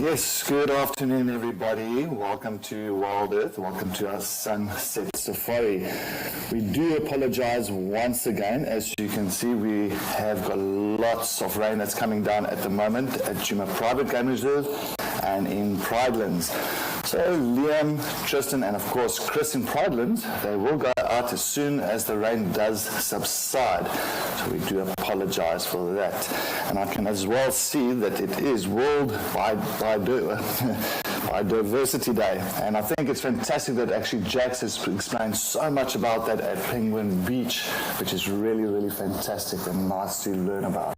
Yes, good afternoon everybody. Welcome to WildEarth. Welcome to our sunset safari. We do apologize once again. As you can see, we have got lots of rain that's coming down at the moment at Djuma Private Game Reserve and in Pridelands. So Liam, Tristan and of course Chris in Pridelands, they will go out as soon as the rain does subside. So we do apologize for that. And I can as well see that it is World Biodiversity Day. And I think it's fantastic that actually Jax has explained so much about that at Penguin Beach, which is really, really fantastic and nice to learn about.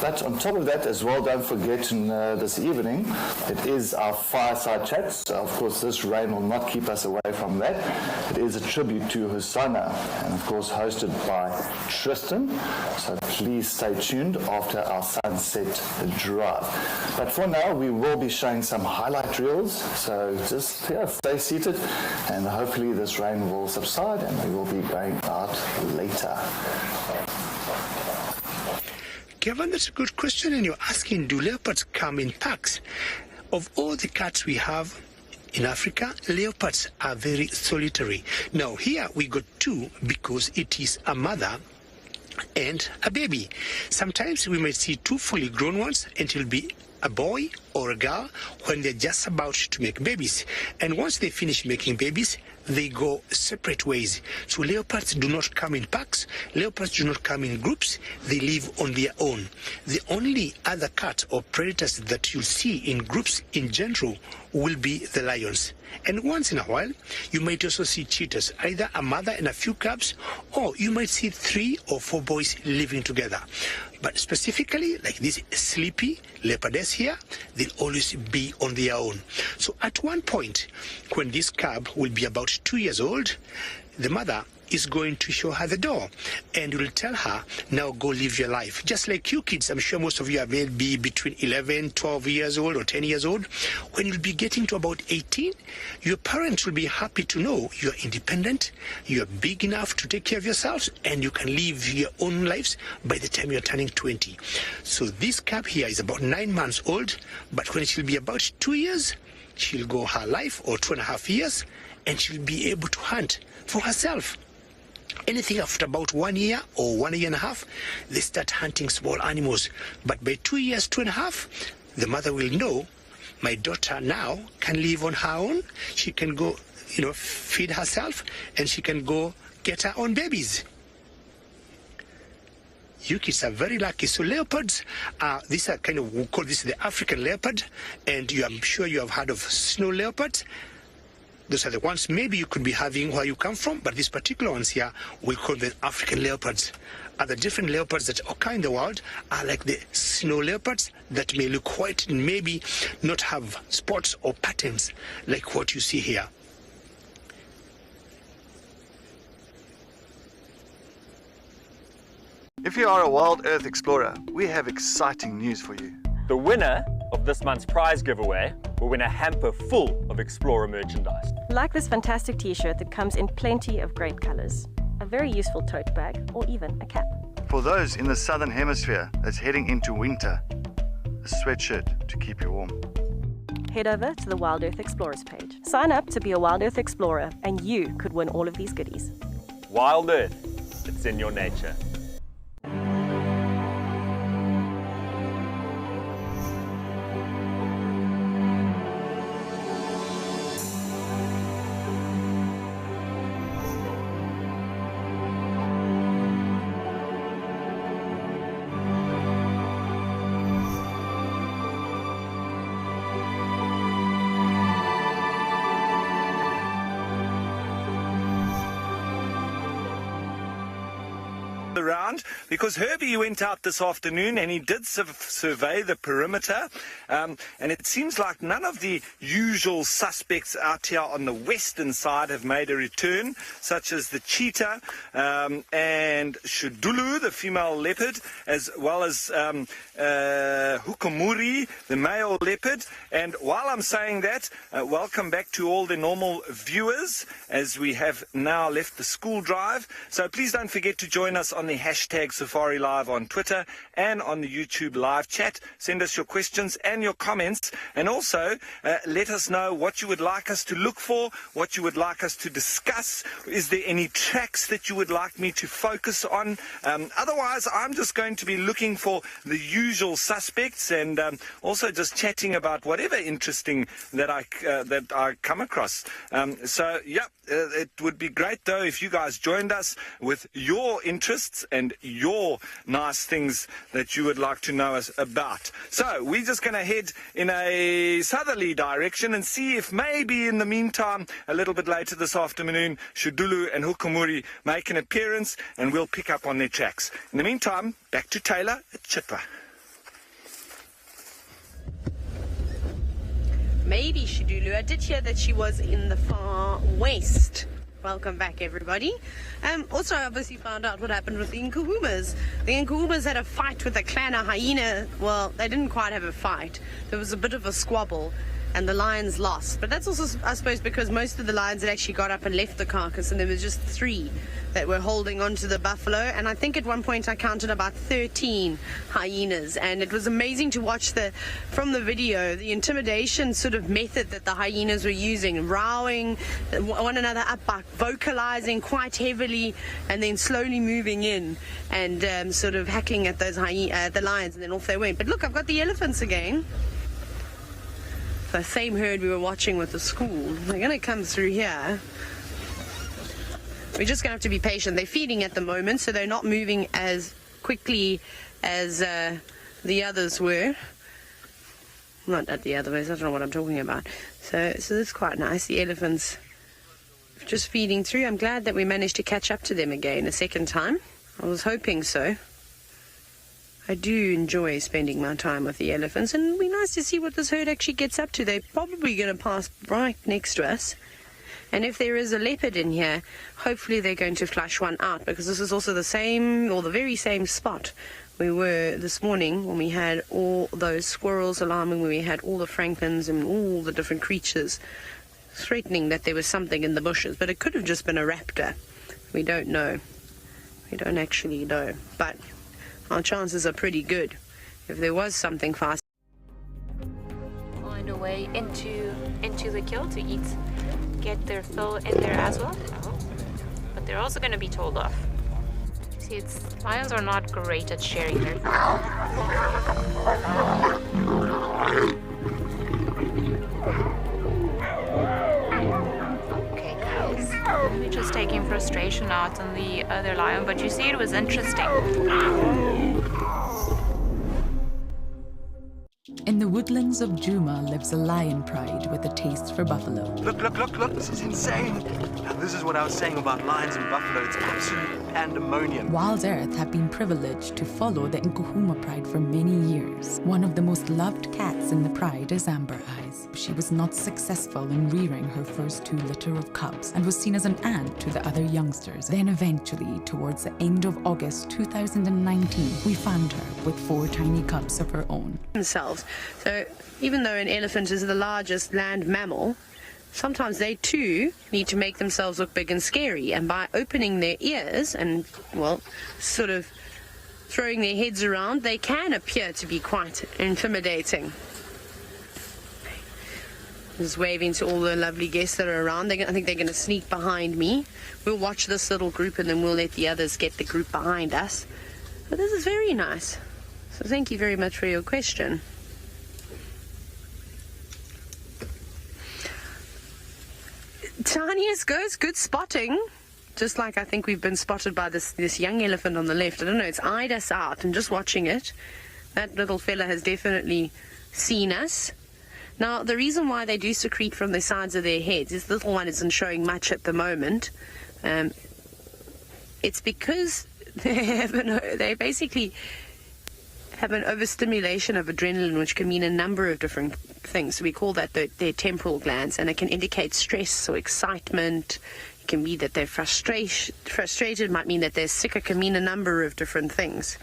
But on top of that as well, don't forget this evening, it is our Fireside Chat. So of course this rain will not keep us away from that. It is a tribute to Hosanna and of course hosted by Tristan. So please stay tuned after our sunset drive. But for now, we will be showing some highlight reels. So just stay seated and hopefully this rain will subside and we will be going out later. Kevin, that's a good question, and you're asking, do leopards come in packs? Of all the cats we have in Africa, leopards are very solitary. Now, here we got two because it is a mother and a baby. Sometimes we might see two fully grown ones, and it will be a boy or a girl when they're just about to make babies. And once they finish making babies, they go separate ways. So leopards do not come in packs. Leopards do not come in groups. They live on their own. The only other cat or predators that you'll see in groups in general will be the lions. And once in a while, you might also see cheetahs, either a mother and a few cubs, or you might see 3 or 4 boys living together. But specifically, like this sleepy leopardess here, they'll always be on their own. So at one point, when this cub will be about 2 years old, the mother is going to show her the door and will tell her, now go live your life. Just like you kids, I'm sure most of you are maybe between 11, 12 years old or 10 years old. When you'll be getting to about 18, your parents will be happy to know you're independent, you're big enough to take care of yourselves, and you can live your own lives by the time you're turning 20. So this cub here is about 9 months old, but when she'll be about 2 years, she'll go her life, or 2.5 years, and she'll be able to hunt for herself. Anything after about 1 year or 1.5 years, they start hunting small animals. But by 2 years, 2.5, the mother will know, my daughter now can live on her own. She can go, feed herself, and she can go get her own babies. You kids are very lucky. So leopards, these are we call this the African leopard, and I'm sure you have heard of snow leopards. Those are the ones maybe you could be having where you come from, but these particular ones here, we call them African leopards. Other different leopards that occur in the world are like the snow leopards that may look white and maybe not have spots or patterns like what you see here. If you are a WildEarth explorer, we have exciting news for you. The winner of this month's prize giveaway will win a hamper full of Explorer merchandise. Like this fantastic t-shirt that comes in plenty of great colours, a very useful tote bag, or even a cap. For those in the southern hemisphere that's heading into winter, a sweatshirt to keep you warm. Head over to the WildEarth Explorers page. Sign up to be a WildEarth Explorer and you could win all of these goodies. WildEarth, it's in your nature. Around because Herbie went out this afternoon and he did survey the perimeter, and it seems like none of the usual suspects out here on the western side have made a return, such as the cheetah and Shudulu, the female leopard, as well as Hukumuri, the male leopard. And while I'm saying that, welcome back to all the normal viewers as we have now left the school drive. So please don't forget to join us on the hashtag Safari Live on Twitter and on the YouTube live chat. Send us your questions and your comments, and also let us know what you would like us to look for, what you would like us to discuss. Is there any tracks that you would like me to focus on? Otherwise, I'm just going to be looking for the usual suspects, and also just chatting about whatever interesting that I come across. It would be great though if you guys joined us with your interests and your nice things that you would like to know us about. So we're just going to head in a southerly direction and see if maybe in the meantime, a little bit later this afternoon, Shudulu and Hukumuri make an appearance, and we'll pick up on their tracks. In the meantime, back to Taylor at Chitwa. Maybe Shudulu. I did hear that she was in the far west. Welcome back, everybody. Also, I obviously found out what happened with the Nkuhumas. The Nkuhumas had a fight with a clan of hyena. Well, they didn't quite have a fight. There was a bit of a squabble, and the lions lost. But that's also, I suppose, because most of the lions had actually got up and left the carcass, and there was just 3 that were holding on to the buffalo. And I think at one point I counted about 13 hyenas, and it was amazing to watch from the video, the intimidation sort of method that the hyenas were using, rowing one another up by vocalizing quite heavily and then slowly moving in and sort of hacking at those the lions, and then off they went. But look, I've got the elephants again. The same herd we were watching with the school. They're going to come through here. We're just going to have to be patient. They're feeding at the moment, so they're not moving as quickly as the others were. Not at the other ways, I don't know what I'm talking about. So that's quite nice. The elephants just feeding through. I'm glad that we managed to catch up to them again a second time. I was hoping so. I do enjoy spending my time with the elephants, and it'll be nice to see what this herd actually gets up to. They're probably going to pass right next to us. And if there is a leopard in here, hopefully they're going to flush one out, because this is also the same, or the very same spot we were this morning when we had all those squirrels alarming, when we had all the francolins and all the different creatures threatening that there was something in the bushes. But it could have just been a raptor. We don't know. We don't actually know. But our chances are pretty good if there was something fast. Find a way into the kill to eat. Get their fill in there as well. Oh. But they're also going to be told off. See, lions are not great at sharing their food. Okay, guys. Let me just taking frustration out on the other lion, but you see, it was interesting. In the woodlands of Juma lives a lion pride with a taste for buffalo. Look, this is insane. Now, this is what I was saying about lions and buffalo. It's absolute pandemonium. WildEarth have been privileged to follow the Nkuhuma pride for many years. One of the most loved cats in the pride is Amber Eyes. She was not successful in rearing her first 2 litter of cubs and was seen as an aunt to the other youngsters. Then eventually, towards the end of August 2019, we found her with 4 tiny cubs of her own. Themselves. So even though an elephant is the largest land mammal, sometimes they too need to make themselves look big and scary, and by opening their ears and, well, sort of throwing their heads around, they can appear to be quite intimidating. Just waving to all the lovely guests that are around. I think they're going to sneak behind me. We'll watch this little group, and then we'll let the others get the group behind us. But this is very nice. So thank you very much for your question. Tiniest goes, good spotting. Just like I think we've been spotted by this young elephant on the left. I don't know, it's eyed us out, and just watching it, that little fella has definitely seen us. Now, the reason why they do secrete from the sides of their heads, this little one isn't showing much at the moment. It's because they basically have an overstimulation of adrenaline, which can mean a number of different things. So we call that their temporal glands, and it can indicate stress or excitement. It can be that they're frustrated, might mean that they're sick. It can mean a number of different things.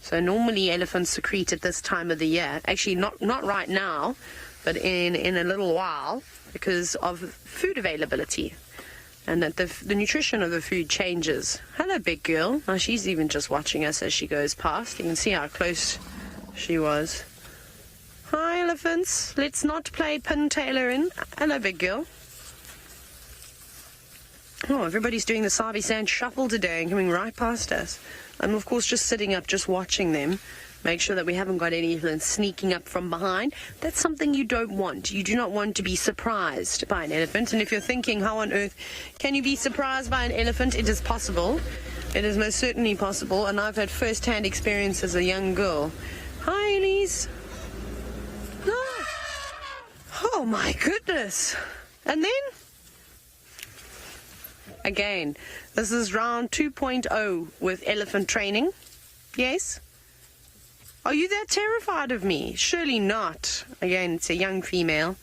So normally elephants secrete at this time of the year. Actually, not right now, but in a little while, because of food availability. and that the nutrition of the food changes. Hello, big girl. Now she's even just watching us as she goes past. You can see how close she was. Hi, elephants. Let's not play pin tailor in. Hello, big girl. Oh, everybody's doing the Sabi Sand shuffle today and coming right past us. I'm, of course, just sitting up, just watching them. Make sure that we haven't got any elephants sneaking up from behind. That's something you don't want. You do not want to be surprised by an elephant. And if you're thinking, how on earth can you be surprised by an elephant? It is possible. It is most certainly possible. And I've had first-hand experience as a young girl. Hi, Elise. Oh, my goodness. And then? Again, this is round 2.0 with elephant training. Yes? Are you that terrified of me? Surely not. Again, it's a young female.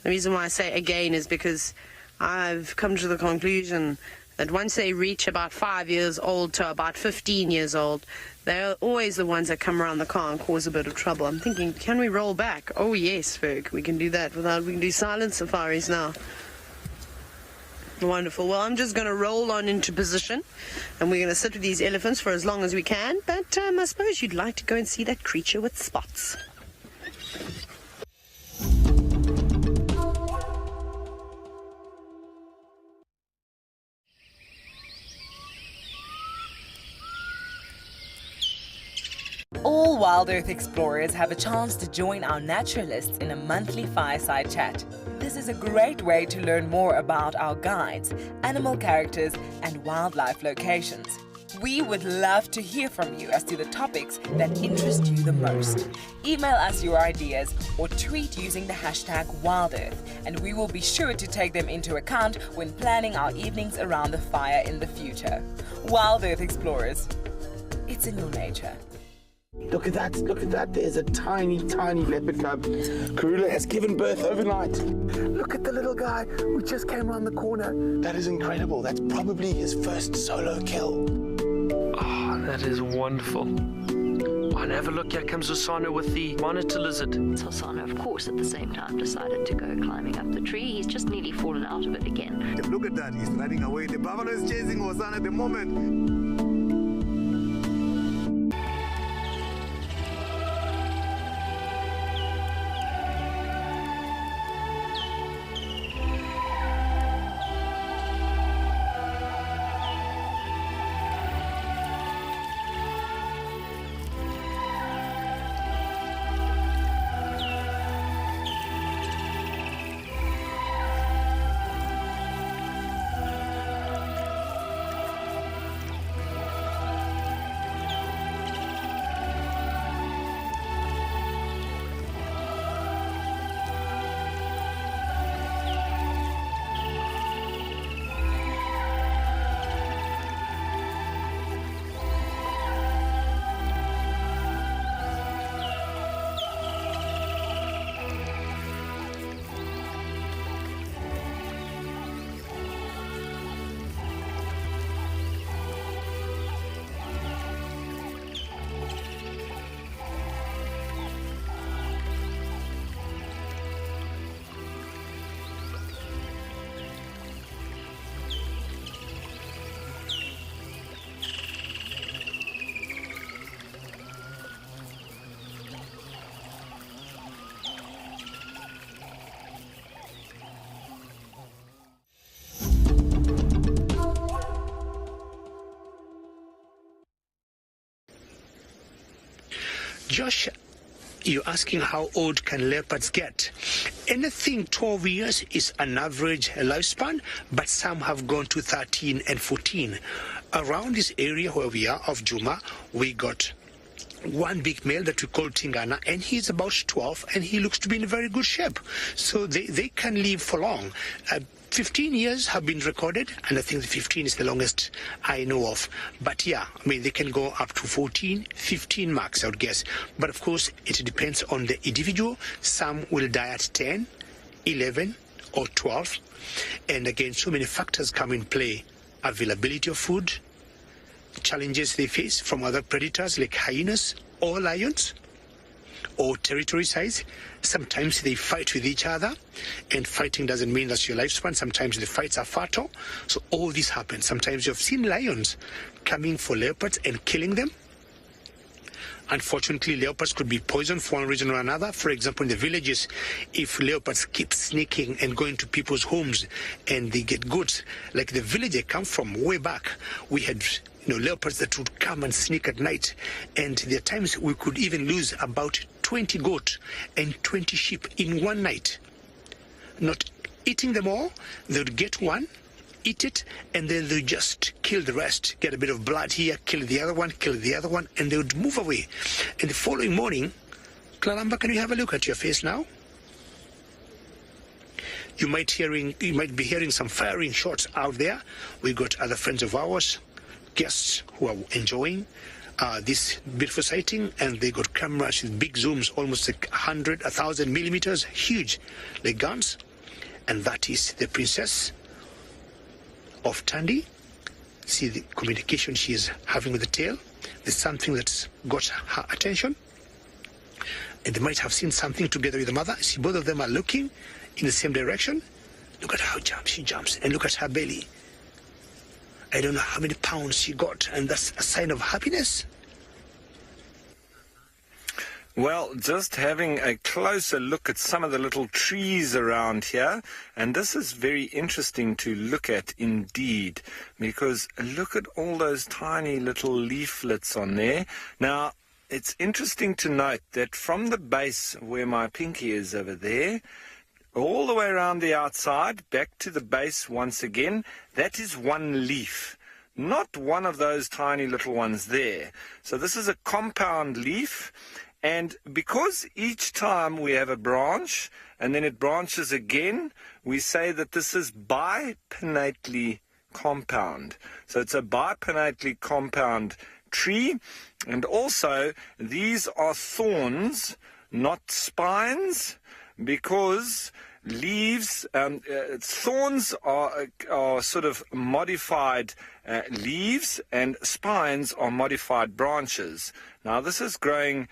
The reason why I say again is because I've come to the conclusion that once they reach about 5 years old to about 15 years old, they're always the ones that come around the car and cause a bit of trouble. I'm thinking, can we roll back? Oh yes, Ferg, we can do that. We can do silent safaris now. Wonderful. Well, I'm just going to roll on into position, and we're going to sit with these elephants for as long as we can, but I suppose you'd like to go and see that creature with spots. All WildEarth explorers have a chance to join our naturalists in a monthly Fireside Chat. This is a great way to learn more about our guides, animal characters, and wildlife locations. We would love to hear from you as to the topics that interest you the most. Email us your ideas or tweet using the hashtag WildEarth, and we will be sure to take them into account when planning our evenings around the fire in the future. WildEarth explorers, it's in your nature. Look at that, there's a tiny leopard cub. Karula has given birth overnight. Look at the little guy who just came around the corner. That is incredible, that's probably his first solo kill. Oh, that is wonderful. Oh, and have a look, here comes Osana with the monitor lizard. Osana, of course, at the same time decided to go climbing up the tree. He's just nearly fallen out of it again. Look at that, he's running away. The buffalo is chasing Osana at the moment. Josh, you're asking how old can leopards get? Anything 12 years is an average lifespan, but some have gone to 13 and 14. Around this area where we are of Juma, we got one big male that we call Tingana, and he's about 12, and he looks to be in very good shape. So they can live for long. 15 years have been recorded, and I think the 15 is the longest I know of. But yeah, I mean, they can go up to 14, 15 max, I would guess. But of course, it depends on the individual. Some will die at 10, 11, or 12. And again, so many factors come in play. Availability of food, challenges they face from other predators like hyenas or lions, or territory size. Sometimes they fight with each other, and fighting doesn't mean that's your lifespan. Sometimes the fights are fatal. So all this happens. Sometimes you've seen lions coming for leopards and killing them. Unfortunately, leopards could be poisoned for one reason or another. For example, in the villages, if leopards keep sneaking and going to people's homes and they get goods, like the village I come from way back, we had leopards that would come and sneak at night, and there are times we could even lose about 20 goats and 20 sheep in one night. Not eating them all, they would get one, eat it, and then they just kill the rest, get a bit of blood here, kill the other one, and they would move away. And the following morning, Claramba, can you have a look at your face now? You might be hearing some firing shots out there. We got other friends of ours, guests who are enjoying this beautiful sighting, and they got cameras with big zooms, almost like 1,000 millimeters, huge, like guns. And that is the princess of Tandy. See the communication she is having with the tail. There's something that's got her attention, and they might have seen something together with the mother. See, both of them are looking in the same direction. Look at how she jumps, and look at her belly. I don't know how many pounds she got, and that's a sign of happiness. Well, just having a closer look at some of the little trees around here, and this is very interesting to look at indeed, because look at all those tiny little leaflets on there. Now, it's interesting to note that from the base where my pinky is over there, all the way around the outside, back to the base once again, that is one leaf, not one of those tiny little ones there. So this is a compound leaf. And because each time we have a branch and then it branches again, we say that this is bipinnately compound. So it's a bipinnately compound tree. And also, these are thorns, not spines, because leaves, thorns are sort of modified leaves, and spines are modified branches. Now this is growing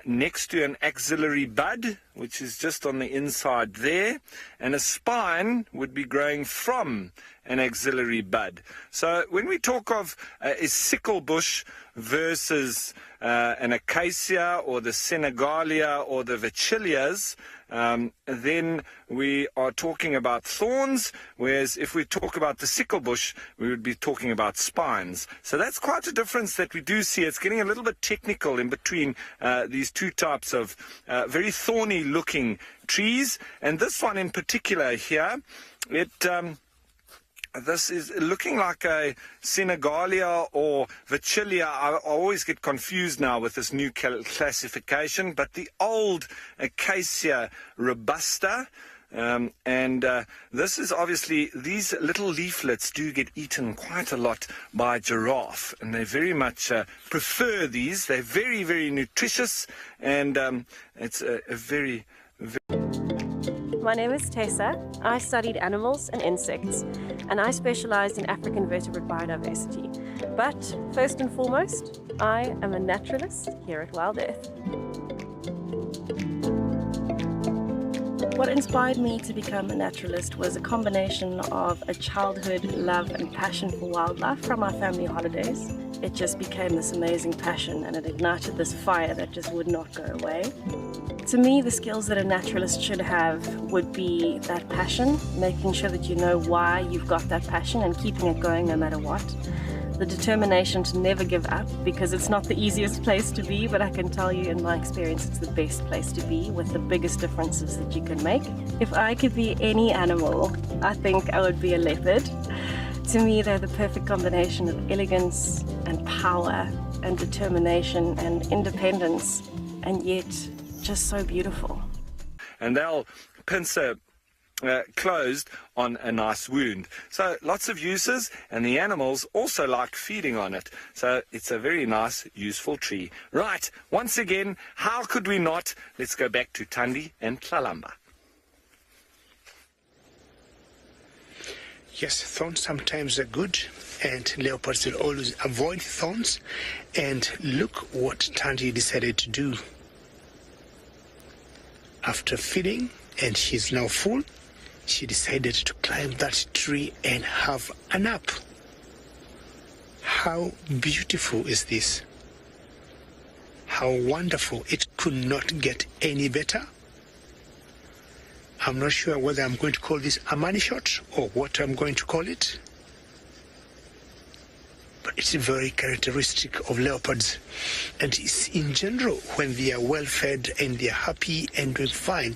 next to an axillary bud, which is just on the inside there, and a spine would be growing from an axillary bud. So when we talk of a sickle bush versus an acacia or the Senegalia or the Vachilias, then we are talking about thorns, whereas if we talk about the sickle bush, we would be talking about spines. So that's quite a difference that we do see. It's getting a little bit technical in between these two types of very thorny looking trees. And this one in particular here, this is looking like a Senegalia or Vachilia. I always get confused now with this new classification, but the old Acacia robusta. This is obviously, these little leaflets do get eaten quite a lot by giraffe, and they very much prefer these. They're very, very nutritious, and it's a very... My name is Tessa. I studied animals and insects, and I specialized in African vertebrate biodiversity. But first and foremost, I am a naturalist here at WildEarth. What inspired me to become a naturalist was a combination of a childhood love and passion for wildlife from our family holidays. It just became this amazing passion, and it ignited this fire that just would not go away. To me, the skills that a naturalist should have would be that passion, making sure that you know why you've got that passion and keeping it going no matter what. The determination to never give up, because it's not the easiest place to be, but I can tell you in my experience it's the best place to be, with the biggest differences that you can make. If I could be any animal, I think I would be a leopard. To me, they're the perfect combination of elegance and power and determination and independence, and yet just so beautiful. And they'll pincer closed on a nice wound. So lots of uses, and the animals also like feeding on it. So it's a very nice, useful tree. Right, once again, how could we not? Let's go back to Thandi and Tlalamba. Yes, thorns sometimes are good, and leopards will always avoid thorns. And look what Thandi decided to do. After feeding, and she's now full, she decided to climb that tree and have a nap. How beautiful is this? How wonderful. It could not get any better. I'm not sure whether I'm going to call this a money shot or what I'm going to call it. But it's very characteristic of leopards. And it's in general, when they are well fed and they are happy and doing fine,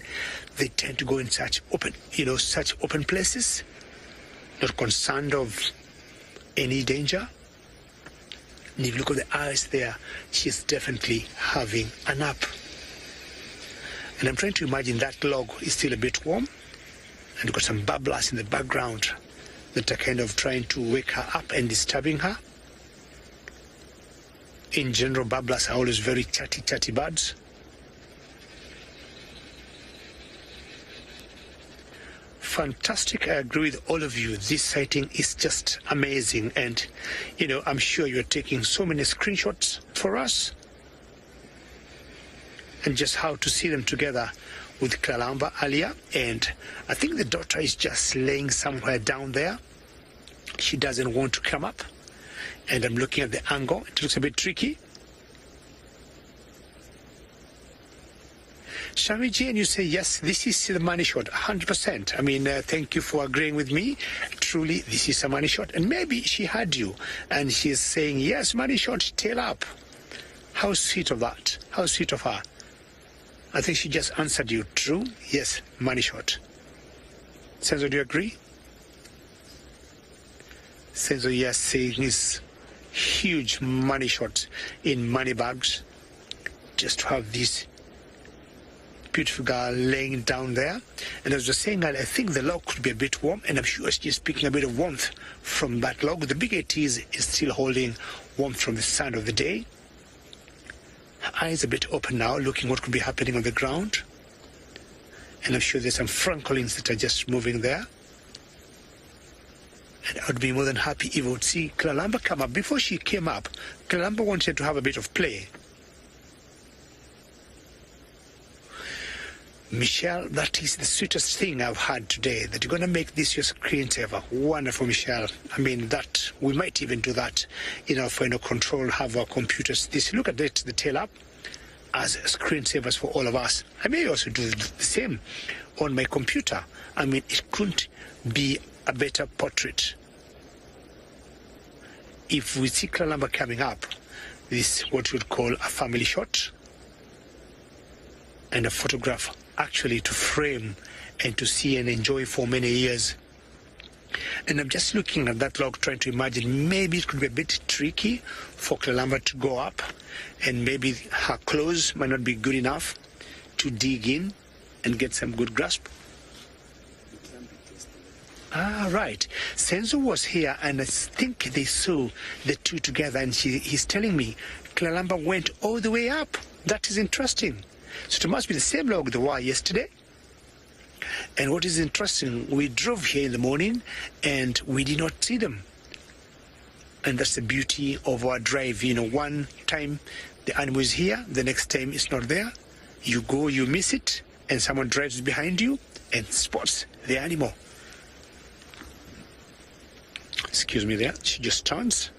they tend to go in such open places, not concerned of any danger. And if you look at the eyes there, she's definitely having a nap. And I'm trying to imagine that log is still a bit warm, and got some bubblers in the background that are kind of trying to wake her up and disturbing her. In general, bubblers are always very chatty birds. Fantastic. I agree with all of you. This sighting is just amazing. And, I'm sure you're taking so many screenshots for us. And just how to see them together with Kalamba earlier. And I think the daughter is just laying somewhere down there. She doesn't want to come up. And I'm looking at the angle. It looks a bit tricky. Shamiji, and you say, yes, this is the money shot, 100%. I mean, thank you for agreeing with me. Truly, this is a money shot. And maybe she had you, and she's saying, yes, money shot, tail up. How sweet of that. How sweet of her. I think she just answered you, true? Yes, money shot. Senzo, do you agree? Senzo, yes, saying is huge money shot in money bags. Just to have this beautiful girl laying down there. And as I was saying, I think the log could be a bit warm, and I'm sure she's picking a bit of warmth from that log. The big AT is still holding warmth from the sun of the day. Her eyes a bit open now, looking what could be happening on the ground. And I'm sure there's some francolins that are just moving there. And I would be more than happy if I would see Kalamba come up. Before she came up, Kalamba wanted to have a bit of play. Michelle, that is the sweetest thing I've had today, that you're going to make this your screensaver. Wonderful, Michelle. I mean, that we might even do that in our final control, have our computers. Look at it, the tail up, as screensavers for all of us. I may also do the same on my computer. I mean, it couldn't be a better portrait. If we see Kalamba coming up, this is what we'd call a family shot, and a photograph actually to frame and to see and enjoy for many years. And I'm just looking at that log, trying to imagine maybe it could be a bit tricky for Kalamba to go up, and maybe her clothes might not be good enough to dig in and get some good grasp. Ah, right. Senzo was here, and I think they saw the two together, and he's telling me Kalamba went all the way up. That is interesting. So it must be the same log they were yesterday. And what is interesting, we drove here in the morning and we did not see them. And that's the beauty of our drive. One time the animal is here, the next time it's not there. You go, you miss it, and someone drives behind you and spots the animal. Excuse me there, she just turns,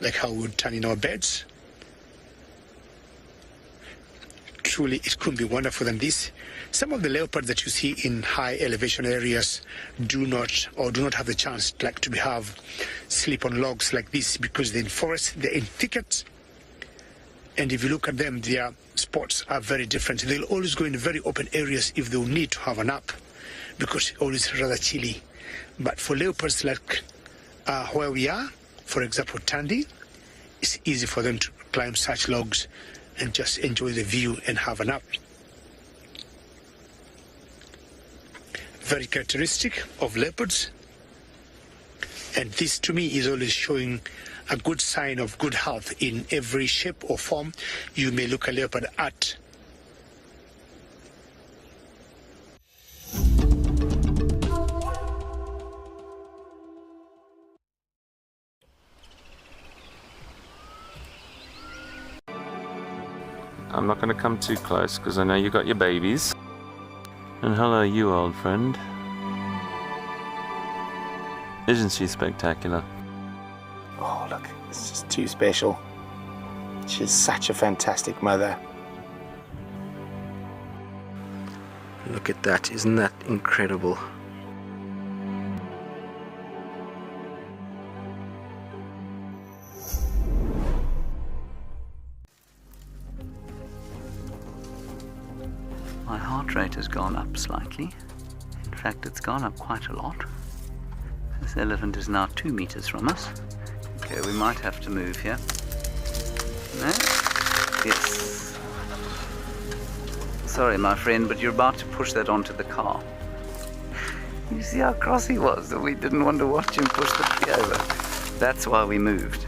like how we would turn in our beds. Truly, it couldn't be wonderful than this. Some of the leopards that you see in high elevation areas do not have the chance to have sleep on logs like this, because they're in forests, they're in thickets. And if you look at them, their spots are very different. They'll always go in very open areas if they'll need to have a nap, because it's always rather chilly. But for leopards like where we are, for example, Tandy, it's easy for them to climb such logs and just enjoy the view and have a nap. Very characteristic of leopards. And this to me is always showing a good sign of good health in every shape or form you may look a leopard at. I'm not going to come too close because I know you got your babies. And hello, you old friend. Isn't she spectacular? Oh, look, it's just too special. She's such a fantastic mother. Look at that, isn't that incredible? My heart rate has gone up slightly. In fact, it's gone up quite a lot. This elephant is now 2 meters from us. Okay, we might have to move here. No? Yes. Sorry, my friend, but you're about to push that onto the car. You see how cross he was that we didn't want to watch him push the tree over. That's why we moved.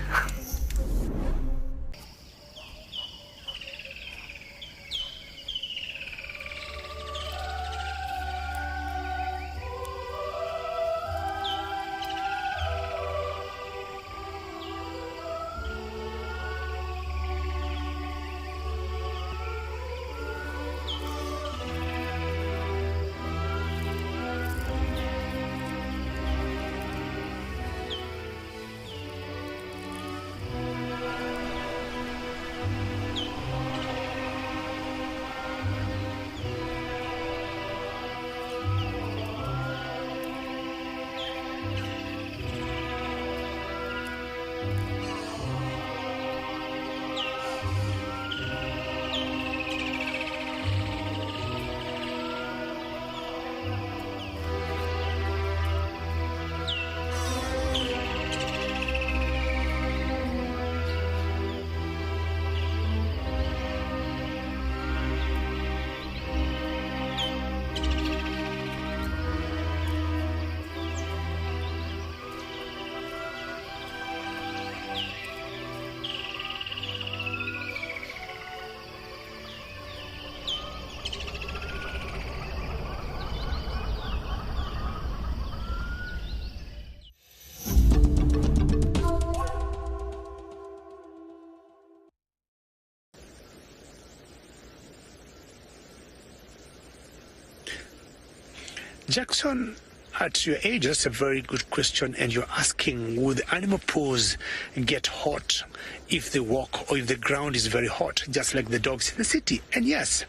Jackson, at your age, that's a very good question, and you're asking, would the animal paws get hot if they walk or if the ground is very hot, just like the dogs in the city? And yes,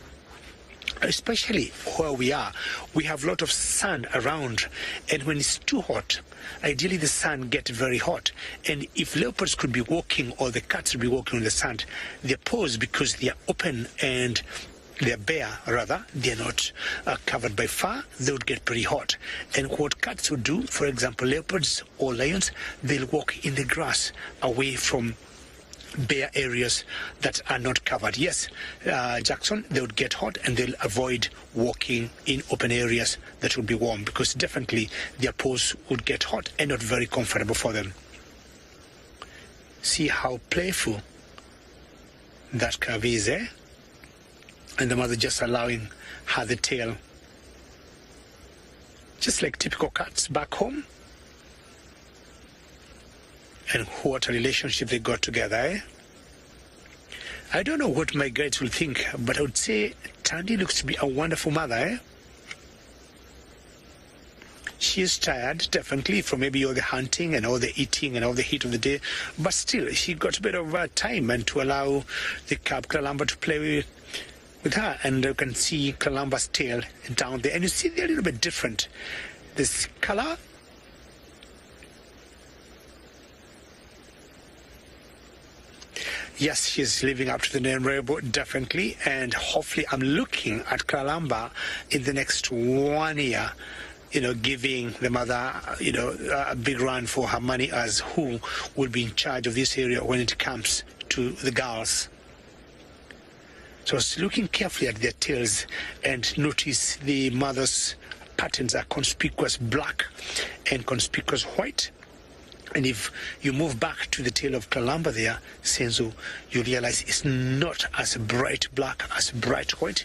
especially where we are, we have a lot of sun around, and when it's too hot, ideally the sun gets very hot. And if leopards could be walking, or the cats would be walking on the sand, their paws, because they are open and they're bare, rather, they're not covered by fur, they would get pretty hot. And what cats would do, for example, leopards or lions, they'll walk in the grass away from bare areas that are not covered. Yes, Jackson, they would get hot, and they'll avoid walking in open areas that would be warm, because definitely their paws would get hot and not very comfortable for them. See how playful that curve is, eh? And the mother just allowing her the tail. Just like typical cats back home. And what a relationship they got together, eh? I don't know what my guides will think, but I would say Tandy looks to be a wonderful mother, eh? She is tired, definitely, from maybe all the hunting and all the eating and all the heat of the day, but still, she got a bit of time and to allow the cub Kalamba to play with her, and you can see Kalamba's tail down there, and you see they're a little bit different. This color, yes, she's living up to the name Rainbow, definitely, and hopefully I'm looking at Kalamba in the next 1 year, giving the mother, a big run for her money as who will be in charge of this area when it comes to the girls. So I was looking carefully at their tails and notice the mother's patterns are conspicuous black and conspicuous white. And if you move back to the tail of Kalamba there, Senzo, you realize it's not as bright black, as bright white.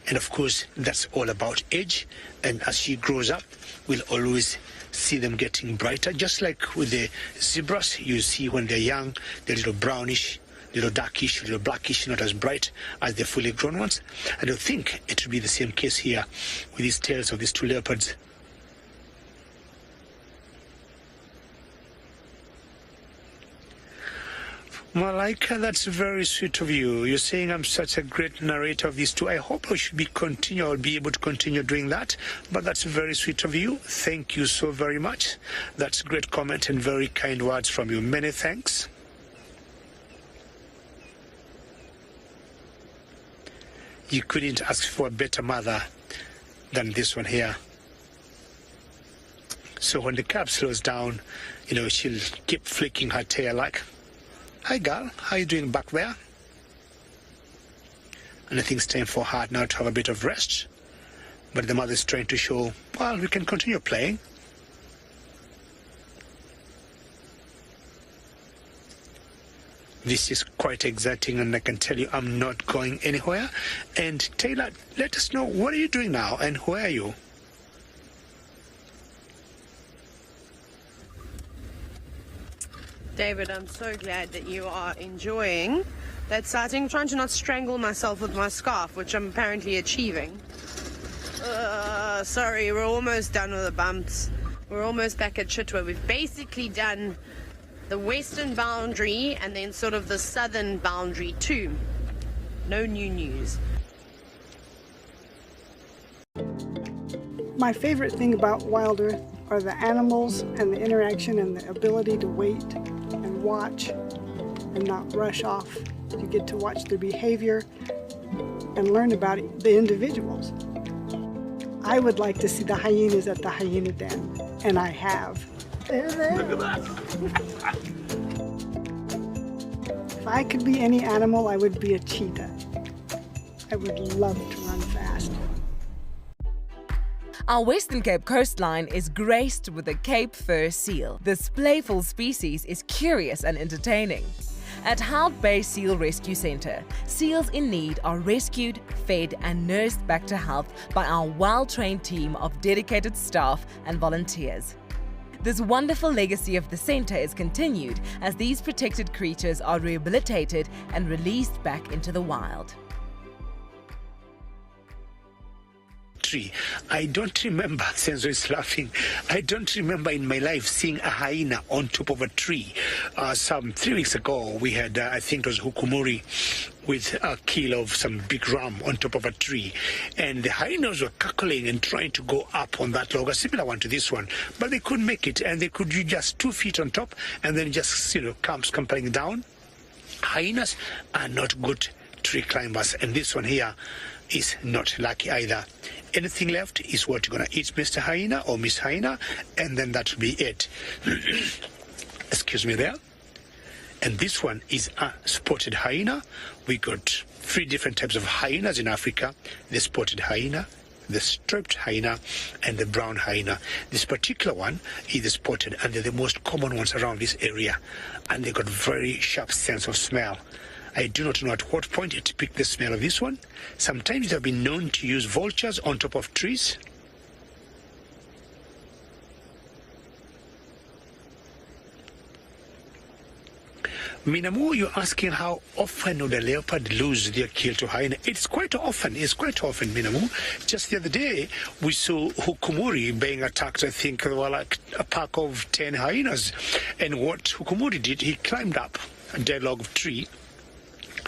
And of course, that's all about age. And as she grows up, we'll always see them getting brighter. Just like with the zebras, you see when they're young, they're a little brownish, little darkish, little blackish, not as bright as the fully grown ones. I don't think it will be the same case here with these tails of these two leopards. Malaika, that's very sweet of you. You're saying I'm such a great narrator of these two. I hope I'll be able to continue doing that. But that's very sweet of you. Thank you so very much. That's a great comment and very kind words from you. Many thanks. You couldn't ask for a better mother than this one here. So when the cub slows down, she'll keep flicking her tail like, "Hi, girl. How you doing back there?" And I think it's time for Hart now to have a bit of rest. But the mother's trying to show, well, we can continue playing. This is quite exciting, and I can tell you I'm not going anywhere. And Taylor, let us know, what are you doing now, and where are you? David, I'm so glad that you are enjoying that sighting. I'm trying to not strangle myself with my scarf, which I'm apparently achieving. Sorry, we're almost done with the bumps. We're almost back at Chitwa. We've basically done the western boundary and then sort of the southern boundary too. No new news. My favorite thing about WildEarth are the animals and the interaction and the ability to wait and watch and not rush off. You get to watch their behavior and learn about the individuals. I would like to see the hyenas at the hyena den, and I have. Look at that. If I could be any animal, I would be a cheetah. I would love to run fast. Our Western Cape coastline is graced with the Cape fur seal. This playful species is curious and entertaining. At Hart Bay Seal Rescue Centre, seals in need are rescued, fed and nursed back to health by our well-trained team of dedicated staff and volunteers. This wonderful legacy of the centre is continued as these protected creatures are rehabilitated and released back into the wild. Tree. I don't remember, Senzo is laughing, I don't remember in my life seeing a hyena on top of a tree. Some 3 weeks ago, we had, I think it was Hukumuri, with a kill of some big ram on top of a tree. And the hyenas were cackling and trying to go up on that log, a similar one to this one. But they couldn't make it, and they could do just 2 feet on top, and then just, comes compelling down. Hyenas are not good tree climbers, and this one here is not lucky either. Anything left is what you're going to eat, Mr. Hyena or Miss Hyena, and then that will be it. Excuse me there. And this one is a spotted hyena. We got 3 different types of hyenas in Africa: the spotted hyena, the striped hyena, and the brown hyena. This particular one is the spotted, and they're the most common ones around this area, and they got very sharp sense of smell. I do not know at what point it picked the smell of this one. Sometimes they have been known to use vultures on top of trees. Minamu, you're asking how often would a leopard lose their kill to hyena? It's quite often, Minamu. Just the other day, we saw Hukumuri being attacked, I think, like a pack of 10 hyenas. And what Hukumuri did, he climbed up a dead log of tree,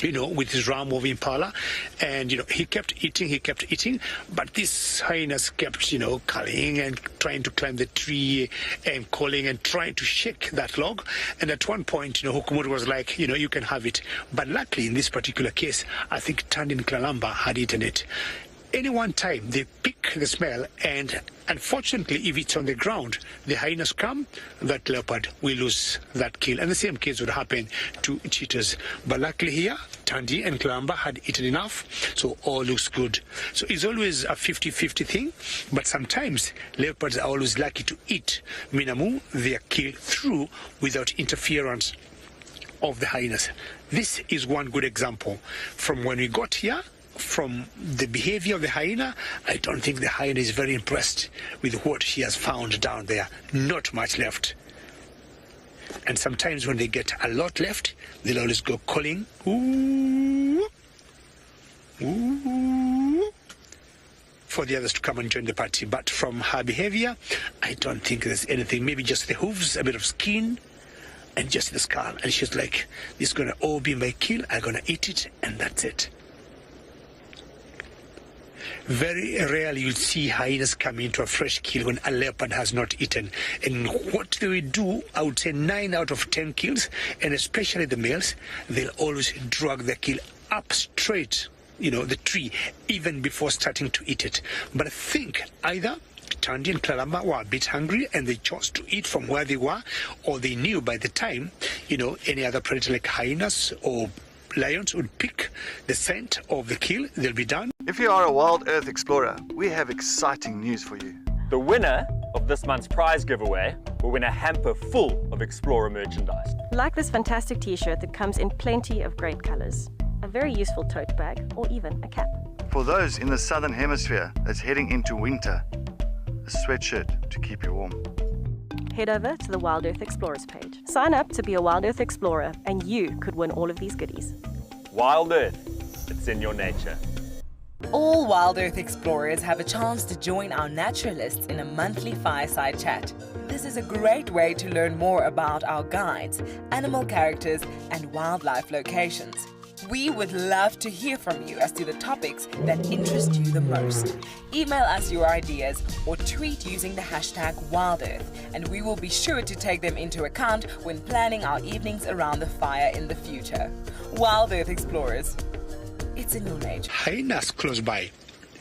with his ram of impala, and he kept eating, but these hyenas kept calling and trying to climb the tree and calling and trying to shake that log. And at one point Hukumuri was like, you can have it. But luckily in this particular case, I think Tandin Klalamba had eaten it. Any one time they pick the smell, and unfortunately if it's on the ground, the hyenas come, that leopard will lose that kill. And the same case would happen to cheetahs. But luckily here, Tandy and Klalamba had eaten enough, so all looks good. So it's always a 50-50 thing, but sometimes leopards are always lucky to eat Minamu their kill through without interference of the hyenas. This is one good example. From when we got here, from the behavior of the hyena, I don't think the hyena is very impressed with what she has found down there. Not much left. And sometimes when they get a lot left, they'll always go calling, ooh, ooh, for the others to come and join the party. But from her behavior, I don't think there's anything. Maybe just the hooves, a bit of skin, and just the skull. And she's like, this is going to all be my kill. I'm going to eat it, and that's it. Very rarely you'll see hyenas come into a fresh kill when a leopard has not eaten. And what do we do? I would say 9 out of 10 kills, and especially the males, they'll always drag the kill up straight, the tree, even before starting to eat it. But I think either Tandy and Claramba were a bit hungry and they chose to eat from where they were, or they knew by the time, any other predator like hyenas or lions would pick the scent of the kill, they'll be done. If you are a WildEarth explorer, we have exciting news for you. The winner of this month's prize giveaway will win a hamper full of Explorer merchandise. Like this fantastic t-shirt that comes in plenty of great colors, a very useful tote bag, or even a cap. For those in the southern hemisphere that's heading into winter, a sweatshirt to keep you warm. Head over to the WildEarth Explorers page. Sign up to be a WildEarth Explorer and you could win all of these goodies. WildEarth, it's in your nature. All WildEarth explorers have a chance to join our naturalists in a monthly Fireside Chat. This is a great way to learn more about our guides, animal characters, and wildlife locations. We would love to hear from you as to the topics that interest you the most. Email us your ideas or tweet using the hashtag WildEarth, and we will be sure to take them into account when planning our evenings around the fire in the future. WildEarth explorers, it's in your nature. Hyenas close by.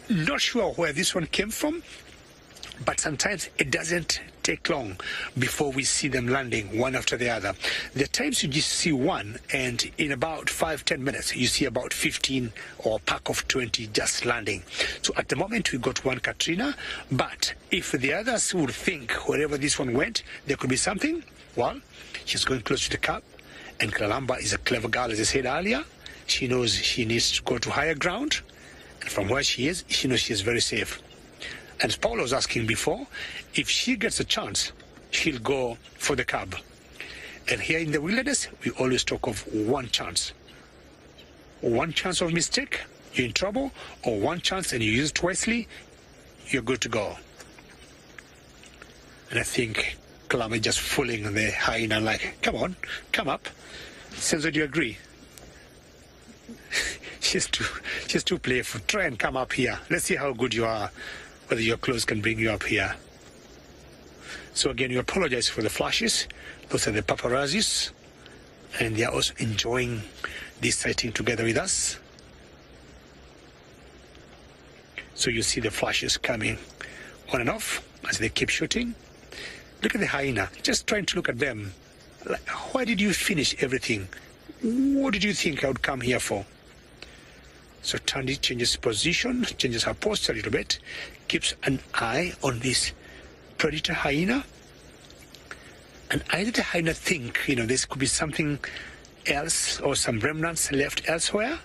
Not sure where this one came from, but sometimes it doesn't take long before we see them landing one after the other. There are times you just see one, and in about 5-10 minutes you see about 15 or a pack of 20 just landing. So at the moment we got one Katrina, but if the others would think wherever this one went there could be something, well, she's going close to the cub, and Kalamba is a clever girl, as I said earlier. She knows she needs to go to higher ground, and from where she is, she knows she is very safe. And as Paul was asking before, if she gets a chance, she'll go for the cub. And here in the wilderness, we always talk of one chance. One chance of mistake, you're in trouble, or one chance and you use it wisely, you're good to go. And I think Kalama is just fooling the hyena like, come on, come up. Senzo, do you agree? She's too playful. Try and come up here. Let's see how good you are, whether your clothes can bring you up here. So again, you apologize for the flashes. Those are the paparazzis, and they are also enjoying this sighting together with us. So you see the flashes coming on and off as they keep shooting. Look at the hyena, just trying to look at them. Like, why did you finish everything? What did you think I would come here for? So Tandy changes position, changes her posture a little bit, keeps an eye on this predator hyena. And either the hyena think, this could be something else or some remnants left elsewhere.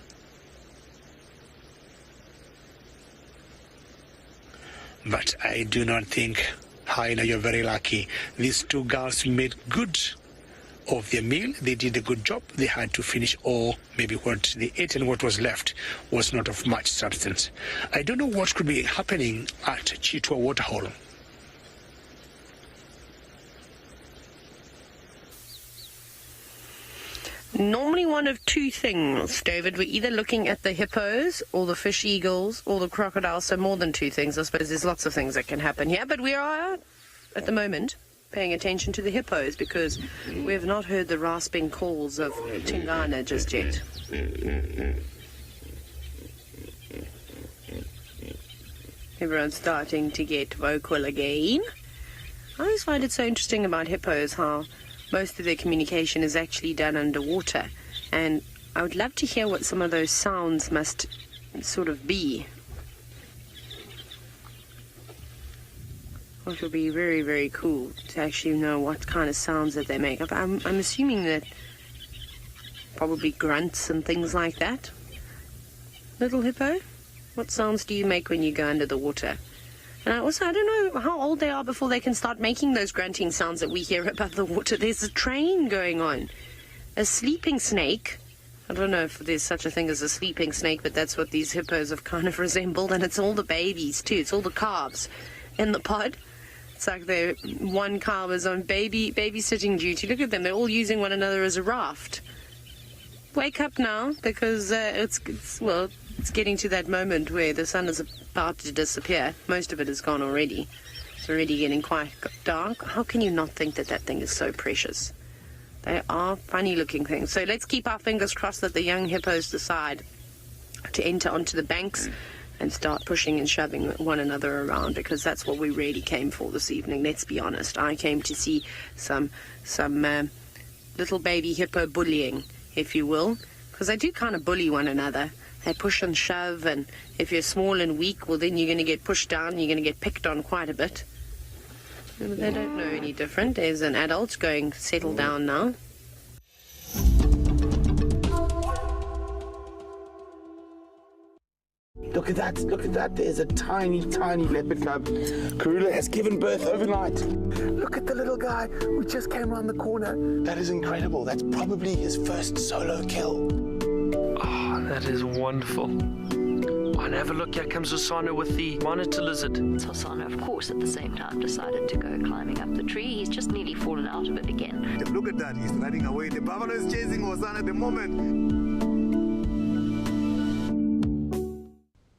But I do not think, hyena, you're very lucky. These two girls made good of their meal. They did a good job. They had to finish, or maybe what they ate and what was left was not of much substance. I don't know what could be happening at Cheetah Waterhole. Normally one of two things, David. We're either looking at the hippos or the fish eagles or the crocodiles, so more than two things. I suppose there's lots of things that can happen here, but we are, at the moment, paying attention to the hippos because we have not heard the rasping calls of Tingana just yet. Everyone's starting to get vocal again. I always find it so interesting about hippos how most of their communication is actually done underwater, and I would love to hear what some of those sounds must sort of be. Which would be very, very cool to actually know what kind of sounds that they make. I'm assuming that probably grunts and things like that. Little hippo, what sounds do you make when you go under the water? And I don't know how old they are before they can start making those grunting sounds that we hear above the water. There's a train going on. A sleeping snake. I don't know if there's such a thing as a sleeping snake, but that's what these hippos have kind of resembled. And it's all the babies, too. It's all the calves in the pod. It's like one calf is on babysitting duty. Look at them. They're all using one another as a raft. Wake up now, because it's getting to that moment where the sun is about to disappear. Most of it is gone already. It's already getting quite dark. How can you not think that that thing is so precious? They are funny-looking things. So let's keep our fingers crossed that the young hippos decide to enter onto the banks and start pushing and shoving one another around, because that's what we really came for this evening. Let's be honest. I came to see some little baby hippo bullying, if you will, because they do kind of bully one another. They push and shove, and if you're small and weak, well, then you're going to get pushed down, you're going to get picked on quite a bit. And they don't know any different. There's an adult going, settle down now. Look at that, there's a tiny leopard cub. Karula has given birth overnight. Look at the little guy, we just came around the corner. That is incredible, that's probably his first solo kill. Oh, that is wonderful. Oh, and have a look, here comes Osana with the monitor lizard. Osana, of course, at the same time decided to go climbing up the tree. He's just nearly fallen out of it again. Look at that, he's running away. The buffalo is chasing Osana at the moment.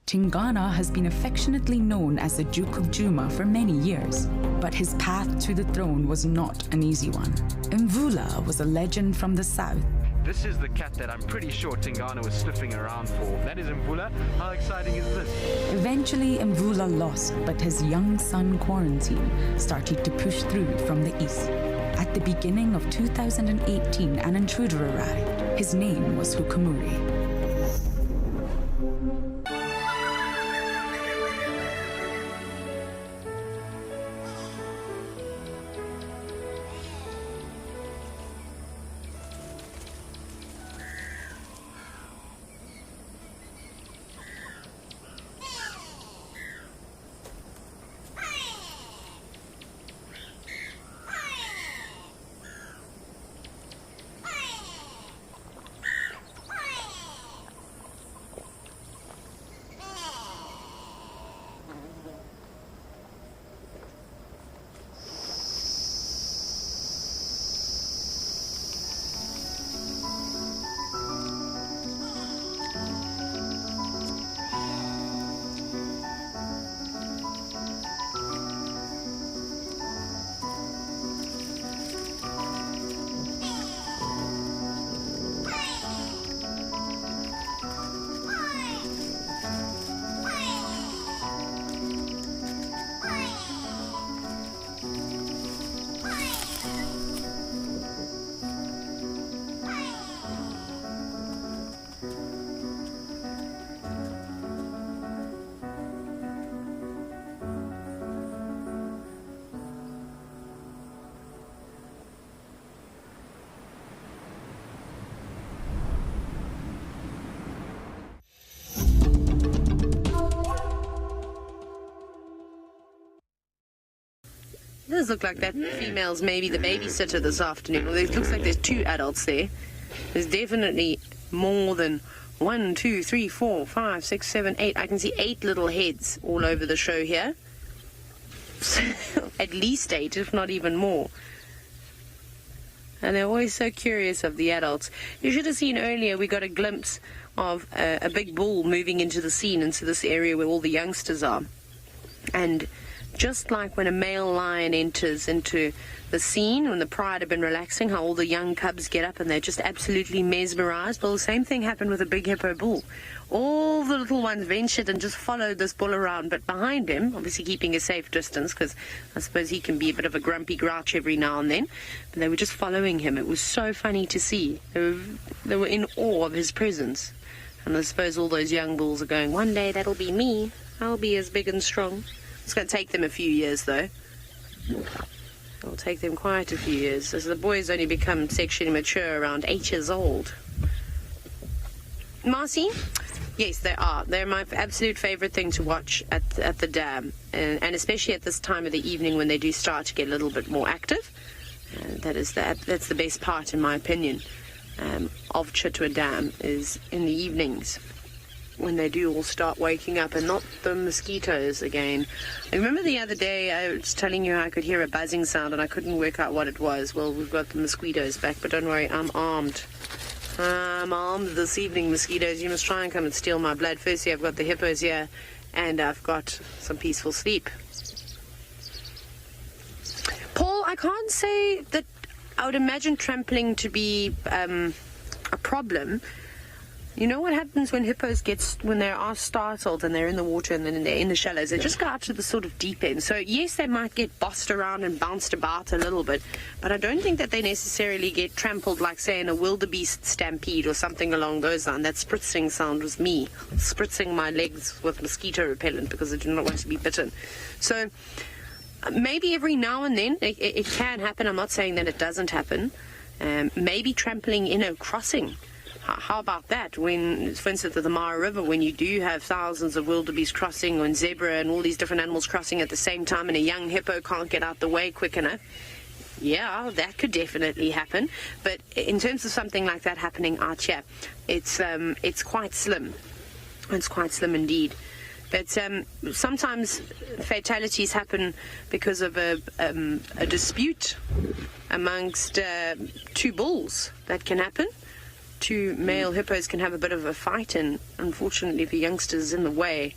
Tingana has been affectionately known as the Duke of Djuma for many years, but his path to the throne was not an easy one. Mvula was a legend from the south. This is the cat that I'm pretty sure Tingana was sniffing around for. That is Mvula. How exciting is this? Eventually, Mvula lost, but his young son Quarantine started to push through from the east. At the beginning of 2018, an intruder arrived. His name was Hukamuri. It does look like that female's maybe the babysitter this afternoon. Well, it looks like there's two adults there. There's definitely more than 1, 2, 3, 4, 5, 6, 7, 8. I can see 8 little heads all over the show here. At least 8, if not even more. And they're always so curious of the adults. You should have seen earlier we got a glimpse of a big bull moving into the scene, into this area where all the youngsters are. And just like when a male lion enters into the scene, when the pride have been relaxing, how all the young cubs get up and they're just absolutely mesmerized. Well, the same thing happened with a big hippo bull. All the little ones ventured and just followed this bull around, but behind him, obviously keeping a safe distance, because I suppose he can be a bit of a grumpy grouch every now and then, but they were just following him. It was so funny to see. They were in awe of his presence. And I suppose all those young bulls are going, one day that'll be me. I'll be as big and strong. It's going to take them a few years, though. It'll take them quite a few years, as the boys only become sexually mature around 8 years old. Marcy, Yes, they are. They're my absolute favorite thing to watch at the dam, and especially at this time of the evening when they do start to get a little bit more active. That's the best part, in my opinion, of Cheetah Dam, is in the evenings when they do all start waking up, and not the mosquitoes again. I remember the other day I was telling you I could hear a buzzing sound and I couldn't work out what it was. Well, we've got the mosquitoes back, but don't worry, I'm armed. I'm armed this evening, mosquitoes. You must try and come and steal my blood. Firstly, I've got the hippos here, and I've got some peaceful sleep. Paul, I can't say that I would imagine trampling to be a problem. You know what happens when hippos when they are startled and they're in the water and then they're in the shallows? They just go out to the sort of deep end. So yes, they might get bossed around and bounced about a little bit, but I don't think that they necessarily get trampled like, say, in a wildebeest stampede or something along those lines. That spritzing sound was me spritzing my legs with mosquito repellent because I do not want to be bitten. So maybe every now and then it can happen. I'm not saying that it doesn't happen. Maybe trampling in a crossing. How about that? When, for instance, at the Mara River, when you do have thousands of wildebeest crossing and zebra and all these different animals crossing at the same time, and a young hippo can't get out the way quick enough, yeah, that could definitely happen. But in terms of something like that happening out here, it's quite slim. It's quite slim indeed. But sometimes fatalities happen because of a dispute amongst two bulls. That can happen. Two male hippos can have a bit of a fight, and unfortunately the youngster's in the way.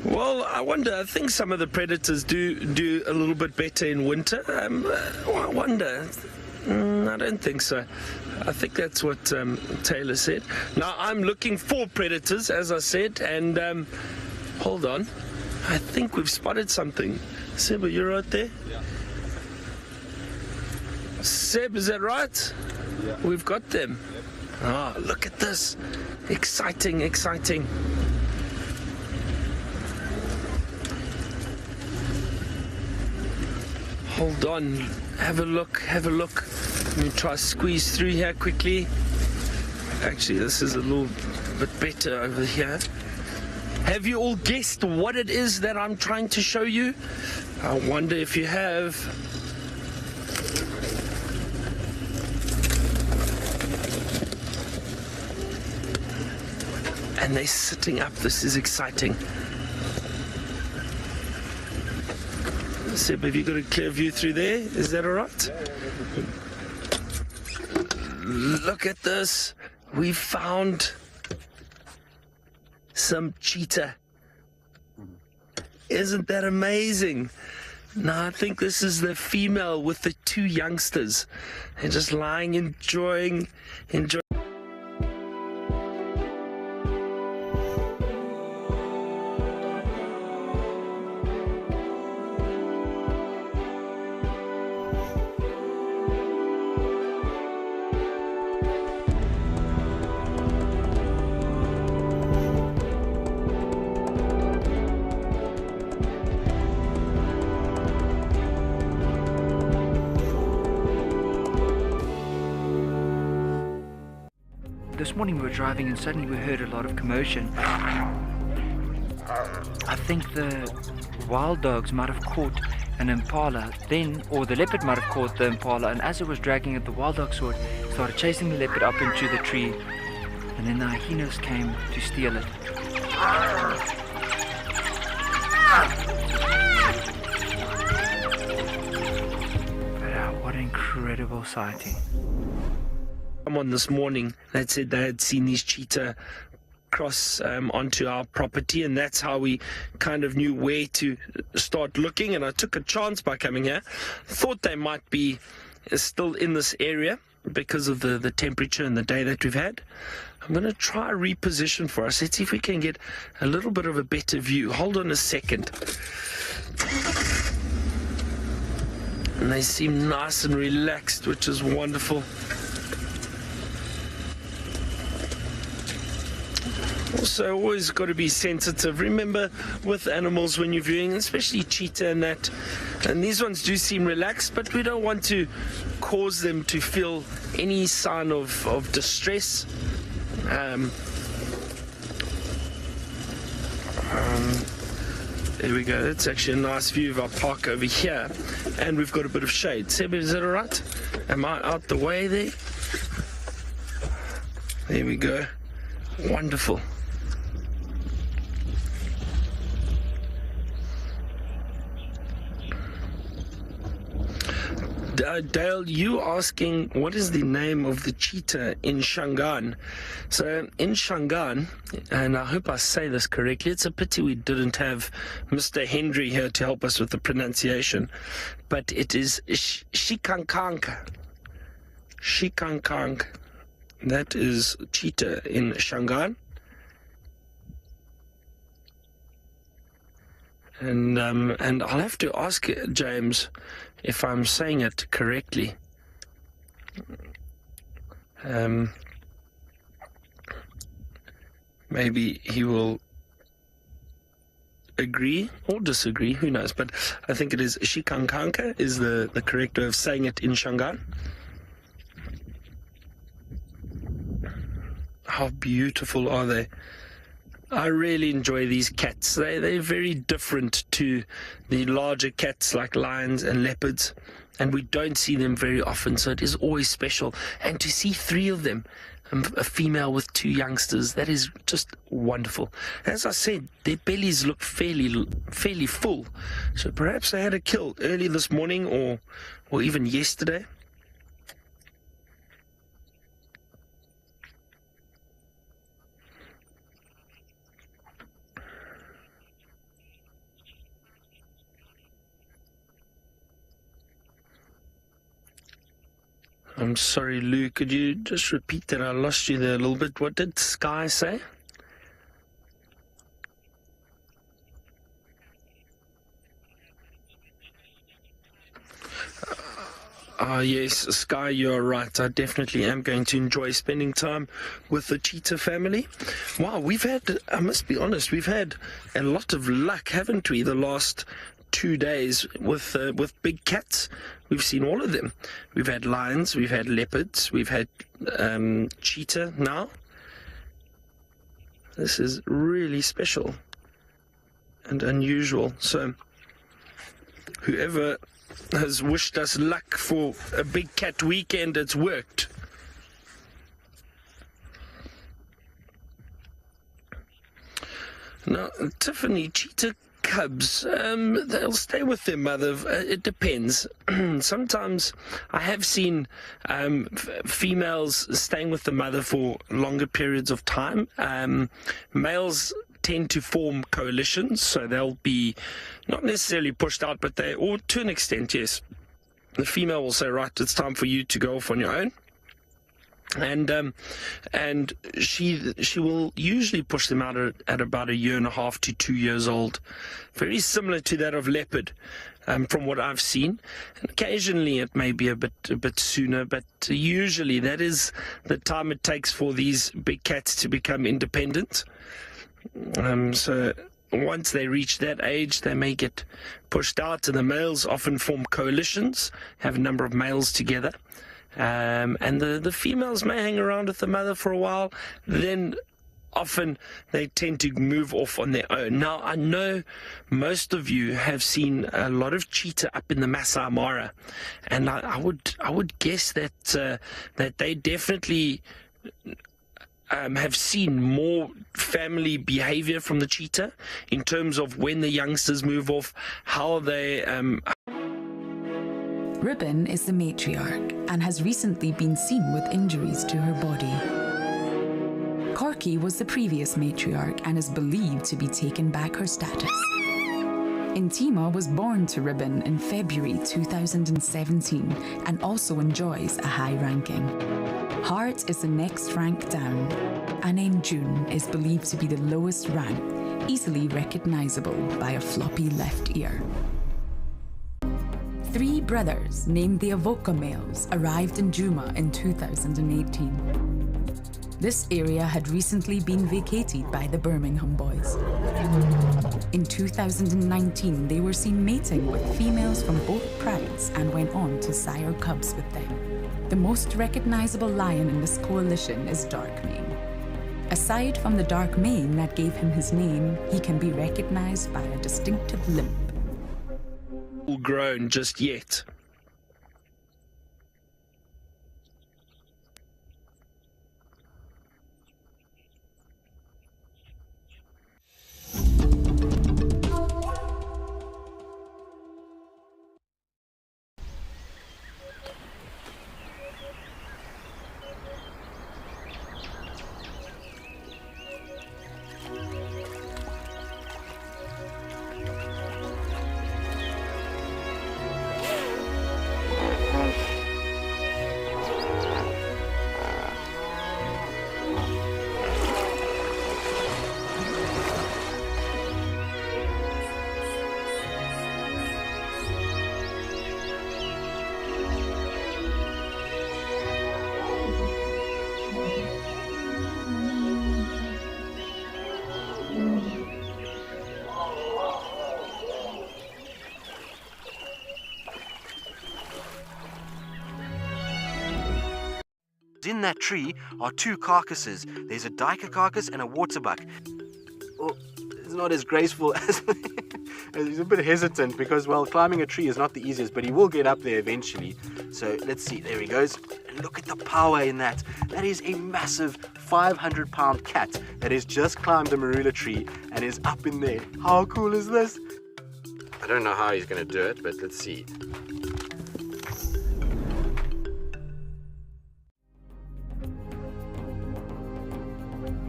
Well, I think some of the predators do a little bit better in winter. I wonder. I don't think so. I think that's what Taylor said. Now, I'm looking for predators, as I said, and hold on. I think we've spotted something. Seb, are you right there? Yeah. Seb, is that right? Yeah. We've got them. Yep. Oh, look at this. Exciting, exciting. Hold on. Have a look, have a look. Let me try squeeze through here quickly. Actually, this is a little bit better over here. Have you all guessed what it is that I'm trying to show you? I wonder if you have. And they're sitting up. This is exciting. Seb, have you got a clear view through there? Is that all right? Look at this. We found some cheetah. Isn't that amazing? Now, I think this is the female with the two youngsters. They're just lying, enjoying. This morning we were driving and suddenly we heard a lot of commotion. I think the wild dogs might have caught an impala then, or the leopard might have caught the impala, and as it was dragging it, the wild dog saw it, started chasing the leopard up into the tree, and then the hyenas came to steal it. But what an incredible sighting. Someone this morning that said they had seen these cheetah cross onto our property, and that's how we kind of knew where to start looking. And I took a chance by coming here. Thought they might be still in this area because of the temperature and the day that we've had. I'm going to try reposition for us. Let's see if we can get a little bit of a better view. Hold on a second. And they seem nice and relaxed, which is wonderful. Also, always got to be sensitive. Remember, with animals when you're viewing, especially cheetah and that, and these ones do seem relaxed, but we don't want to cause them to feel any sign of distress. There we go. That's actually a nice view of our park over here. And we've got a bit of shade. Seb, is that all right? Am I out the way there? There we go. Wonderful. Dale, you asking what is the name of the cheetah in Shangaan? So in Shangaan, and I hope I say this correctly, it's a pity we didn't have Mr. Hendry here to help us with the pronunciation, but it is Shikankank. Shikankank. That is cheetah in Shangaan. And I'll have to ask James if I'm saying it correctly. Maybe he will agree or disagree, who knows, but I think it is Shikankanka is the correct way of saying it in Shangaan. How beautiful are they? I really enjoy these cats. They're very different to the larger cats like lions and leopards, and we don't see them very often, so it is always special. And to see 3 of them, a female with 2 youngsters, that is just wonderful. As I said, their bellies look fairly full, so perhaps they had a kill early this morning or even yesterday. I'm sorry, Lou, could you just repeat that? I lost you there a little bit. What did Sky say? Yes, Sky, you're right. I definitely am going to enjoy spending time with the cheetah family. Wow, we've had, I must be honest, we've had a lot of luck, haven't we, the last 2 days with big cats. We've seen all of them. We've had lions, we've had leopards, we've had cheetah now. This is really special and unusual. So whoever has wished us luck for a big cat weekend, it's worked. Now, Tiffany, cheetah cubs, they'll stay with their mother. It depends. Sometimes I have seen females staying with the mother for longer periods of time. Males tend to form coalitions, so they'll be not necessarily pushed out, but or to an extent, yes. The female will say, right, it's time for you to go off on your own. And she will usually push them out at about 1.5 years to 2 years old, very similar to that of leopard, from what I've seen. And occasionally it may be a bit sooner, but usually that is the time it takes for these big cats to become independent. So once they reach that age, they may get pushed out, and the males often form coalitions, have a number of males together. And the females may hang around with the mother for a while, then often they tend to move off on their own. Now, I know most of you have seen a lot of cheetah up in the Masai Mara, and I would guess that they definitely have seen more family behavior from the cheetah in terms of when the youngsters move off, how they Ribbon is the matriarch and has recently been seen with injuries to her body. Corky was the previous matriarch and is believed to be taking back her status. Intima was born to Ribbon in February 2017 and also enjoys a high ranking. Hart is the next rank down, and in June is believed to be the lowest rank, easily recognizable by a floppy left ear. 3 brothers named the Avoca males arrived in Juma in 2018. This area had recently been vacated by the Birmingham boys. In 2019, they were seen mating with females from both prides and went on to sire cubs with them. The most recognizable lion in this coalition is Darkmane. Aside from the dark mane that gave him his name, he can be recognized by a distinctive limp. Full grown just yet. In that tree are two carcasses. There's a duiker carcass and a waterbuck. Well, it's not as graceful as... He's a bit hesitant because, well, climbing a tree is not the easiest, but he will get up there eventually. So let's see. There he goes. And look at the power in that. That is a massive 500-pound cat that has just climbed the marula tree and is up in there. How cool is this? I don't know how he's going to do it, but let's see.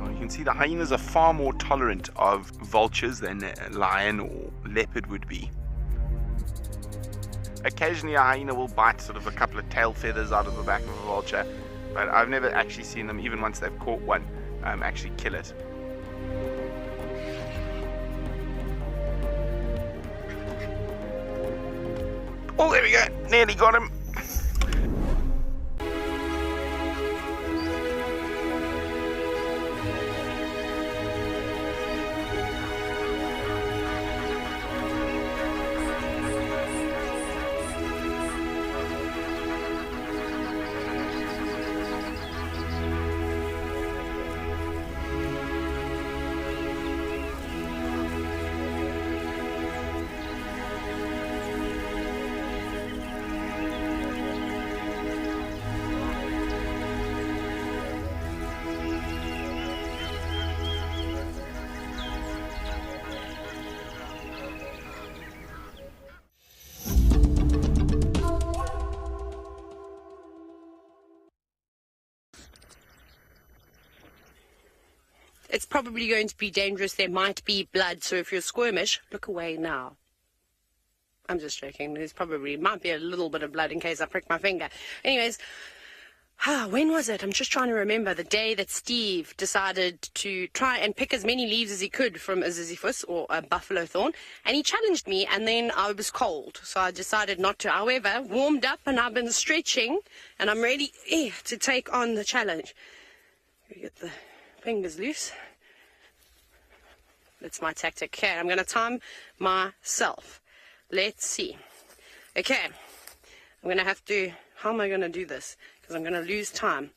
You can see the hyenas are far more tolerant of vultures than a lion or leopard would be. Occasionally a hyena will bite sort of a couple of tail feathers out of the back of a vulture, but I've never actually seen them, even once they've caught one, actually kill it. Oh, there we go, nearly got him. It's probably going to be dangerous. There might be blood, so if you're squirmish, look away now. I'm just joking. There's probably might be a little bit of blood in case I prick my finger. Anyways, when was it? I'm just trying to remember the day that Steve decided to try and pick as many leaves as he could from a ziziphus or a buffalo thorn, and he challenged me, and then I was cold, so I decided not to. However, warmed up and I've been stretching, and I'm ready to take on the challenge. Get the fingers loose. That's my tactic. Okay, I'm going to time myself. Let's see. Okay, I'm going to have to... How am I going to do this? Because I'm going to lose time.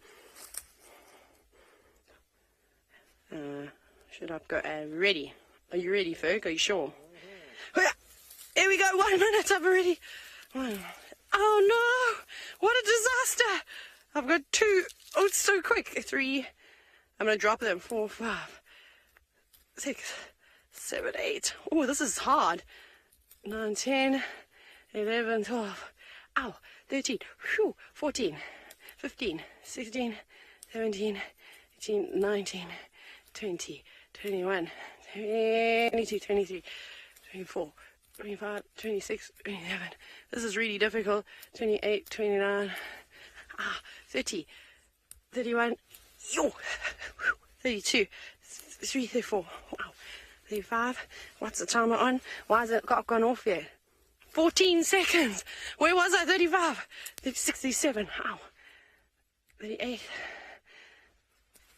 Should I go... ready. Are you ready, Ferg? Are you sure? Here we go. 1 minute. I've already... Oh, no. What a disaster. I've got 2. Oh, it's so quick. 3. I'm going to drop them. 4, 5, 6, 7, 8. Oh, this is hard. 9, 10, 11, 12. Ow. 13. Whew. 14, 15, 16, 17, 18, 19, 20, 21, 22, 23, 24, 25, 26, 27. This is really difficult. 28, 29, 30, 31, 32, 33, 34, wow, 35. What's the timer on? Why has it gone off yet? 14 seconds. Where was I? 35, 36, 37, ow, 38,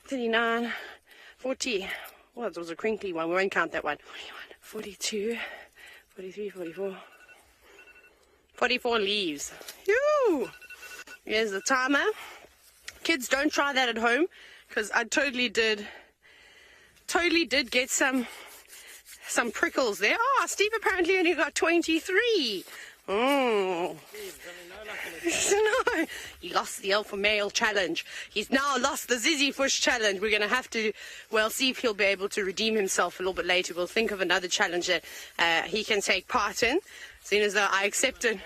39, 40. Well, it was a crinkly one. We won't count that one. 41, 42, 43, 44. 44 leaves. Yoo! Here's the timer. Kids, don't try that at home, because I totally did totally did get some prickles there. Oh, Steve apparently only got 23. Oh. No, he lost the alpha male challenge. He's now lost the Zizzyfush challenge. We're going to have to, well, see if he'll be able to redeem himself a little bit later. We'll think of another challenge that he can take part in. Seeing as though I accepted,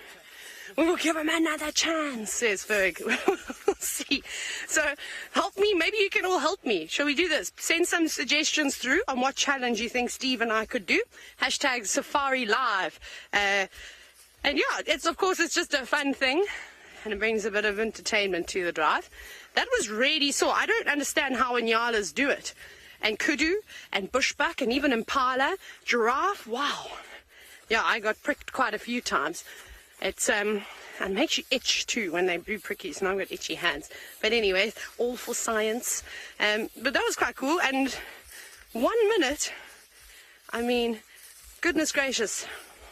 we will give him another chance, says Ferg. We'll see. So help me. Maybe you can all help me. Shall we do this? Send some suggestions through on what challenge you think Steve and I could do. Hashtag Safari Live. And yeah, it's just a fun thing, and it brings a bit of entertainment to the drive. That was really sore. I don't understand how Inyalas do it. And kudu, and bushbuck, and even impala, giraffe. Wow. Yeah, I got pricked quite a few times. It's and makes you itch too when they do prickies, and I've got itchy hands. But anyways, all for science. But that was quite cool. And 1 minute, I mean, goodness gracious.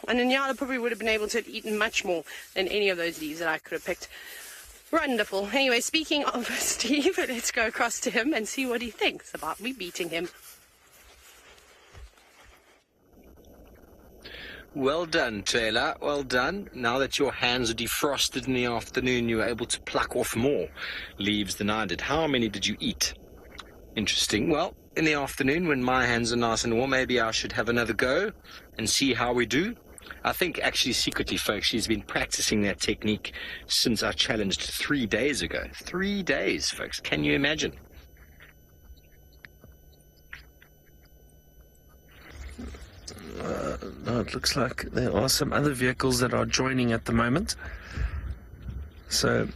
And Inyala probably would have been able to have eaten much more than any of those leaves that I could have picked. Wonderful. Anyway, speaking of Steve, let's go across to him and see what he thinks about me beating him. Well done, Taylor. Well done. Now that your hands are defrosted in the afternoon, you were able to pluck off more leaves than I did. How many did you eat? Interesting. Well, in the afternoon, when my hands are nice and warm, maybe I should have another go and see how we do. I think, actually, secretly, folks, she's been practicing that technique since I challenged 3 days ago. 3 days, folks. Can you imagine? No, it looks like there are some other vehicles that are joining at the moment. So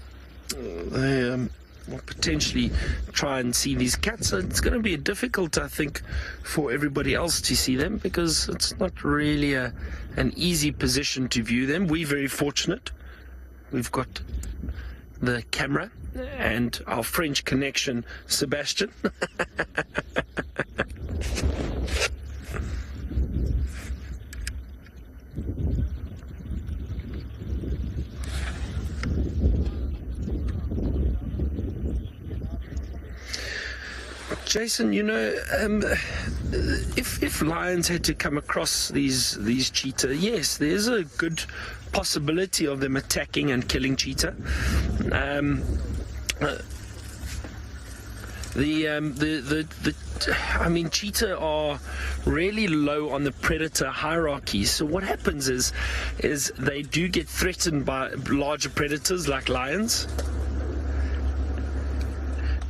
they will potentially try and see these cats. So it's going to be difficult, I think, for everybody else to see them, because it's not really an easy position to view them. We're very fortunate. We've got the camera and our French connection, Sebastian. Jason, you know, if lions had to come across these cheetah, yes, there's a good possibility of them attacking and killing cheetah. I mean, cheetah are really low on the predator hierarchy. So what happens is they do get threatened by larger predators like lions.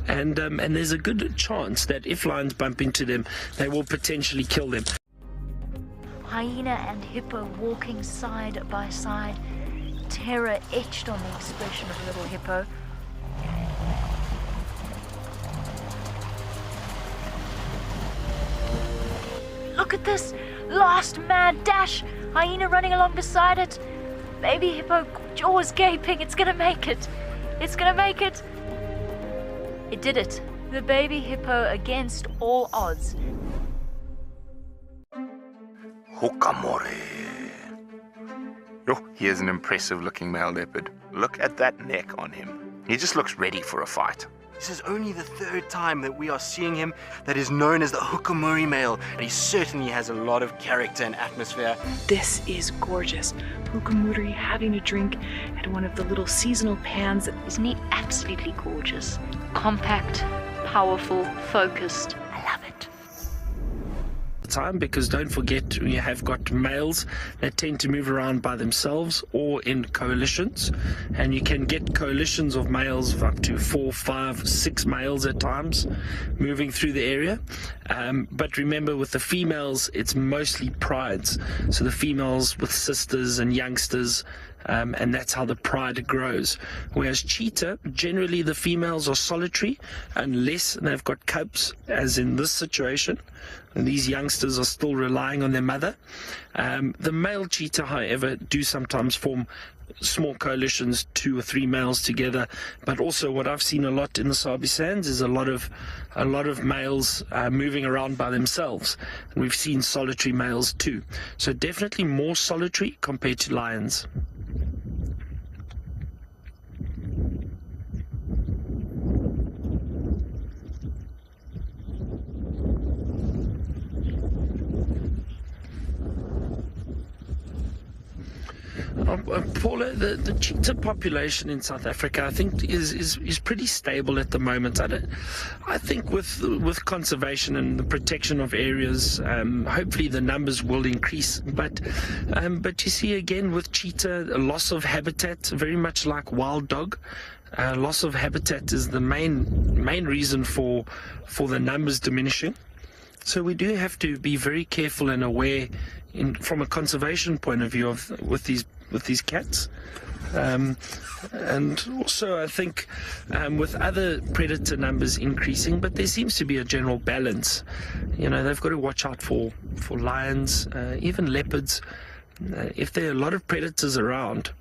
And there's a good chance that if lions bump into them, they will potentially kill them. Hyena and hippo walking side by side, terror etched on the expression of little hippo. Look at this last mad dash. Hyena running along beside it. Baby hippo, jaws gaping. It's gonna make it. It's gonna make it. It did it. The baby hippo against all odds. Hukamore. Oh, here's an impressive looking male leopard. Look at that neck on him. He just looks ready for a fight. This is only the third time that we are seeing him that is known as the Hukamori male, and he certainly has a lot of character and atmosphere. This is gorgeous. Hukamuri having a drink at one of the little seasonal pans. Isn't he absolutely gorgeous? Compact, powerful, focused. I love it. Time, because don't forget, we have got males that tend to move around by themselves or in coalitions, and you can get coalitions of males of up to 4, 5, 6 males at times moving through the area. But remember, with the females, it's mostly prides, so the females with sisters and youngsters, and that's how the pride grows. Whereas cheetah, generally the females are solitary unless they've got cubs, as in this situation. And these youngsters are still relying on their mother. The male cheetah, however, do sometimes form small coalitions, 2 or 3 males together. But also what I've seen a lot in the Sabi Sands is a lot of males moving around by themselves. And we've seen solitary males too. So definitely more solitary compared to lions. Paula, the cheetah population in South Africa, I think, is pretty stable at the moment. I think with conservation and the protection of areas, hopefully the numbers will increase. But you see again with cheetah, a loss of habitat, very much like wild dog. Loss of habitat is the main reason for the numbers diminishing. So we do have to be very careful and aware, from a conservation point of view, with these cats. And also I think with other predator numbers increasing, but there seems to be a general balance. They've got to watch out for lions, even leopards. If there are a lot of predators around,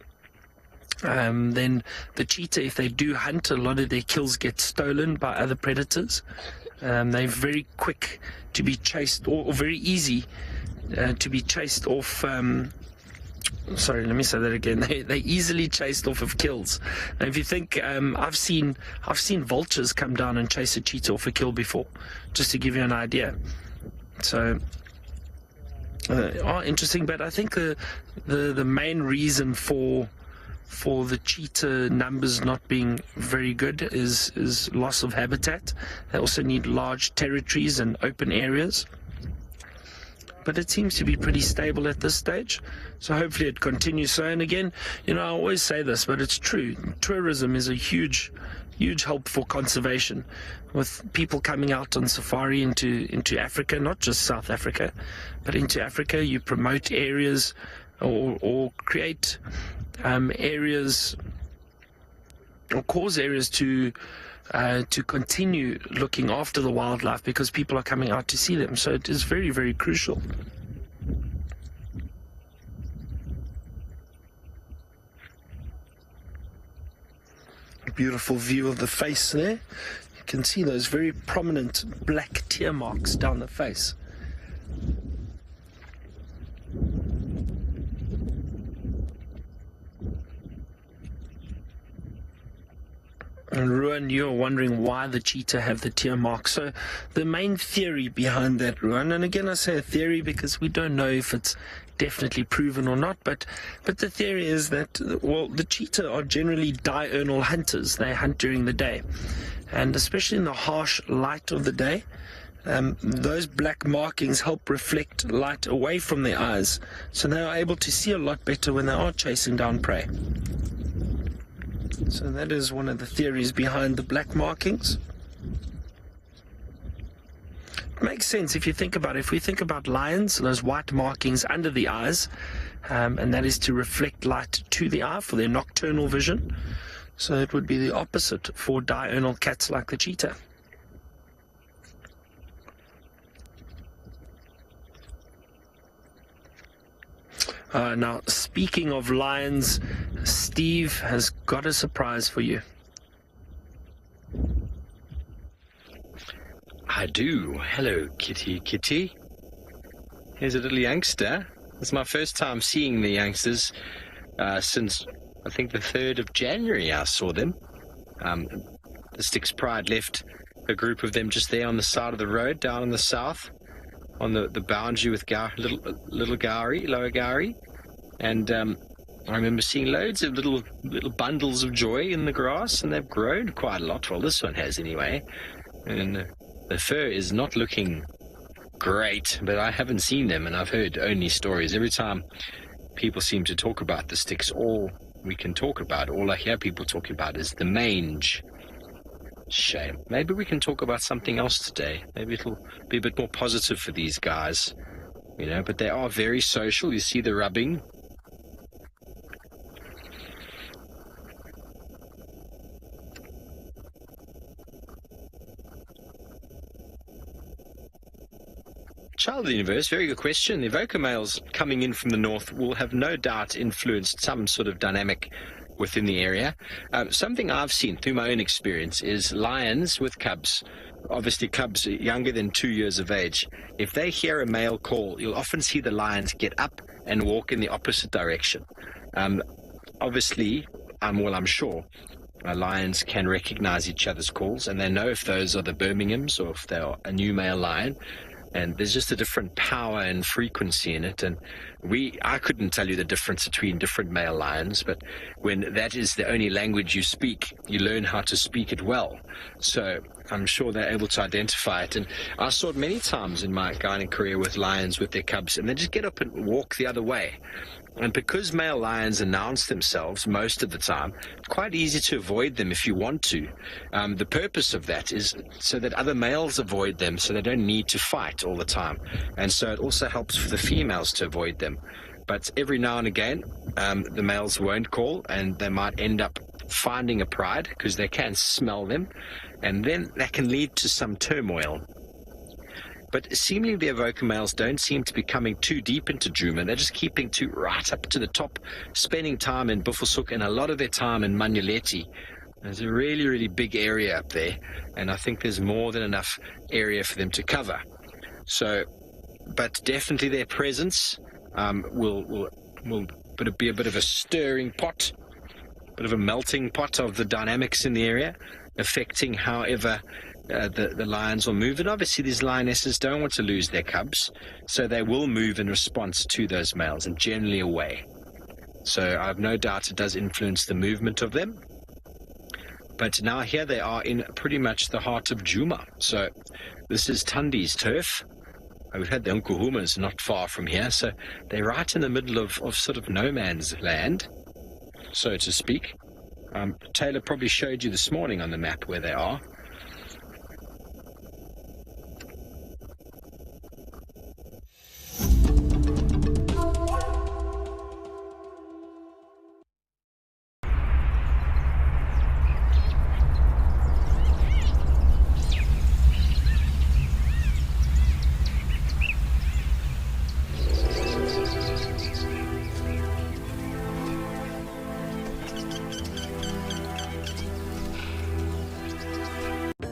then the cheetah, if they do hunt, a lot of their kills get stolen by other predators. They're very quick to be chased, or very easy to be chased off. Sorry, let me say that again. They easily chased off of kills. And if you think, I've seen vultures come down and chase a cheetah off a kill before, just to give you an idea. So, interesting. But I think the main reason for the cheetah numbers not being very good is loss of habitat. They also need large territories and open areas. But it seems to be pretty stable at this stage, so hopefully it continues so. And again, I always say this, but it's true. Tourism is a huge help for conservation. With people coming out on safari into Africa, not just South Africa, but into Africa, you promote areas or create areas or cause areas to continue looking after the wildlife, because people are coming out to see them. So it is very, very crucial. A beautiful view of the face there. You can see those very prominent black tear marks down the face. And Ruan, you're wondering why the cheetah have the tear marks. So the main theory behind that, Ruan, and again I say a theory because we don't know if it's definitely proven or not, but the theory is that, the cheetah are generally diurnal hunters. They hunt during the day, and especially in the harsh light of the day, those black markings help reflect light away from their eyes, so they are able to see a lot better when they are chasing down prey. So that is one of the theories behind the black markings. It makes sense if you think about it. If we think about lions, those white markings under the eyes, and that is to reflect light to the eye for their nocturnal vision. So it would be the opposite for diurnal cats like the cheetah. Now, speaking of lions, Steve has got a surprise for you. I do. Hello, kitty. Here's a little youngster. It's my first time seeing the youngsters since, I think, the 3rd of January I saw them. The Styx Pride left a group of them just there on the side of the road, down in the south, on the boundary with Little Gowrie, Lower Gowrie. And I remember seeing loads of little bundles of joy in the grass, and they've grown quite a lot. Well, this one has anyway. And the fur is not looking great, but I haven't seen them, and I've heard only stories. Every time people seem to talk about the Styx, all I hear people talking about is the mange. Shame. Maybe we can talk about something else today. Maybe it'll be a bit more positive for these guys, but they are very social. You see the rubbing. Child of the universe, very good question. The evoker males coming in from the north will have no doubt influenced some sort of dynamic within the area. Something I've seen through my own experience is lions with cubs, obviously cubs younger than 2 years of age. If they hear a male call, you'll often see the lions get up and walk in the opposite direction. Obviously, I'm sure lions can recognize each other's calls, and they know if those are the Birminghams or if they're a new male lion. And there's just a different power and frequency in it. And I couldn't tell you the difference between different male lions, but when that is the only language you speak, you learn how to speak it well. So I'm sure they're able to identify it. And I saw it many times in my guiding career with lions with their cubs, and they just get up and walk the other way. And because male lions announce themselves most of the time, it's quite easy to avoid them if you want to. The purpose of that is so that other males avoid them, so they don't need to fight all the time. And so it also helps for the females to avoid them. But every now and again, the males won't call, and they might end up finding a pride because they can smell them, and then that can lead to some turmoil. But seemingly the Avoca males don't seem to be coming too deep into Djuma. They're just keeping to right up to the top, spending time in Buffelshoek and a lot of their time in Manyuleti. There's a really, really big area up there, and I think there's more than enough area for them to cover. So, but definitely their presence will be a bit of a stirring pot, a bit of a melting pot of the dynamics in the area, affecting however the lions will move. And obviously these lionesses don't want to lose their cubs, so they will move in response to those males and generally away. So I have no doubt it does influence the movement of them. But now here they are in pretty much the heart of Djuma. So this is Tundi's turf. We've had the Nkuhumas not far from here, so they're right in the middle of sort of no man's land, so to speak. Taylor probably showed you this morning on the map where they are.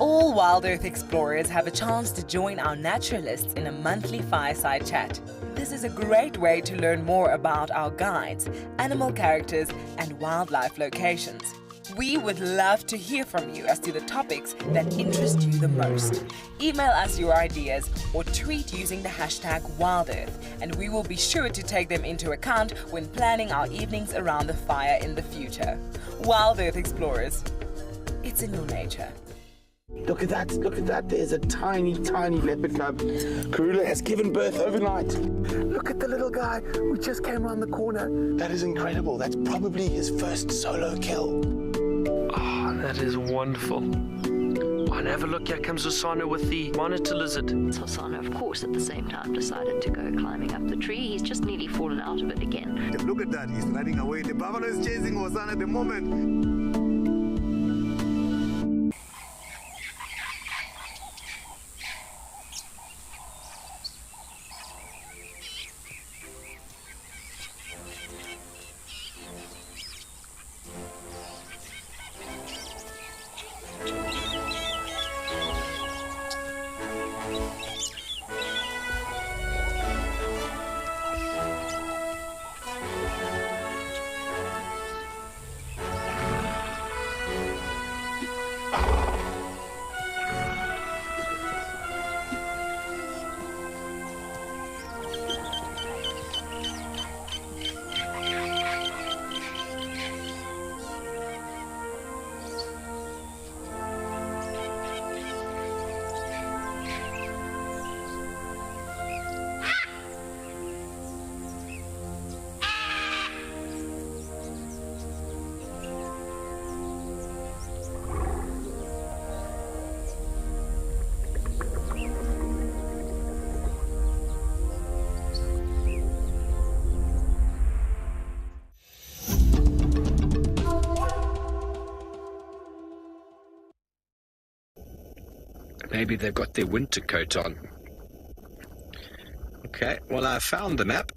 All WildEarth explorers have a chance to join our naturalists in a monthly Fireside Chat. This is a great way to learn more about our guides, animal characters, and wildlife locations. We would love to hear from you as to the topics that interest you the most. Email us your ideas or tweet using the hashtag WildEarth, and we will be sure to take them into account when planning our evenings around the fire in the future. WildEarth explorers, it's in your nature. Look at that, there's a tiny, tiny leopard cub. Karula has given birth overnight. Look at the little guy, we just came around the corner. That is incredible, that's probably his first solo kill. Oh, that is wonderful. Oh, and have a look, here comes Osana with the monitor lizard. Osana, of course, at the same time decided to go climbing up the tree. He's just nearly fallen out of it again. Look at that, he's running away. The buffalo is chasing Osana at the moment. Maybe they've got their winter coat on. Okay, well, I found the map.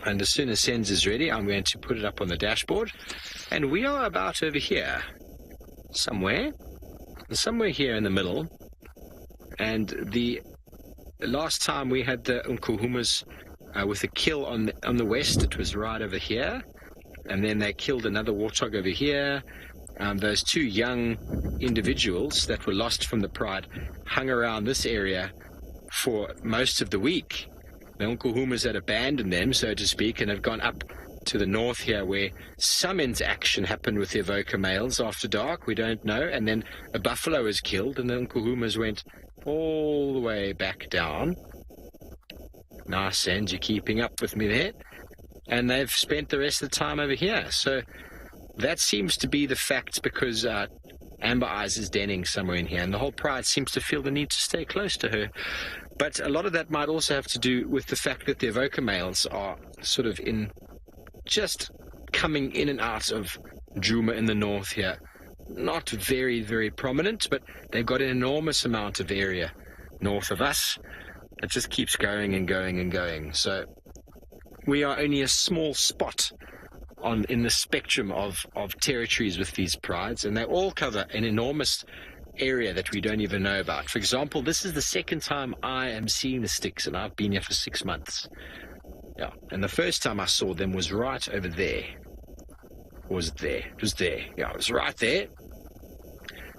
And as soon as Sens is ready, I'm going to put it up on the dashboard. And we are about over here. Somewhere here in the middle. And the last time we had the Nkuhumas with a kill on the west, it was right over here. And then they killed another warthog over here. those two young individuals that were lost from the pride hung around this area for most of the week. The Nkuhumas had abandoned them, so to speak, and have gone up to the north here, where some interaction happened with the evoker males after dark. We don't know. And then a buffalo was killed, and the Nkuhumas went all the way back down. Nice, and you're keeping up with me there. And they've spent the rest of the time over here. So that seems to be the fact, because Amber Eyes is denning somewhere in here, and the whole pride seems to feel the need to stay close to her. But a lot of that might also have to do with the fact that the evoker males are sort of just coming in and out of Djuma in the north here. Not very, very prominent, but they've got an enormous amount of area north of us. It just keeps going and going and going. So we are only a small spot in the spectrum of territories with these prides, and they all cover an enormous area that we don't even know about. For example, this is the second time I am seeing the sticks, and I've been here for 6 months. Yeah, and the first time I saw them was right over there. It was there. Yeah, it was right there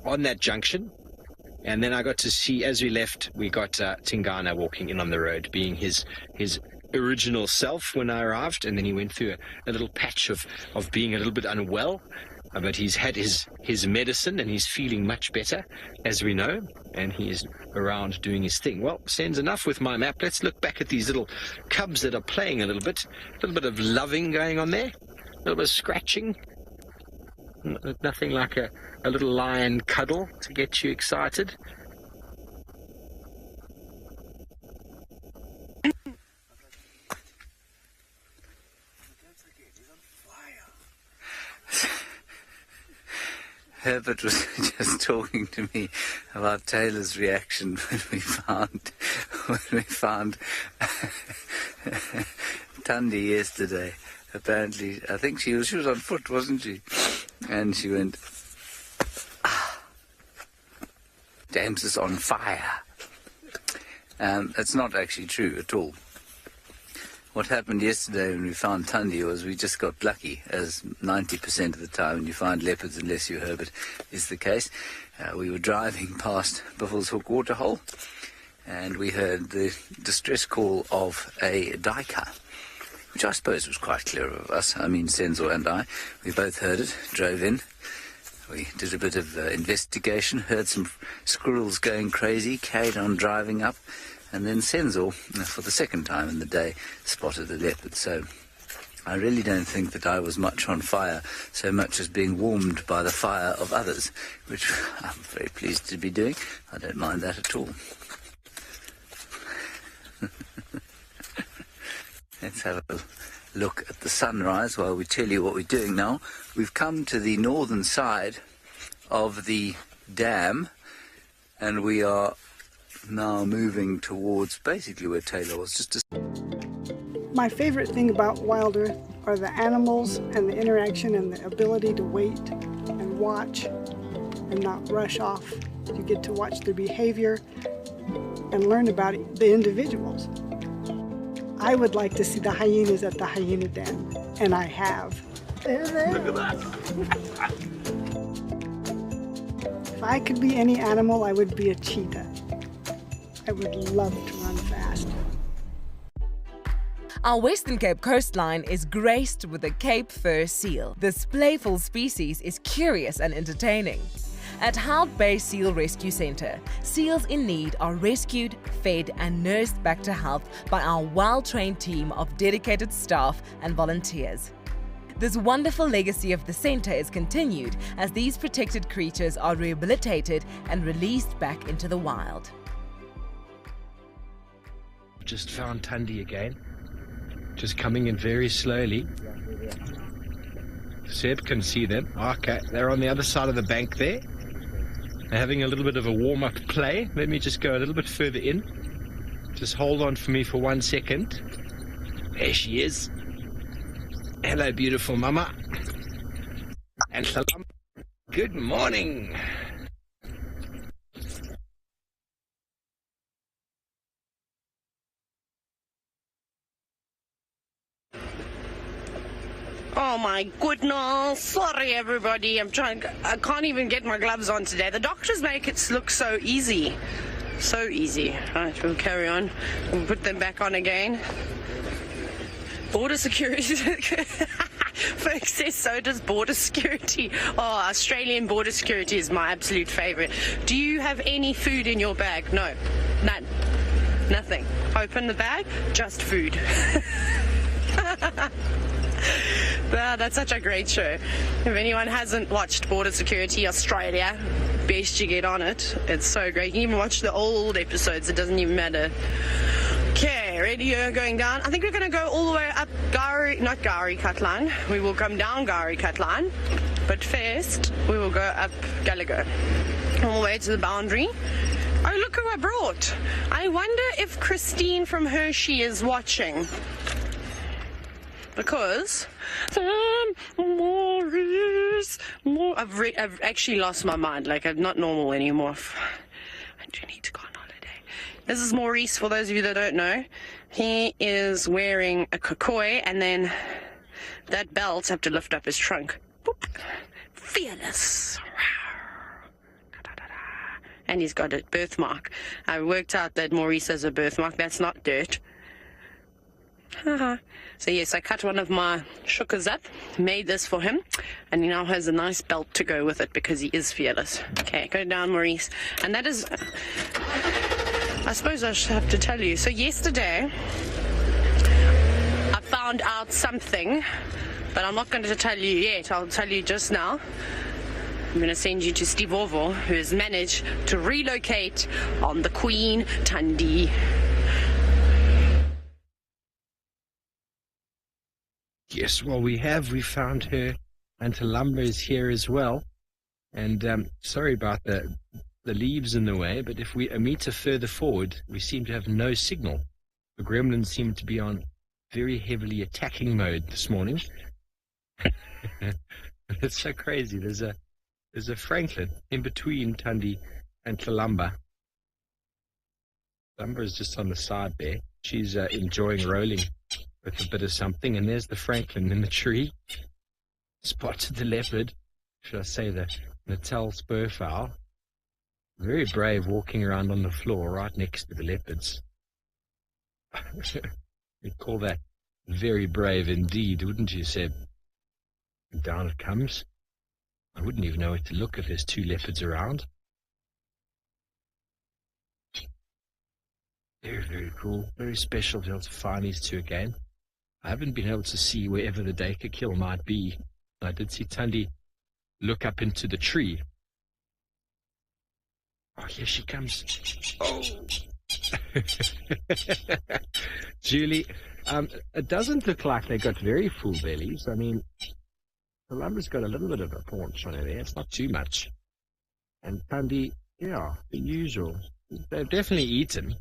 on that junction. And then I got to see, as we left, we got Tingana walking in on the road, being his original self when I arrived. And then he went through a little patch of being a little bit unwell. But he's had his medicine, and he's feeling much better, as we know, and he's around doing his thing. Well, Sen's enough with my map. Let's look back at these little cubs that are playing a little bit of loving going on there, a little bit of scratching. Nothing like a little lion cuddle to get you excited. Herbert was just talking to me about Taylor's reaction when we found Tundi yesterday. Apparently, I think she was on foot, wasn't she? And she went, James is on fire. That's not actually true at all. What happened yesterday when we found Tundi was we just got lucky, as 90% of the time when you find leopards, unless you're Herbert, is the case. We were driving past Buffels Hook Waterhole, and we heard the distress call of a duiker, which I suppose was quite clever of us. I mean, Senzo and I, we both heard it, drove in. We did a bit of investigation, heard some squirrels going crazy, carried on driving up, and then Senzo, for the second time in the day, spotted a leopard. So I really don't think that I was much on fire, so much as being warmed by the fire of others, which I'm very pleased to be doing. I don't mind that at all. Let's have a look at the sunrise while we tell you what we're doing now. We've come to the northern side of the dam, and we are now moving towards basically where Taylor was. My favorite thing about WildEarth are the animals and the interaction and the ability to wait and watch and not rush off. You get to watch their behavior and learn about the individuals. I would like to see the hyenas at the hyena den, and I have. Look at that. If I could be any animal, I would be a cheetah. I would love to run fast. Our Western Cape coastline is graced with the Cape fur seal. This playful species is curious and entertaining. At Hout Bay Seal Rescue Centre, seals in need are rescued, fed and nursed back to health by our well-trained team of dedicated staff and volunteers. This wonderful legacy of the centre is continued as these protected creatures are rehabilitated and released back into the wild. Just found Tundi again, just coming in very slowly. Seb can see them. Okay, they're on the other side of the bank there. They're having a little bit of a warm-up play. Let me just go a little bit further in. Just hold on for me for 1 second. There she is. Hello, beautiful mama. And salam. Good morning. Oh my goodness. Sorry, everybody. I can't even get my gloves on today. The doctors make it look so easy. So easy. Right, we'll carry on. We'll put them back on again. Border security. Folks says so does border security. Oh, Australian border security is my absolute favorite. Do you have any food in your bag? No. None. Nothing. Open the bag, just food. That's such a great show. If anyone hasn't watched Border Security Australia, best you get on it. It's so great. You can even watch the old episodes. It doesn't even matter. Okay, radio going down. I think we're going to go all the way up not Gari Katlan. We will come down Gari Katlan. But first, we will go up Gallagher. All the way to the boundary. Oh, look who I brought. I wonder if Christine from Hershey is watching. Because Maurice, I've actually lost my mind. Like, I'm not normal anymore. I do need to go on holiday. This is Maurice, for those of you that don't know. He is wearing a kakoi, and then that belt, I have to lift up his trunk. Boop. Fearless. And he's got a birthmark. I worked out that Maurice has a birthmark. That's not dirt. So yes, I cut one of my shukas up, made this for him, and he now has a nice belt to go with it because he is fearless. Okay, go down, Maurice. And that is, I suppose I should have to tell you. So yesterday, I found out something, but I'm not going to tell you yet. I'll tell you just now. I'm going to send you to Steve Orville, who has managed to relocate on the Queen Tundi. Yes, well, we found her, and Talumba is here as well. And sorry about the leaves in the way, but if we a meter further forward, we seem to have no signal. The gremlins seem to be on very heavily attacking mode this morning. It's so crazy. There's a Franklin in between Tundi and Talumba. Talumba is just on the side there. She's enjoying rolling with a bit of something, and there's the Franklin in the tree. Spotted the leopard, should I say the Natal spurfowl. Very brave, walking around on the floor right next to the leopards. You'd call that very brave indeed, wouldn't you, Seb? And down it comes. I wouldn't even know where to look if there's two leopards around. Very, very cool. Very special to be able to find these two again. I haven't been able to see wherever the Dacre kill might be. I did see Tundi look up into the tree. Oh, here she comes. Oh! Julie, it doesn't look like they got very full bellies. I mean, the lumber's got a little bit of a paunch on it there. It's not too much. And Tundi, yeah, the usual. They've definitely eaten.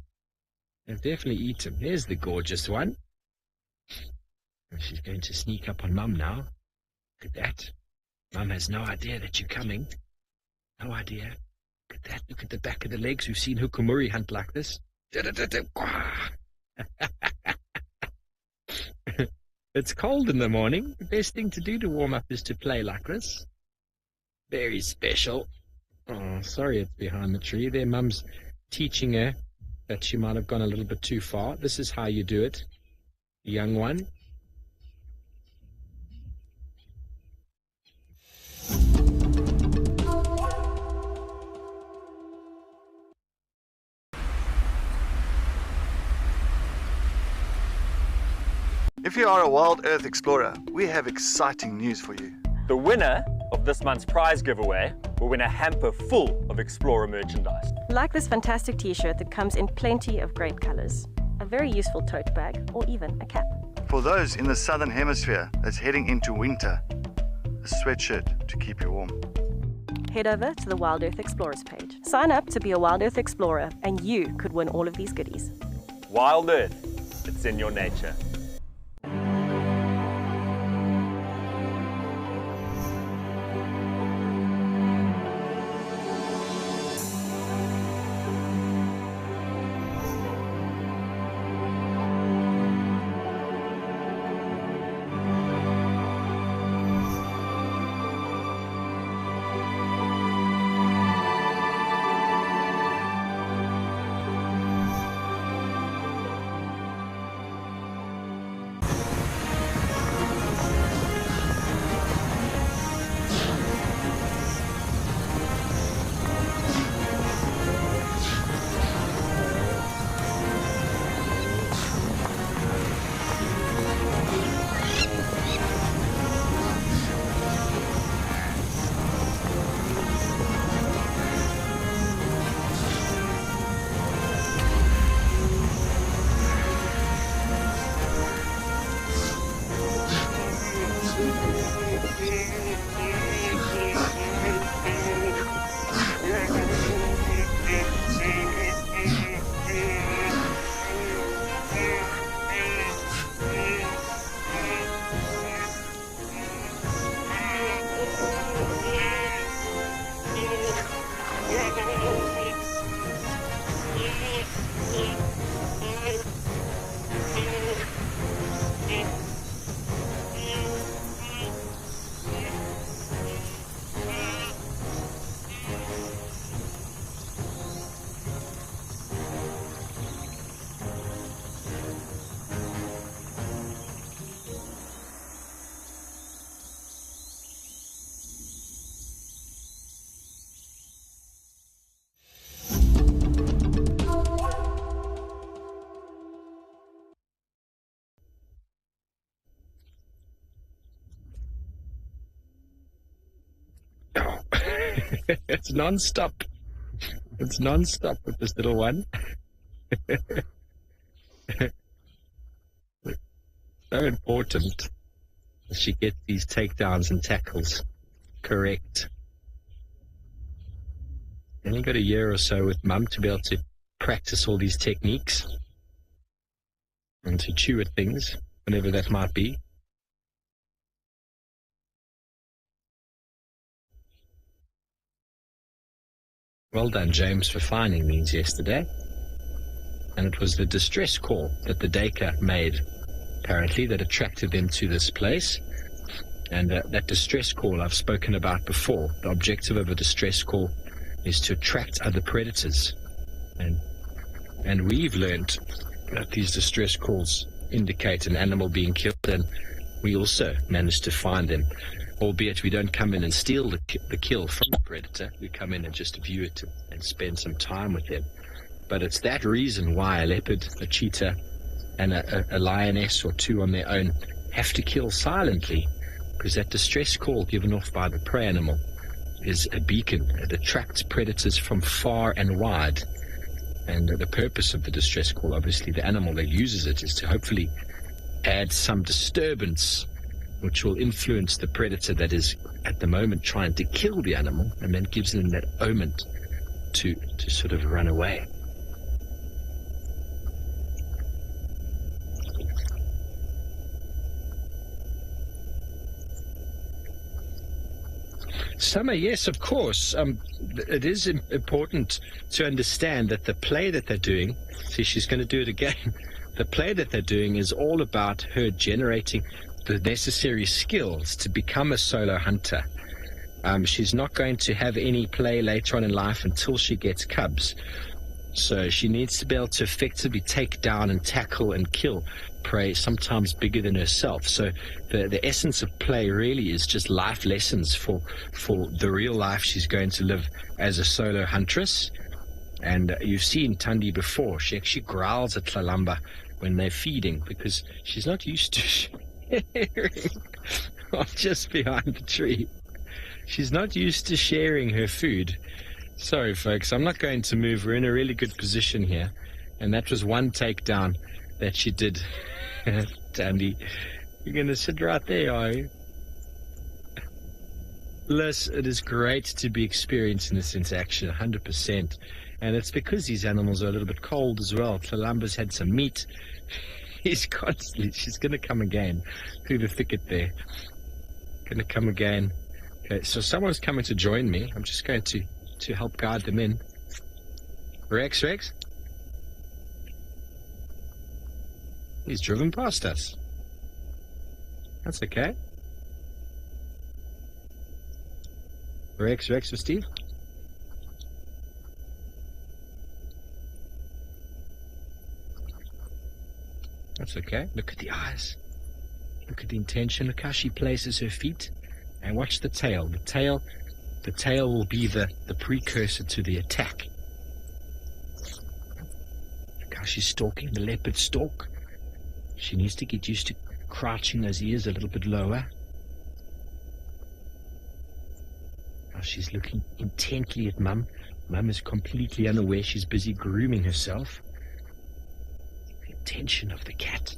There's the gorgeous one. And she's going to sneak up on Mum now. Look at that. Mum has no idea that you're coming. No idea. Look at that. Look at the back of the legs. We've seen Hukumuri hunt like this. It's cold in the morning. The best thing to do to warm up is to play like this. Very special. Oh, sorry it's behind the tree. There, Mum's teaching her that she might have gone a little bit too far. This is how you do it, young one. If you are a WildEarth explorer, we have exciting news for you. The winner of this month's prize giveaway will win a hamper full of Explorer merchandise. Like this fantastic t-shirt that comes in plenty of great colors, a very useful tote bag, or even a cap. For those in the southern hemisphere that's heading into winter, a sweatshirt to keep you warm. Head over to the WildEarth Explorers page. Sign up to be a WildEarth Explorer and you could win all of these goodies. WildEarth, it's in your nature. It's non-stop. It's non-stop with this little one. So important that she gets these takedowns and tackles correct. Only got a year or so with Mum to be able to practice all these techniques and to chew at things, whenever that might be. Well done, James, for finding these yesterday. And it was the distress call that the Dacre made, apparently, that attracted them to this place. And that distress call I've spoken about before. The objective of a distress call is to attract other predators. And we've learned that these distress calls indicate an animal being killed, and we also managed to find them. Albeit we don't come in and steal the kill from the predator. We come in and just view it and spend some time with them. But it's that reason why a leopard, a cheetah, and a lioness or two on their own have to kill silently, because that distress call given off by the prey animal is a beacon. It attracts predators from far and wide. And the purpose of the distress call, obviously the animal that uses it, is to hopefully add some disturbance which will influence the predator that is at the moment trying to kill the animal, and then gives them that omen to sort of run away. Summer, yes, of course. It is important to understand that the play that they're doing, see, she's going to do it again. The play that they're doing is all about her generating the necessary skills to become a solo hunter. She's not going to have any play later on in life until she gets cubs. So she needs to be able to effectively take down and tackle and kill prey, sometimes bigger than herself. So the essence of play really is just life lessons for the real life she's going to live as a solo huntress. And you've seen Thandi before. She actually growls at Tlalamba when they're feeding, because she's not used to sharing. Just behind the tree. She's not used to sharing her food. Sorry, folks, I'm not going to move. We're in a really good position here. And that was one takedown that she did. Thandi, you're going to sit right there, are you? Liz, it is great to be experiencing this into action, 100%. And it's because these animals are a little bit cold as well. Tlalamba's had some meat. He's constantly, she's going to come again through the thicket there. Going to come again. Okay, so someone's coming to join me. I'm just going to help guide them in. Rex? He's driven past us. That's okay. Rex for Steve? That's okay. Look at the eyes. Look at the intention. Look how she places her feet. And watch the tail. The tail will be the precursor to the attack. Look how she's stalking. The leopard stalk. She needs to get used to crouching those ears a little bit lower. Now she's looking intently at Mum. Mum is completely unaware. She's busy grooming herself. Attention of the cat.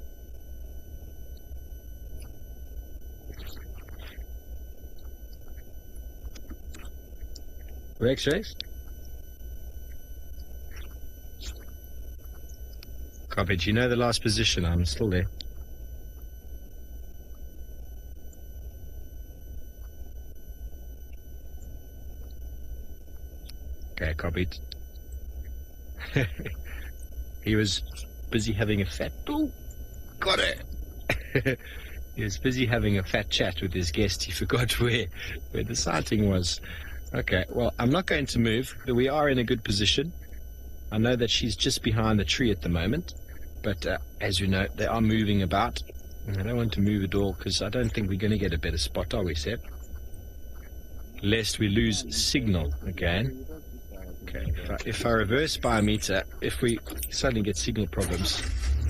Rex? Copy. Do you know the last position? I'm still there. Okay, copied. He was busy having a fat... Oh, got it! He was busy having a fat chat with his guest. He forgot where the sighting was. Okay, well, I'm not going to move. We are in a good position. I know that she's just behind the tree at the moment, but as you know, they are moving about. And I don't want to move at all because I don't think we're going to get a better spot, are we, Seb? Lest we lose signal again. Okay, if I reverse by a meter, if we suddenly get signal problems,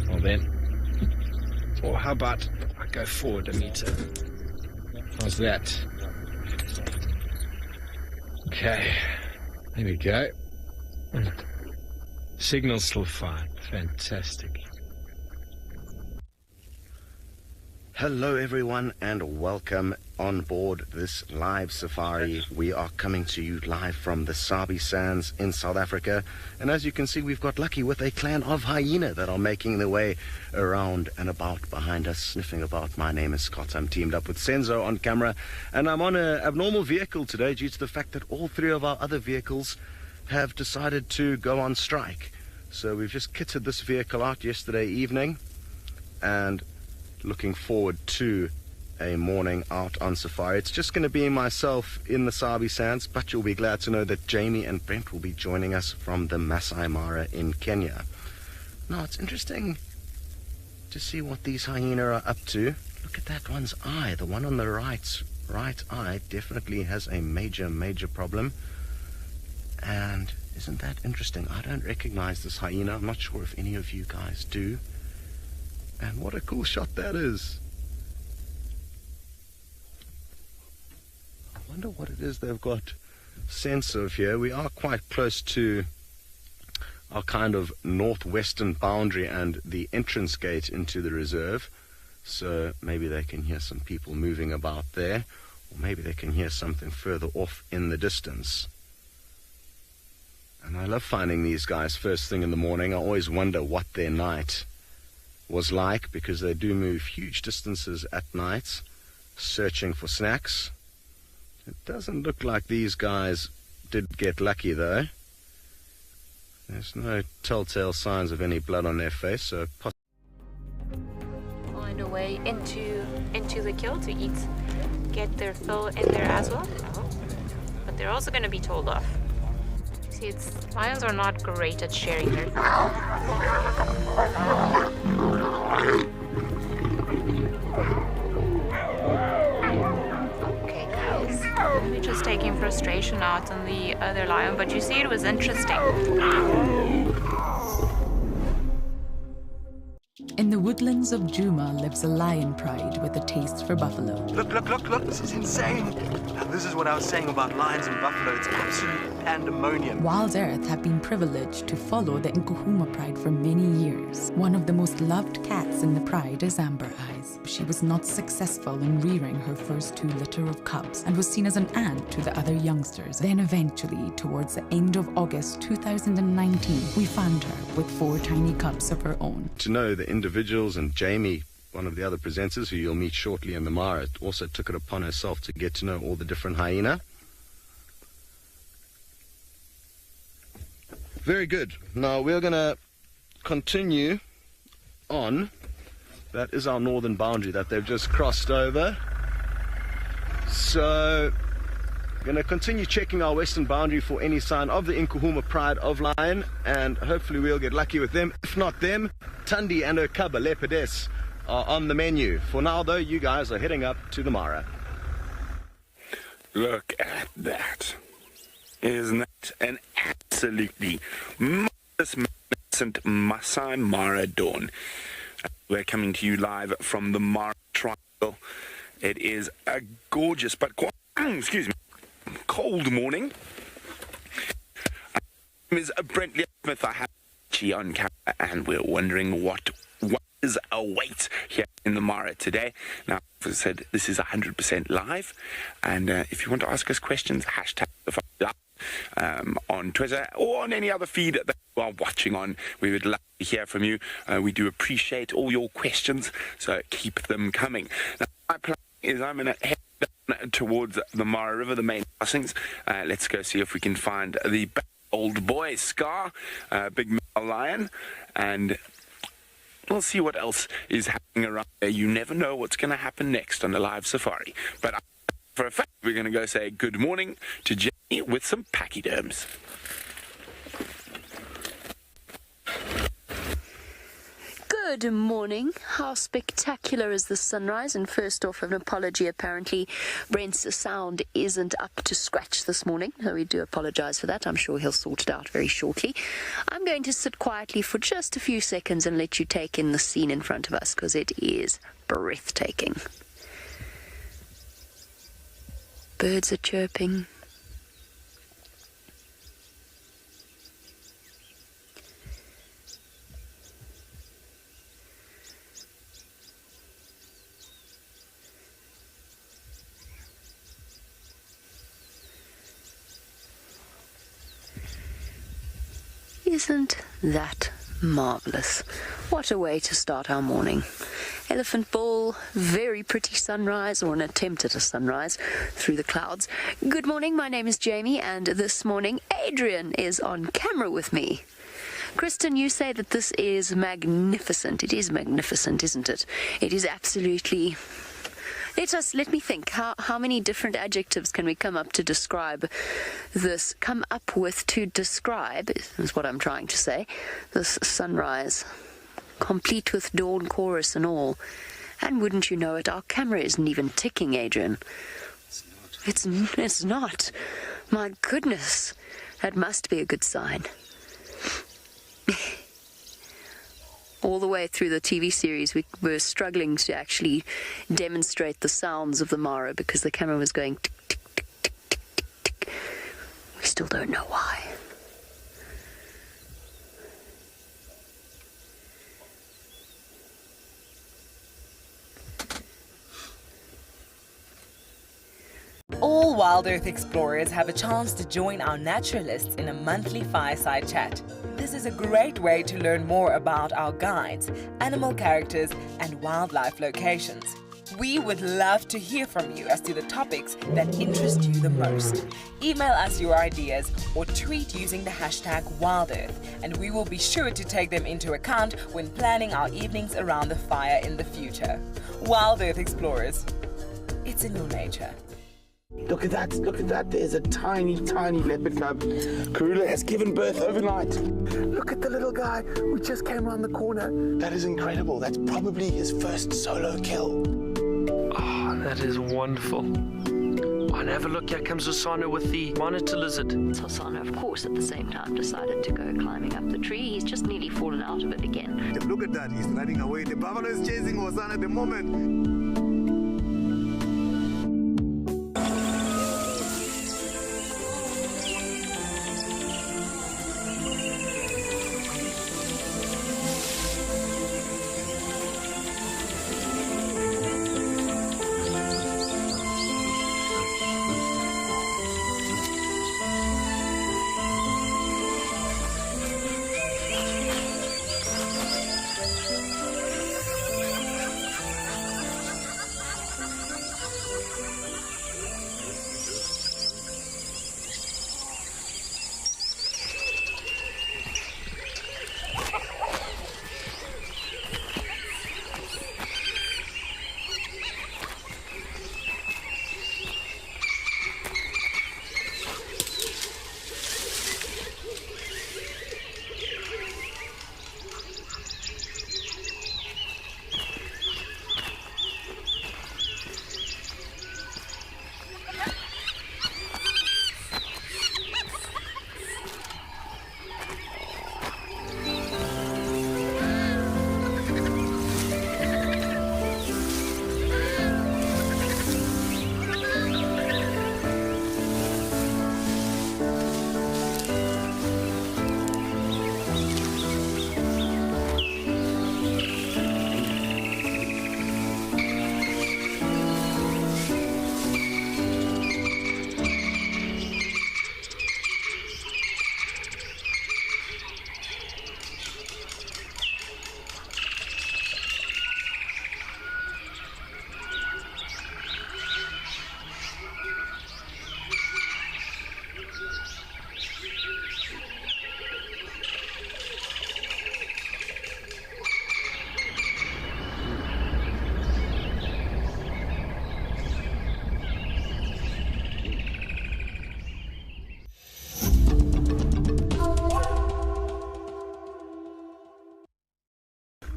well then... Or how about I go forward a meter? How's that? Okay, there we go. Signal's still fine. Fantastic. Hello everyone and welcome on board this live safari. We are coming to you live from the Sabi Sands in South Africa, and as you can see, we've got lucky with a clan of hyena that are making their way around and about behind us, sniffing about. My name is Scott. I'm teamed up with Senzo on camera, and I'm on an abnormal vehicle today due to the fact that all three of our other vehicles have decided to go on strike. So we've just kitted this vehicle out yesterday evening and looking forward to a morning out on safari. It's just going to be myself in the Sabi Sands, but you'll be glad to know that Jamie and Brent will be joining us from the Masai Mara in Kenya. Now, it's interesting to see what these hyena are up to. Look at that one's eye. The one on the right eye definitely has a major problem. And isn't that interesting? I don't recognize this hyena. I'm not sure if any of you guys do. And what a cool shot that is. I wonder what it is they've got sense of here. We are quite close to our kind of northwestern boundary and the entrance gate into the reserve. So maybe they can hear some people moving about there, or maybe they can hear something further off in the distance. And I love finding these guys first thing in the morning. I always wonder what their night was like, because they do move huge distances at night searching for snacks. It doesn't look like these guys did get lucky though. There's no telltale signs of any blood on their face, so Find a way into the kill to eat, get their fill in there as well. But they're also going to be told off. See, lions are not great at sharing their food. Okay, guys. Let me just taking frustration out on the other lion, but you see, it was interesting. In the woodlands of Juma lives a lion pride with a taste for buffalo. Look, this is insane. Now, this is what I was saying about lions and buffalo. It's absolute pandemonium. WildEarth have been privileged to follow the Nkuhuma pride for many years. One of the most loved cats in the pride is Amber Eyes. She was not successful in rearing her first 2 litter of cubs and was seen as an aunt to the other youngsters. Then eventually, towards the end of August 2019, we found her with 4 tiny cubs of her own. to know the individuals, and Jamie, one of the other presenters who you'll meet shortly in the Mara, also took it upon herself to get to know all the different hyena. Very good. Now we're going to continue on. That is our northern boundary that they've just crossed over. So we're going to continue checking our western boundary for any sign of the Nkuhuma pride of lion, and hopefully we'll get lucky with them. If not them, Tundi and her cub, a Leopardess, are on the menu. For now, though, you guys are heading up to the Mara. Look at that. Isn't that an absolutely marvelous, magnificent Masai Mara dawn? We're coming to you live from the Mara Triangle. It is a gorgeous but quite, excuse me, cold morning. My name is Brent Smith. I have Chi on camera, and we're wondering what is await here in the Mara today. Now, as I said, this is 100% live, and if you want to ask us questions, hashtag on Twitter or on any other feed that you are watching on. We would love to hear from you. We do appreciate all your questions, so keep them coming. Now, my plan is I'm going to head down towards the Mara River, the main crossings. Let's go see if we can find the old boy, Scar, big male lion, and we'll see what else is happening around there. You never know what's going to happen next on a live safari. But for a fact, we're going to go say good morning to Jenny with some pachyderms. Good morning. How spectacular is the sunrise? And first off, an apology. Apparently, Brent's sound isn't up to scratch this morning, so we do apologize for that. I'm sure he'll sort it out very shortly. I'm going to sit quietly for just a few seconds and let you take in the scene in front of us, because it is breathtaking. Birds are chirping. Isn't that marvelous? What a way to start our morning. Elephant Ball, very pretty sunrise, or an attempt at a sunrise through the clouds. Good morning, my name is Jamie, and this morning Adrian is on camera with me. Kristen, you say that this is magnificent. It is magnificent, isn't it? It is absolutely... Let me think. How many different adjectives can we come up to describe this? Come up with to describe, is what I'm trying to say. This sunrise, complete with dawn chorus and all. And wouldn't you know it, our camera isn't even ticking, Adrian. It's not. My goodness. That must be a good sign. All the way through the TV series, we were struggling to actually demonstrate the sounds of the Mara because the camera was going tick, tick, tick, tick, tick, tick, tick. We still don't know why. All WildEarth explorers have a chance to join our naturalists in a monthly Fireside Chat. This is a great way to learn more about our guides, animal characters, and wildlife locations. We would love to hear from you as to the topics that interest you the most. Email us your ideas or tweet using the hashtag WildEarth, and we will be sure to take them into account when planning our evenings around the fire in the future. WildEarth explorers, it's in your nature. Look at that, there's a tiny leopard cub. Karula has given birth overnight. Look at the little guy, we just came around the corner. That is incredible, that's probably his first solo kill. Oh, that is wonderful. Oh, and have a look, here comes Osana with the monitor lizard. Osana, of course, at the same time decided to go climbing up the tree. He's just nearly fallen out of it again. Look at that, he's running away. The buffalo is chasing Osana at the moment.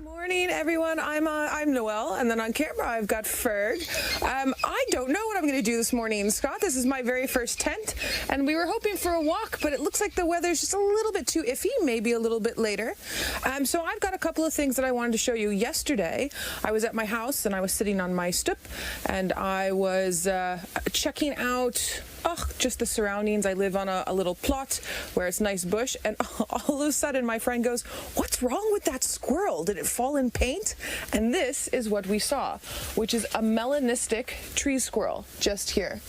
Morning, everyone. I'm Noelle, and then on camera I've got Ferg. I don't know what I'm going to do this morning, Scott. This is my very first tent, and we were hoping for a walk, but it looks like the weather's just a little bit too iffy, maybe a little bit later. So I've got a couple of things that I wanted to show you. Yesterday, I was at my house, and I was sitting on my stoep, and I was checking out just the surroundings. I live on a little plot where it's nice bush, and all of a sudden my friend goes, "What's wrong with that squirrel? Did it fall in paint?" And this is what we saw, which is a melanistic tree squirrel just here.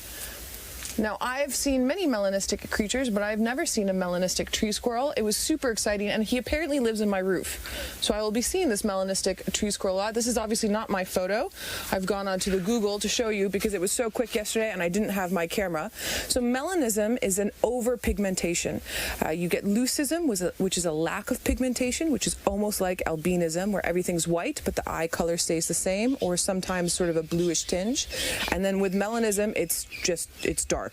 Now, I've seen many melanistic creatures, but I've never seen a melanistic tree squirrel. It was super exciting, and he apparently lives in my roof. So I will be seeing this melanistic tree squirrel a lot. This is obviously not my photo. I've gone onto the Google to show you because it was so quick yesterday and I didn't have my camera. So melanism is an overpigmentation. You get leucism, which is a lack of pigmentation, which is almost like albinism, where everything's white, but the eye color stays the same, or sometimes sort of a bluish tinge. And then with melanism, it's dark.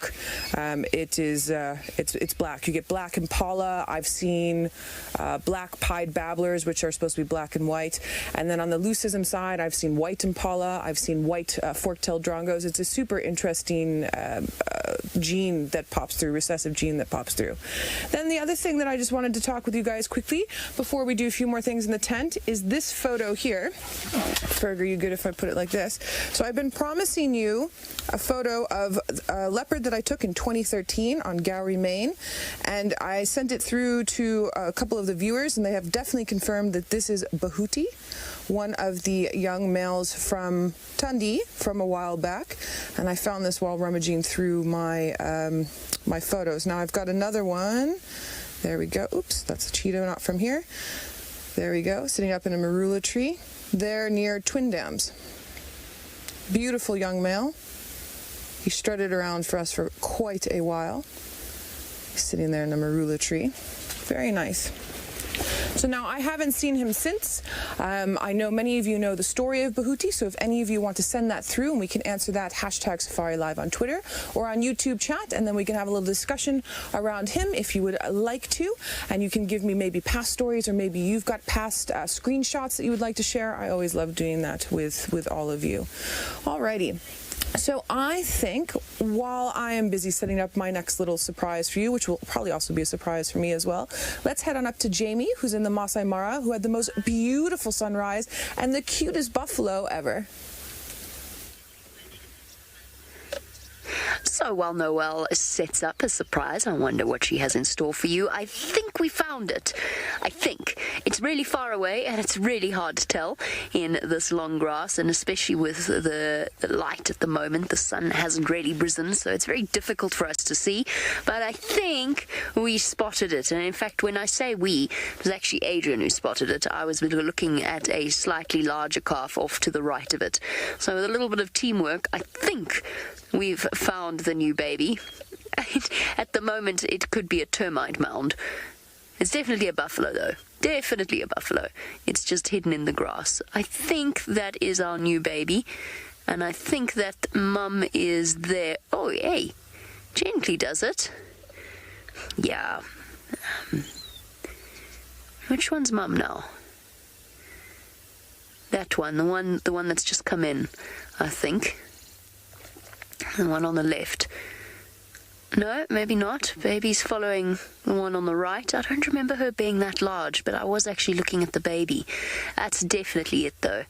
It's black. You get black impala. I've seen black pied babblers, which are supposed to be black and white. And then on the leucism side, I've seen white impala. I've seen white fork-tailed drongos. It's a super interesting gene that pops through, recessive gene that pops through. Then the other thing that I just wanted to talk with you guys quickly before we do a few more things in the tent is this photo here. Ferg, are you good if I put it like this? So I've been promising you a photo of a leopard that I took in 2013 on Gowrie, Maine, and I sent it through to a couple of the viewers, and they have definitely confirmed that this is Bahuti, one of the young males from Tundi from a while back, and I found this while rummaging through my my photos. Now I've got another one. There we go. Oops, that's a cheetah, not from here. There we go, sitting up in a marula tree. There near Twin Dams. Beautiful young male. He strutted around for us for quite a while. He's sitting there in a marula tree. Very nice. So now I haven't seen him since. I know many of you know the story of Bahuti, so if any of you want to send that through and we can answer that, hashtag Safari Live on Twitter or on YouTube chat, and then we can have a little discussion around him if you would like to, and you can give me maybe past stories, or maybe you've got past screenshots that you would like to share. I always love doing that with all of you. Alrighty. So I think while I am busy setting up my next little surprise for you, which will probably also be a surprise for me as well, let's head on up to Jamie, who's in the Masai Mara, who had the most beautiful sunrise and the cutest buffalo ever. So while Noelle sets up a surprise, I wonder what she has in store for you. I think we found it. I think. It's really far away and it's really hard to tell in this long grass, and especially with the light at the moment. The sun hasn't really risen, so it's very difficult for us to see. But I think we spotted it. And in fact, when I say we, it was actually Adrian who spotted it. I was looking at a slightly larger calf off to the right of it. So with a little bit of teamwork, I think we've found the new baby. At the moment, it could be a termite mound. It's definitely a buffalo, though. Definitely a buffalo. It's just hidden in the grass. I think that is our new baby. And I think that Mum is there. Oh, hey. Gently does it. Yeah. Which one's Mum now? That one. The one that's just come in, I think. The one on the left. No, maybe not. Baby's following the one on the right. I don't remember her being that large, but I was actually looking at the baby. That's definitely it, though.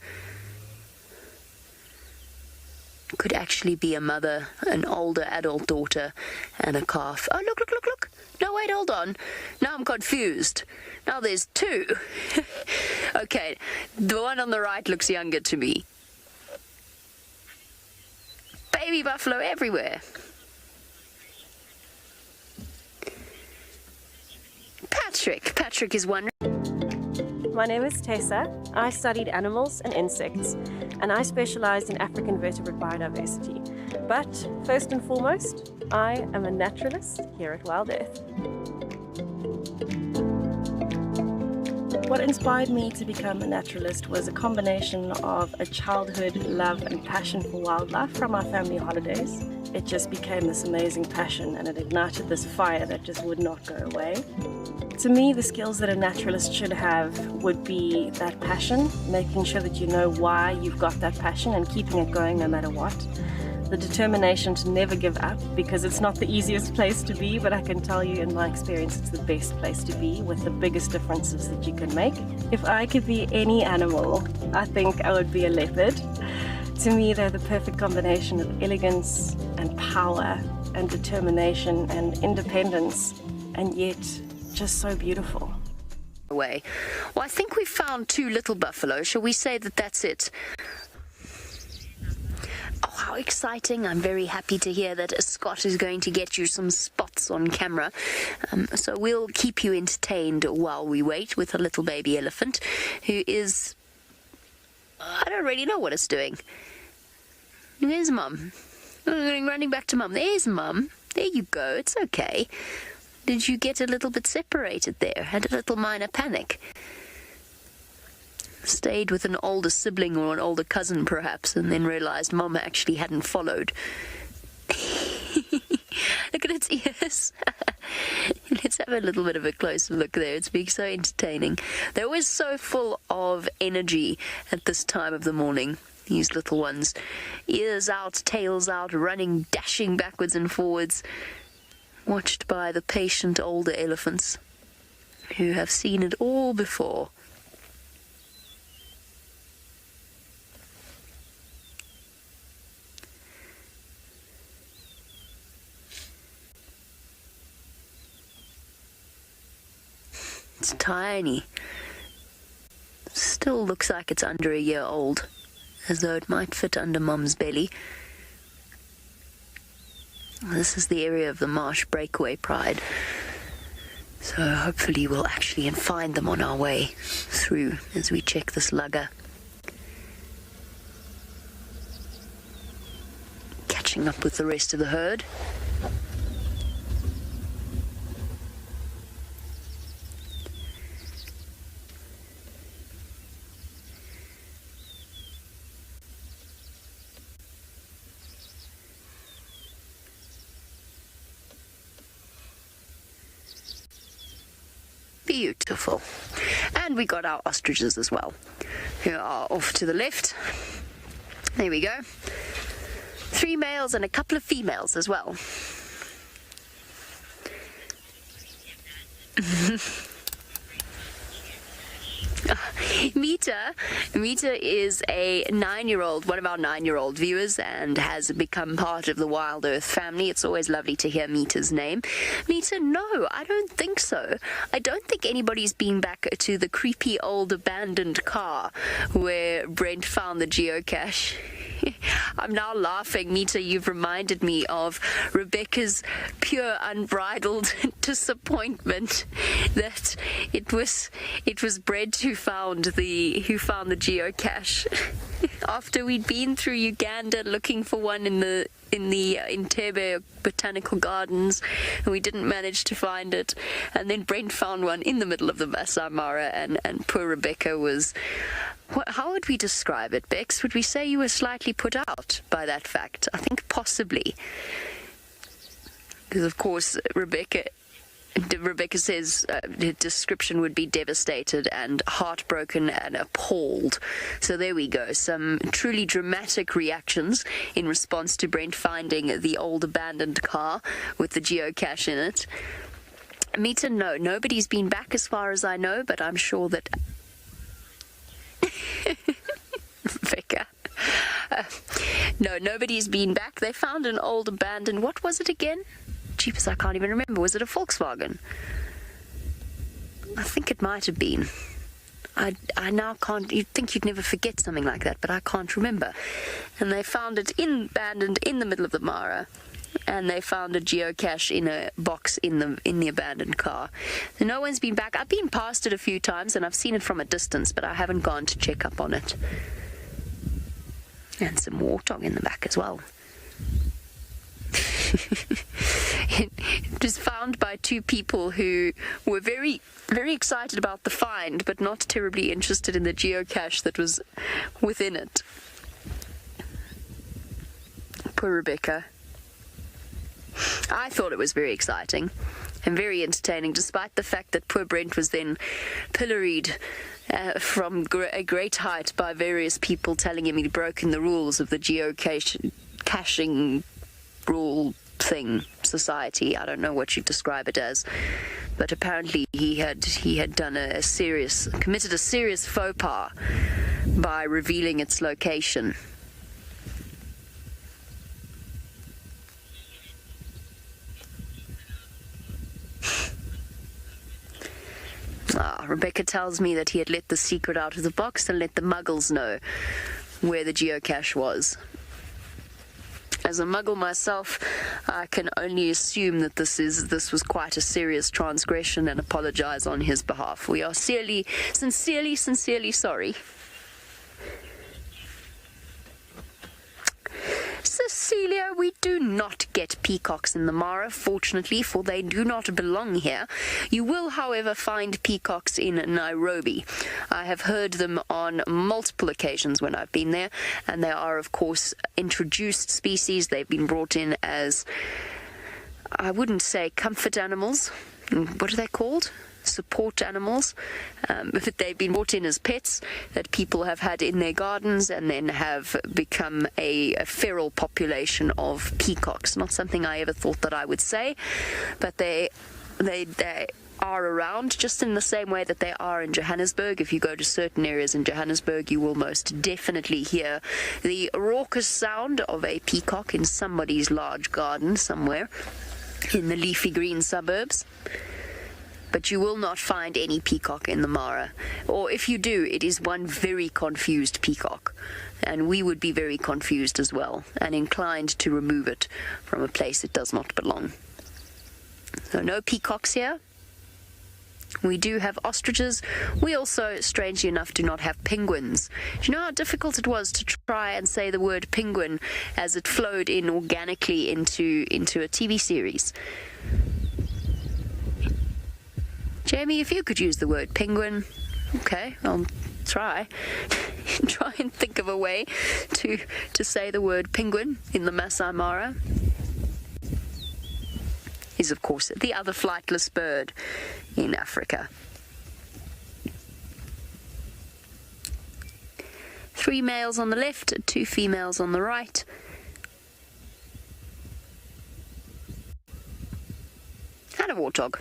Could actually be a mother, an older adult daughter, and a calf. Oh, look, look, look, look. No, wait, hold on. Now I'm confused. Now there's two. Okay, the one on the right looks younger to me. Baby buffalo everywhere. Patrick is wondering. My name is Tessa. I studied animals and insects, and I specialized in African vertebrate biodiversity. But first and foremost, I am a naturalist here at WildEarth. What inspired me to become a naturalist was a combination of a childhood love and passion for wildlife from our family holidays. It just became this amazing passion, and it ignited this fire that just would not go away. To me, the skills that a naturalist should have would be that passion, making sure that you know why you've got that passion and keeping it going no matter what. The determination to never give up, because it's not the easiest place to be, but I can tell you in my experience it's the best place to be with the biggest differences that you can make. If I could be any animal, I think I would be a leopard. To me, they're the perfect combination of elegance and power and determination and independence, and yet just so beautiful. Well, I think we've found 2 little buffalo. Shall we say that that's it? Oh, how exciting. I'm very happy to hear that Scott is going to get you some spots on camera. So we'll keep you entertained while we wait with a little baby elephant who is... I don't really know what it's doing. There's Mum. Running back to Mum. There's Mum. There you go. It's okay. Did you get a little bit separated there? Had a little minor panic? Stayed with an older sibling or an older cousin, perhaps, and then realized Mum actually hadn't followed. Look at its ears. Let's have a little bit of a closer look there. It's being so entertaining. They're always so full of energy at this time of the morning, these little ones. Ears out, tails out, running, dashing backwards and forwards. Watched by the patient older elephants who have seen it all before. It's tiny. Still looks like it's under a year old, as though it might fit under Mum's belly. This is the area of the marsh breakaway pride, so hopefully we'll actually find them on our way through as we check this lugger. Catching up with the rest of the herd. Beautiful. And we got our ostriches as well, who are off to the left. There we go. 3 males and a couple of females as well. Mita is a 9-year-old, one of our 9-year-old viewers, and has become part of the WildEarth family. It's always lovely to hear Mita's name. Mita, no, I don't think so. I don't think anybody's been back to the creepy old abandoned car where Brent found the geocache. I'm now laughing, Mita. You've reminded me of Rebecca's pure unbridled disappointment that it was Brent who found the geocache after we'd been through Uganda looking for one in the Entebbe Botanical Gardens, and we didn't manage to find it. And then Brent found one in the middle of the Masai Mara, and poor Rebecca was... How would we describe it, Bex? Would we say you were slightly put out by that fact? I think possibly. Because, of course, Rebecca says the description would be devastated and heartbroken and appalled. So there we go. Some truly dramatic reactions in response to Brent finding the old abandoned car with the geocache in it. Mita, no. Nobody's been back as far as I know, but I'm sure that... Rebecca. No, nobody's been back. They found an old abandoned... What was it again? Jeepers, I can't even remember. Was it a Volkswagen? I think it might have been. I now can't... You'd think you'd never forget something like that, but I can't remember. And they found it abandoned in the middle of the Mara. And they found a geocache in a box in the abandoned car. So no one's been back. I've been past it a few times and I've seen it from a distance, but I haven't gone to check up on it. And some warthog in the back as well. It was found by 2 people who were very, very excited about the find, but not terribly interested in the geocache that was within it. Poor Rebecca. I thought it was very exciting, and very entertaining, despite the fact that poor Brent was then pilloried from a great height by various people telling him he'd broken the rules of the geocaching rule thing, society. I don't know what you'd describe it as, but apparently he had done committed a serious faux pas by revealing its location. Rebecca tells me that he had let the secret out of the box and let the muggles know where the geocache was. As a muggle myself, I can only assume that this was quite a serious transgression and apologize on his behalf. We are sincerely sorry. Cecilia, we do not get peacocks in the Mara, fortunately, for they do not belong here. You will, however, find peacocks in Nairobi. I have heard them on multiple occasions when I've been there, and they are, of course, introduced species. They've been brought in as, I wouldn't say comfort animals. What are they called? Support animals. They've been brought in as pets that people have had in their gardens and then have become a feral population of peacocks. Not something I ever thought that I would say, but they are around just in the same way that they are in Johannesburg. If you go to certain areas in Johannesburg, you will most definitely hear the raucous sound of a peacock in somebody's large garden somewhere in the leafy green suburbs. But you will not find any peacock in the Mara. Or if you do, it is one very confused peacock. And we would be very confused as well, and inclined to remove it from a place it does not belong. So no peacocks here. We do have ostriches. We also, strangely enough, do not have penguins. Do you know how difficult it was to try and say the word penguin as it flowed in organically into a TV series? Jamie, if you could use the word penguin, okay, I'll try. Try and think of a way to say the word penguin in the Masai Mara. Is, of course, the other flightless bird in Africa. 3 males on the left, 2 females on the right. And a warthog.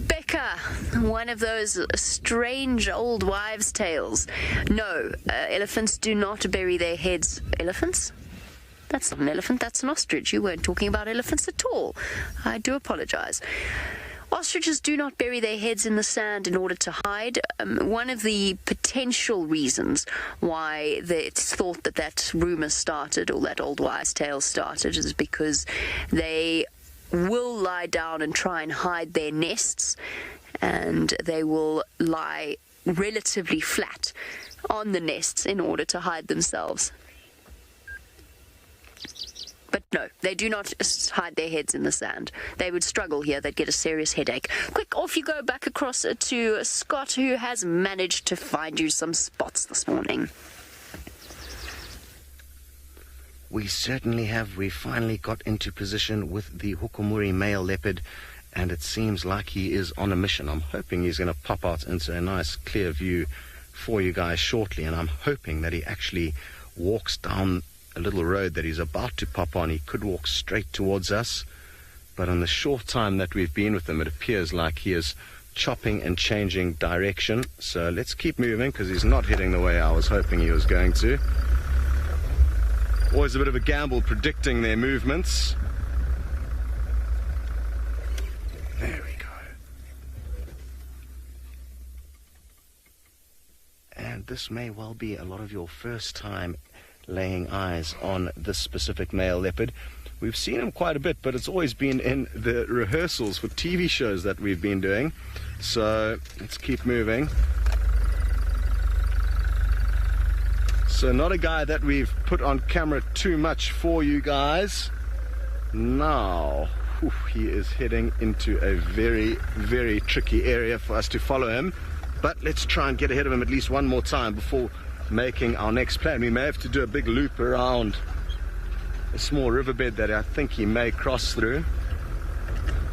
Becca, one of those strange old wives' tales. No, elephants do not bury their heads. Elephants? That's not an elephant, that's an ostrich. You weren't talking about elephants at all. I do apologize. Ostriches do not bury their heads in the sand in order to hide. One of the potential reasons why it's thought that rumor started, or that old wives' tale started, is because they will lie down and try and hide their nests, and they will lie relatively flat on the nests in order to hide themselves. But no, they do not hide their heads in the sand. They would struggle here. They'd get a serious headache. Quick, off you go back across to Scott, who has managed to find you some spots this morning. We certainly have. We finally got into position with the Hukumuri male leopard, and it seems like he is on a mission. I'm hoping he's going to pop out into a nice clear view for you guys shortly, and I'm hoping that he actually walks down a little road that he's about to pop on. He could walk straight towards us, but in the short time that we've been with him, it appears like he is chopping and changing direction. So let's keep moving, because he's not heading the way I was hoping he was going to. Always a bit of a gamble predicting their movements. There we go. And this may well be a lot of your first time laying eyes on this specific male leopard. We've seen him quite a bit, but it's always been in the rehearsals for TV shows that we've been doing. So let's keep moving. So not a guy that we've put on camera too much for you guys. Now, he is heading into a very, very tricky area for us to follow him. But let's try and get ahead of him at least one more time before making our next plan. We may have to do a big loop around a small riverbed that I think he may cross through,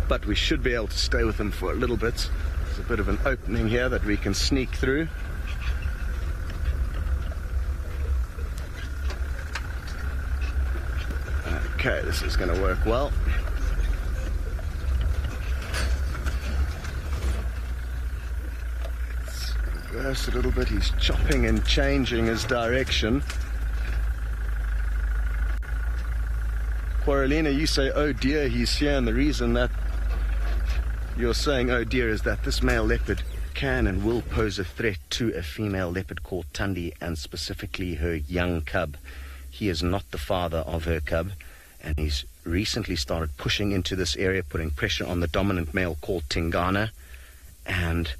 but we should be able to stay with him for a little bit. There's a bit of an opening here that we can sneak through. Okay, this is going to work well. Let's reverse a little bit. He's chopping and changing his direction. Quarrelina, you say, oh dear, he's here, and the reason that you're saying, oh dear, is that this male leopard can and will pose a threat to a female leopard called Tundi, and specifically her young cub. He is not the father of her cub, and he's recently started pushing into this area, putting pressure on the dominant male called Tingana, and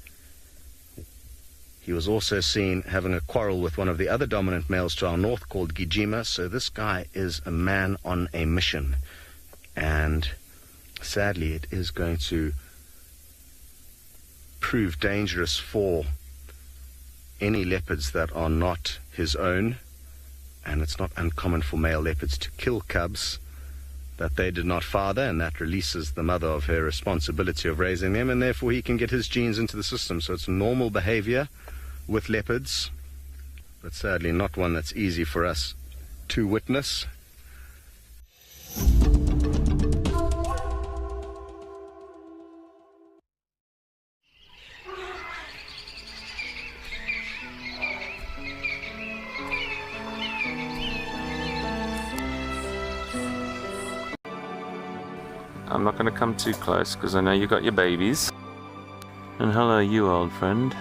he was also seen having a quarrel with one of the other dominant males to our north called Gijima. So this guy is a man on a mission, and sadly it is going to prove dangerous for any leopards that are not his own, and it's not uncommon for male leopards to kill cubs that they did not father, and that releases the mother of her responsibility of raising them, and therefore he can get his genes into the system. So it's normal behavior with leopards, but sadly not one that's easy for us to witness. I'm not going to come too close because I know you got your babies. And hello, you old friend.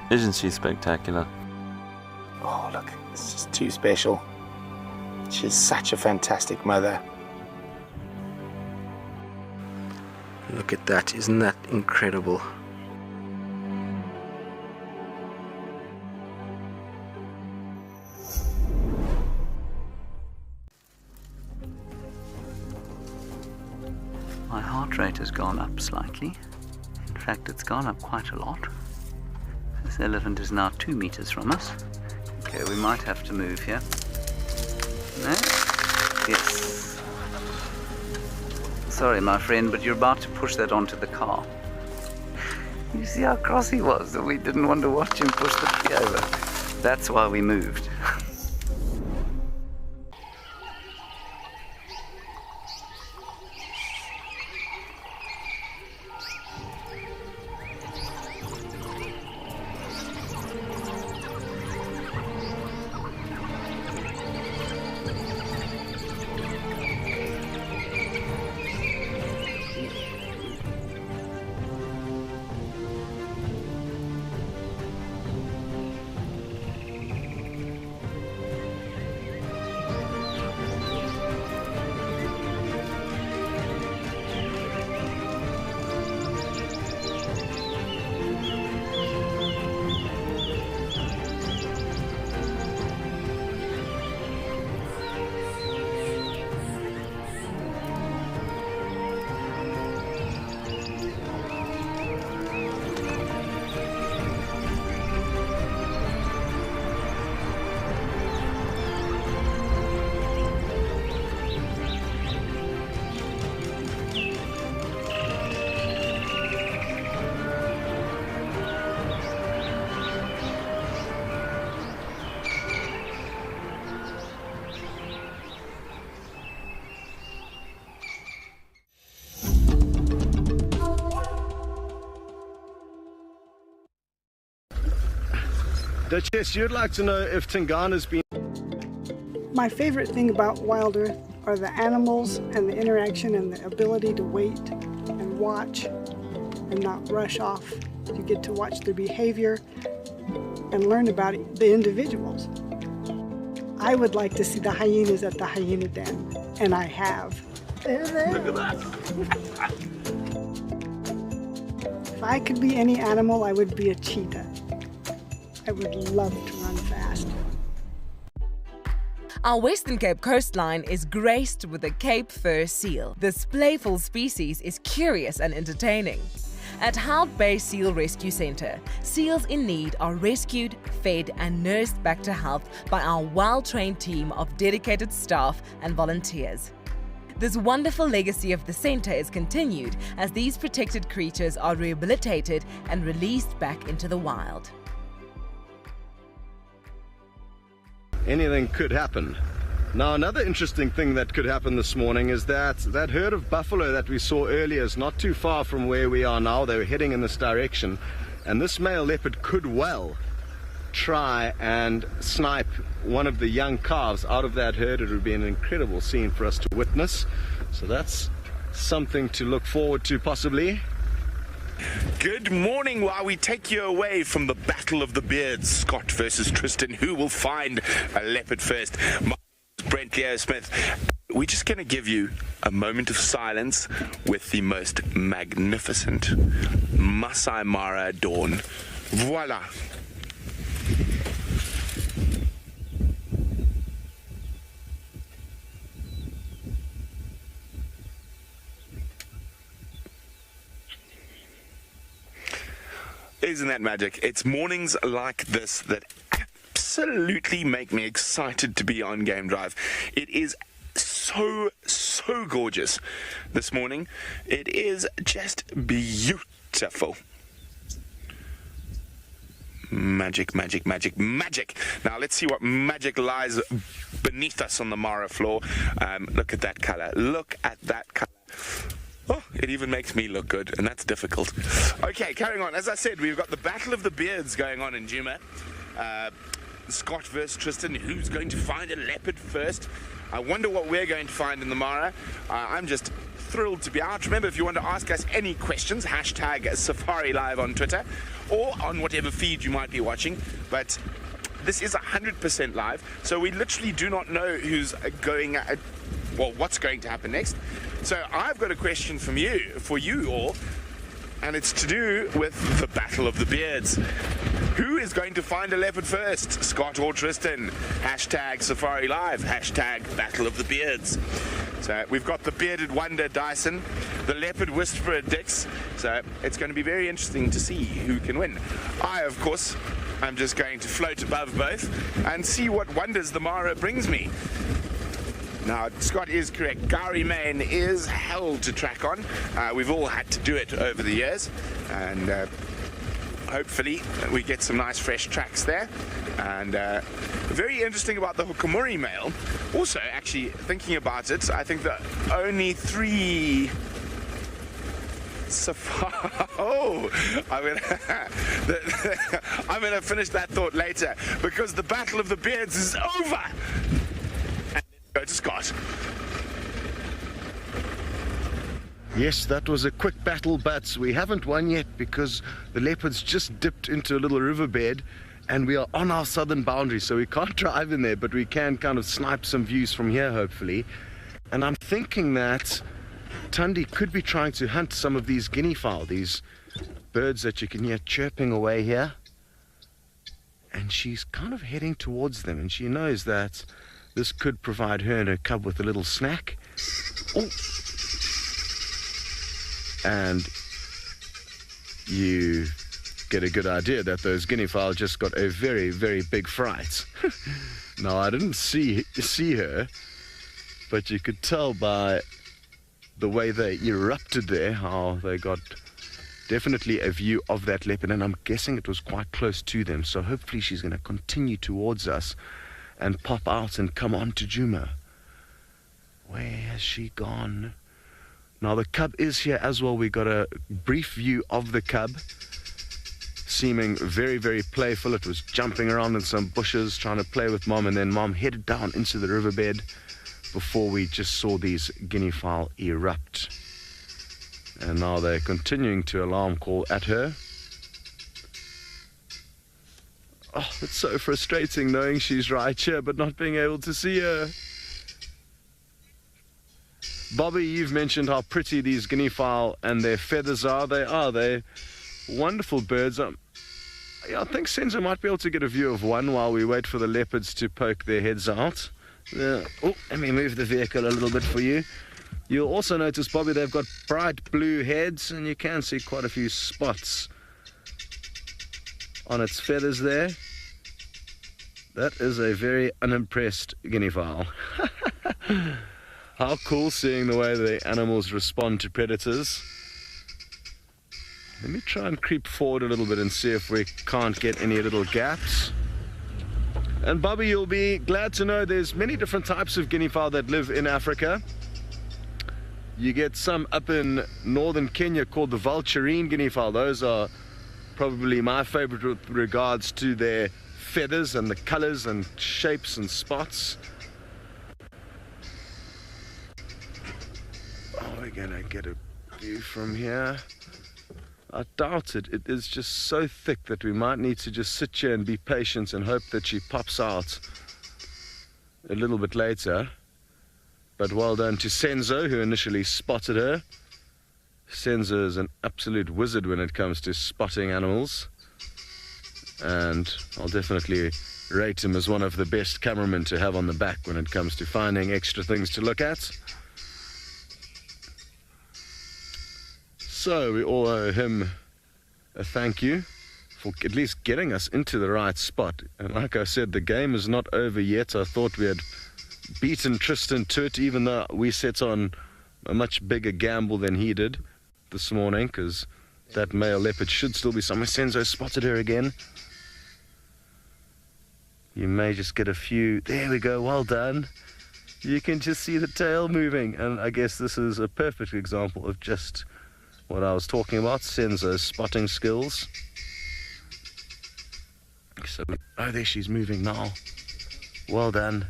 Isn't she spectacular? Oh, look, it's just too special. She's such a fantastic mother. Look at that, isn't that incredible? My heart rate has gone up slightly. In fact, it's gone up quite a lot. This elephant is now 2 meters from us. Okay, we might have to move here. No? Yes. Sorry, my friend, but you're about to push that onto the car. You see how cross he was that we didn't want to watch him push the tree over. That's why we moved. Duchess, you'd like to know if Tingana's been... My favorite thing about WildEarth are the animals and the interaction and the ability to wait and watch and not rush off. You get to watch their behavior and learn about the individuals. I would like to see the hyenas at the hyena den, and I have. Look at that. If I could be any animal, I would be a cheetah. I would love to run fast. Our Western Cape coastline is graced with the Cape fur seal. This playful species is curious and entertaining. At Hart Bay Seal Rescue Centre, seals in need are rescued, fed and nursed back to health by our well-trained team of dedicated staff and volunteers. This wonderful legacy of the centre is continued as these protected creatures are rehabilitated and released back into the wild. Anything could happen. Now, another interesting thing that could happen this morning is that herd of buffalo that we saw earlier is not too far from where we are now. They were heading in this direction, and this male leopard could well try and snipe one of the young calves out of that herd. It would be an incredible scene for us to witness. So that's something to look forward to, possibly. Good morning. While we take you away from the Battle of the Beards, Scott versus Tristan, who will find a leopard first? Brent Leo Smith. We're just going to give you a moment of silence with the most magnificent Masai Mara dawn. Voila. Isn't that magic? It's mornings like this that absolutely make me excited to be on Game Drive. It is so gorgeous this morning. It is just beautiful. Magic, magic, magic, magic. Now let's see what magic lies beneath us on the Mara floor. Look at that color. Look at that color. Oh, it even makes me look good, and that's difficult. Okay, carrying on. As I said, we've got the Battle of the Beards going on in Djuma. Scott versus Tristan. Who's going to find a leopard first? I wonder what we're going to find in the Mara. I'm just thrilled to be out. Remember, if you want to ask us any questions, hashtag Safari Live on Twitter or on whatever feed you might be watching. But this is 100% live, so we literally do not know who's going, what's going to happen next. So I've got a question for you all, and it's to do with the Battle of the Beards. Who is going to find a leopard first, Scott or Tristan? Hashtag Safari Live, hashtag Battle of the Beards. So we've got the Bearded Wonder Dyson, the Leopard Whisperer Dix, so it's going to be very interesting to see who can win. I, of course, am just going to float above both and see what wonders the Mara brings me. Now, Scott is correct. Gowrie Main is hell to track on. We've all had to do it over the years, and hopefully we get some nice fresh tracks there. And very interesting about the Hukamuri male. Also, actually, thinking about it, I think the only three... Oh, I'm gonna finish that thought later, because the Battle of the Beards is over. Go to Scott. Yes, that was a quick battle, but we haven't won yet because the leopards just dipped into a little riverbed and we are on our southern boundary, so we can't drive in there, but we can kind of snipe some views from here, hopefully. And I'm thinking that Tundi could be trying to hunt some of these guinea fowl, these birds that you can hear chirping away here. And she's kind of heading towards them, and she knows that this could provide her and her cub with a little snack. Oh. And you get a good idea that those guinea fowl just got a very, very big fright. Now, I didn't see her, but you could tell by the way they erupted there how they got definitely a view of that leopard, and I'm guessing it was quite close to them. So hopefully she's going to continue towards us and pop out and come on to Djuma. Where has she gone? Now the cub is here as well. We got a brief view of the cub, seeming very, very playful. It was jumping around in some bushes trying to play with mom, and then mom headed down into the riverbed before we just saw these guinea fowl erupt. And now they're continuing to alarm call at her. Oh, it's so frustrating knowing she's right here but not being able to see her. Bobby, you've mentioned how pretty these guinea fowl and their feathers are. They're wonderful birds. I think Senzo might be able to get a view of one while we wait for the leopards to poke their heads out. Oh, let me move the vehicle a little bit for you. You'll also notice, Bobby, they've got bright blue heads, and you can see quite a few spots on its feathers there. That is a very unimpressed guinea fowl. How cool seeing the way the animals respond to predators. Let me try and creep forward a little bit and see if we can't get any little gaps. And Bobby, you'll be glad to know there's many different types of guinea fowl that live in Africa. You get some up in northern Kenya called the vulturine guinea fowl. Those are probably my favorite with regards to their feathers and the colors and shapes and spots. Oh, we're gonna get a view from here. I doubt it. It is just so thick that we might need to just sit here and be patient and hope that she pops out a little bit later. But well done to Senzo, who initially spotted her. Senzo is an absolute wizard when it comes to spotting animals. And I'll definitely rate him as one of the best cameramen to have on the back when it comes to finding extra things to look at. So we all owe him a thank you for at least getting us into the right spot. And like I said, the game is not over yet. I thought we had beaten Tristan to it, even though we set on a much bigger gamble than he did this morning, because that male leopard should still be somewhere. Senzo spotted her again. You may just get a few. There we go, well done. You can just see the tail moving, and I guess this is a perfect example of just what I was talking about, Senzo's spotting skills. So, oh, there she's moving now. Well done.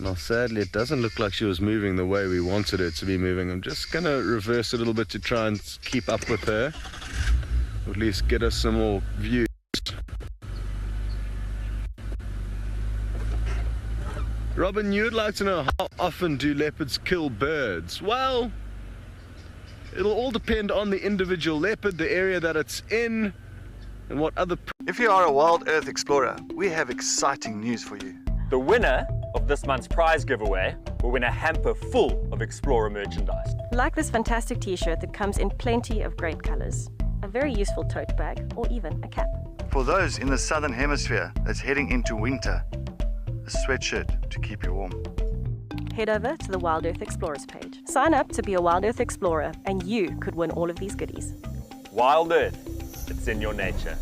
Now, sadly, it doesn't look like she was moving the way we wanted her to be moving. I'm just going to reverse a little bit to try and keep up with her, or at least get us some more views. Robin, you'd like to know, how often do leopards kill birds? Well, it'll all depend on the individual leopard, the area that it's in, and what other... If you are a WildEarth explorer, we have exciting news for you. The winner of this month's prize giveaway will win a hamper full of Explorer merchandise. Like this fantastic t-shirt that comes in plenty of great colors, a very useful tote bag, or even a cap. For those in the southern hemisphere that's heading into winter, a sweatshirt to keep you warm. Head over to the WildEarth Explorers page. Sign up to be a WildEarth Explorer and you could win all of these goodies. WildEarth, it's in your nature.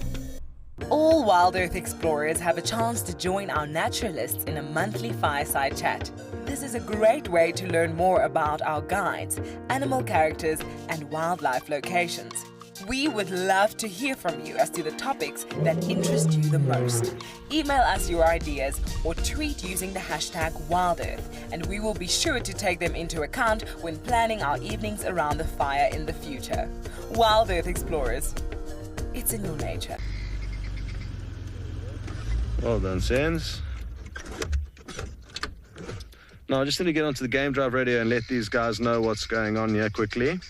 All WildEarth explorers have a chance to join our naturalists in a monthly Fireside Chat. This is a great way to learn more about our guides, animal characters, and wildlife locations. We would love to hear from you as to the topics that interest you the most. Email us your ideas or tweet using the hashtag WildEarth, and we will be sure to take them into account when planning our evenings around the fire in the future. WildEarth explorers, it's in your nature. Well done, Sans. Now, I just need to get onto the game drive radio and let these guys know what's going on here quickly.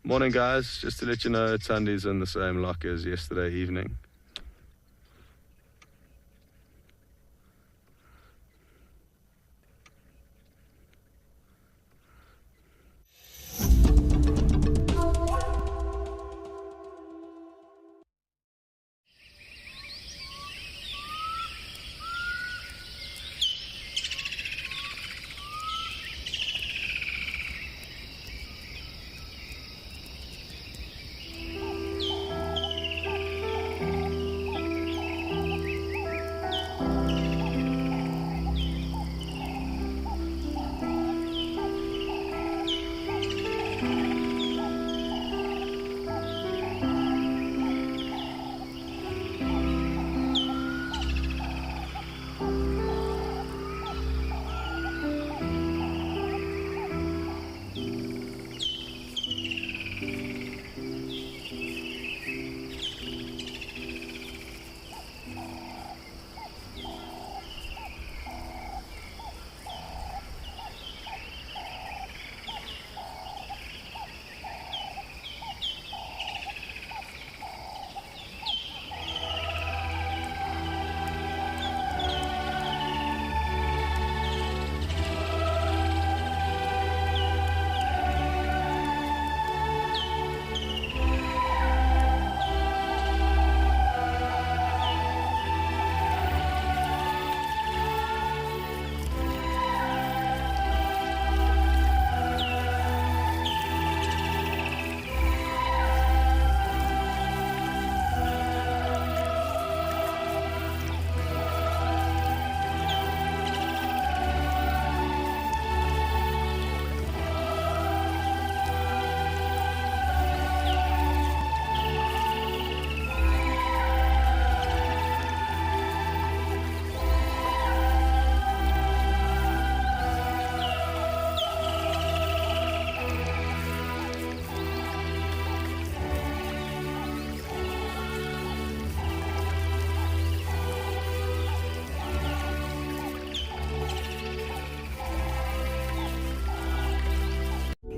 Morning, guys. Just to let you know, Tandy's in the same lock as yesterday evening.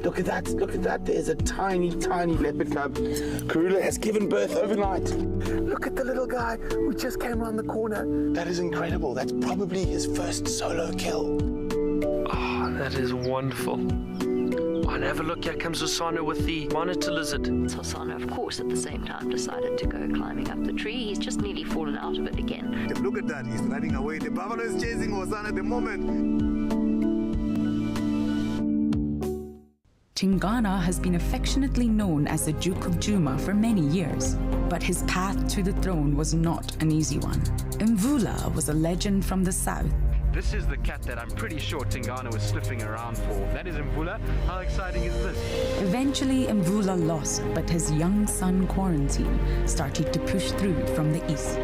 Look at that. Look at that. There's a tiny, tiny leopard cub. Karula has given birth overnight. Look at the little guy. We just came around the corner. That is incredible. That's probably his first solo kill. Oh, that is wonderful. Oh, and have a look, here comes Osana with the monitor lizard. Osana, of course, at the same time decided to go climbing up the tree. He's just nearly fallen out of it again. Look at that, he's running away. The buffalo is chasing Osana at the moment. Tingana has been affectionately known as the Duke of Juma for many years, but his path to the throne was not an easy one. Mvula was a legend from the south. This is the cat that I'm pretty sure Tingana was sniffing around for. That is Mvula. How exciting is this? Eventually, Mvula lost, but his young son Quarantine started to push through from the east.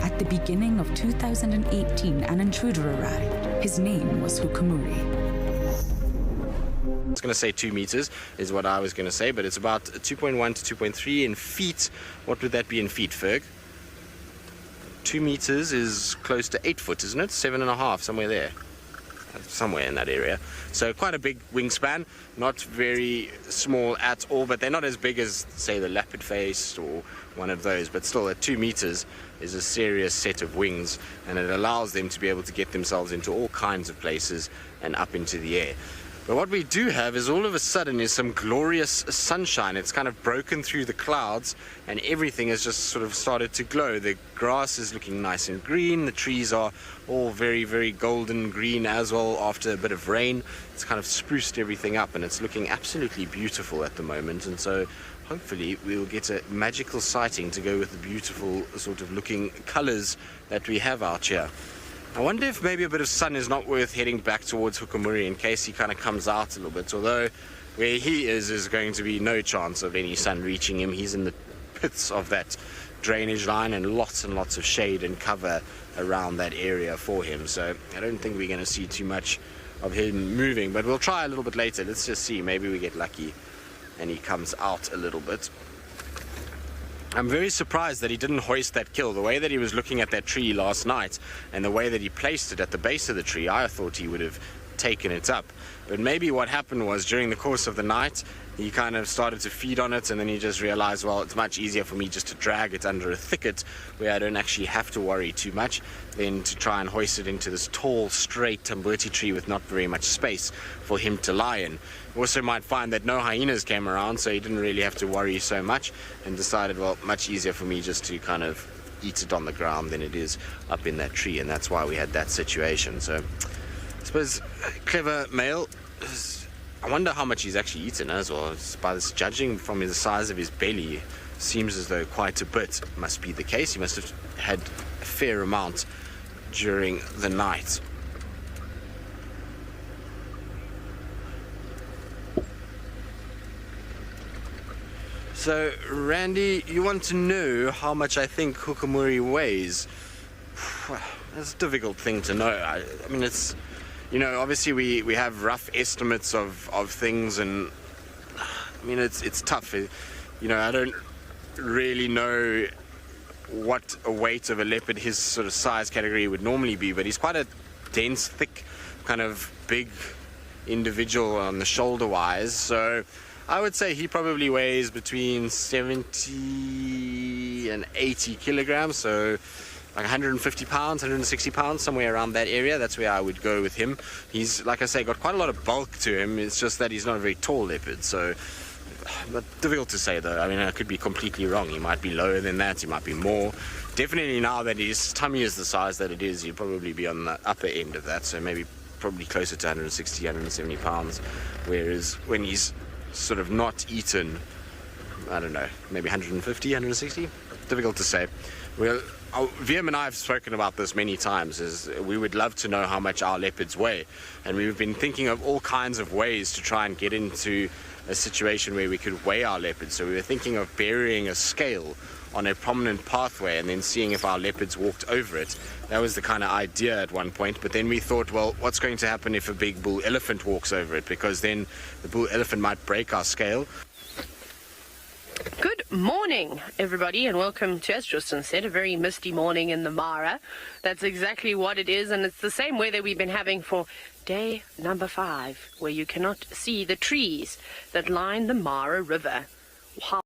At the beginning of 2018, an intruder arrived. His name was Hukamuri. I was going to say 2 meters is what I was going to say, but it's about 2.1 to 2.3 in feet. What would that be in feet, Ferg? 2 meters is close to 8 foot, isn't it? 7.5, somewhere there. Somewhere in that area. So quite a big wingspan, not very small at all, but they're not as big as, say, the leopard faced or one of those, but still at 2 meters is a serious set of wings, and it allows them to be able to get themselves into all kinds of places and up into the air. But what we do have is all of a sudden is some glorious sunshine. It's kind of broken through the clouds and everything has just sort of started to glow. The grass is looking nice and green. The trees are all very, very golden green as well after a bit of rain. It's kind of spruced everything up and it's looking absolutely beautiful at the moment. And so hopefully we'll get a magical sighting to go with the beautiful sort of looking colors that we have out here. I wonder if maybe a bit of sun is not worth heading back towards Hukamuri in case he kind of comes out a little bit, although where he is going to be no chance of any sun reaching him. He's in the pits of that drainage line and lots of shade and cover around that area for him, so I don't think we're going to see too much of him moving, but we'll try a little bit later. Let's just see, maybe we get lucky and he comes out a little bit. I'm very surprised that he didn't hoist that kill. The way that he was looking at that tree last night and the way that he placed it at the base of the tree, I thought he would have taken it up. But maybe what happened was during the course of the night, he kind of started to feed on it and then he just realized, well, it's much easier for me just to drag it under a thicket where I don't actually have to worry too much than to try and hoist it into this tall, straight Tambuti tree with not very much space for him to lie in. You also might find that no hyenas came around, so he didn't really have to worry so much and decided, well, much easier for me just to kind of eat it on the ground than it is up in that tree, and that's why we had that situation. So I suppose clever male. I wonder how much he's actually eaten as well. By this, judging from the size of his belly, seems as though quite a bit must be the case. He must have had a fair amount during the night. So, Randy, you want to know how much I think Hukamuri weighs? That's a difficult thing to know. I mean, it's, you know, obviously we have rough estimates of things, and I mean, it's tough. You know, I don't really know what a weight of a leopard, his sort of size category, would normally be, but he's quite a dense, thick, kind of big individual on the shoulder-wise, so I would say he probably weighs between 70 and 80 kilograms, so like 150 pounds, 160 pounds, somewhere around that area. That's where I would go with him. He's, like I say, got quite a lot of bulk to him. It's just that he's not a very tall leopard, so but difficult to say, though. I mean, I could be completely wrong. He might be lower than that, he might be more. Definitely now that his tummy is the size that it is, he'll probably be on the upper end of that, so maybe probably closer to 160, 170 pounds, whereas when he's sort of not eaten, I don't know, maybe 150, 160? Difficult to say. Well, VM and I have spoken about this many times, is we would love to know how much our leopards weigh, and we've been thinking of all kinds of ways to try and get into a situation where we could weigh our leopards. So we were thinking of burying a scale on a prominent pathway and then seeing if our leopards walked over it. That was the kind of idea at one point, but then we thought, well, what's going to happen if a big bull elephant walks over it? Because then the bull elephant might break our scale. Good morning, everybody, and welcome to, as Justin said, a very misty morning in the Mara. That's exactly what it is, and it's the same weather we've been having for day number 5, where you cannot see the trees that line the Mara River. How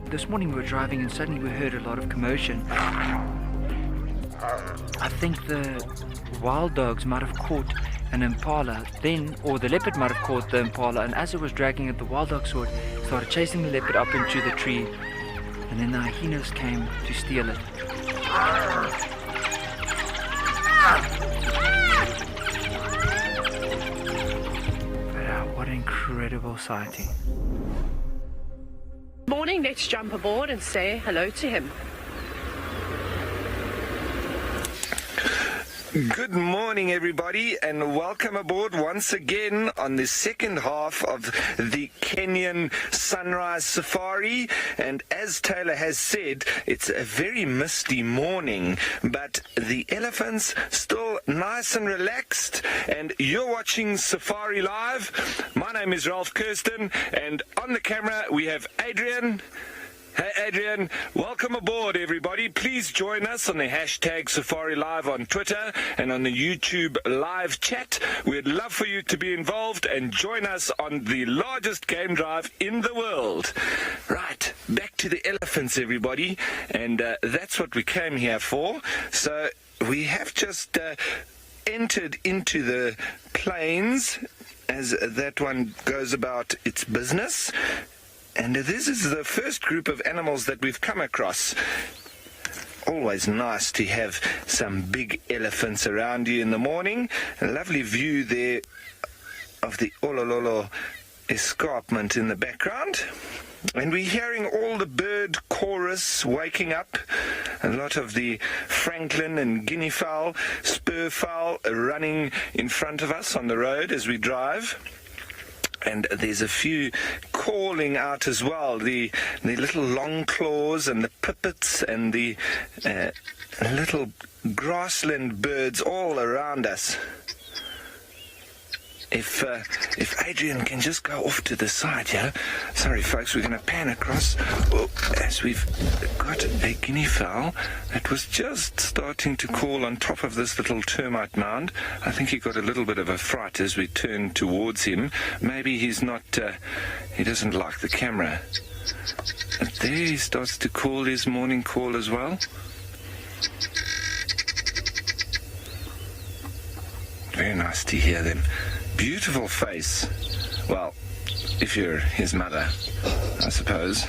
This morning we were driving and suddenly we heard a lot of commotion. I think the wild dogs might have caught an impala then, or the leopard might have caught the impala, and as it was dragging it, the wild dog saw it, started chasing the leopard up into the tree, and then the hyenas came to steal it. But what an incredible sighting. morning, let's jump aboard and say hello to him. Good morning, everybody, and welcome aboard once again on the second half of the Kenyan Sunrise Safari. And as Taylor has said, it's a very misty morning, but the elephants still nice and relaxed. And you're watching Safari Live. My name is Ralph Kirsten, and on the camera we have Adrian. Hey Adrian, welcome aboard everybody. Please join us on the hashtag Safari Live on Twitter and on the YouTube live chat. We'd love for you to be involved and join us on the largest game drive in the world. Right, back to the elephants everybody, and that's what we came here for. So we have just entered into the plains as that one goes about its business. And this is the first group of animals that we've come across. Always nice to have some big elephants around you in the morning. A lovely view there of the Olololo escarpment in the background. And we're hearing all the bird chorus waking up. A lot of the Franklin and Guinea Fowl, spur fowl running in front of us on the road as we drive. And there's a few calling out as well, the little long claws and the pipits and the little grassland birds all around us. If Adrian can just go off to the side here. Sorry folks, we're going to pan across as we've got a guinea fowl that was just starting to call on top of this little termite mound. I think he got a little bit of a fright as we turned towards him. Maybe he's not, he doesn't like the camera. But there he starts to call his morning call as well. Very nice to hear them. Beautiful face. Well, if you're his mother, I suppose.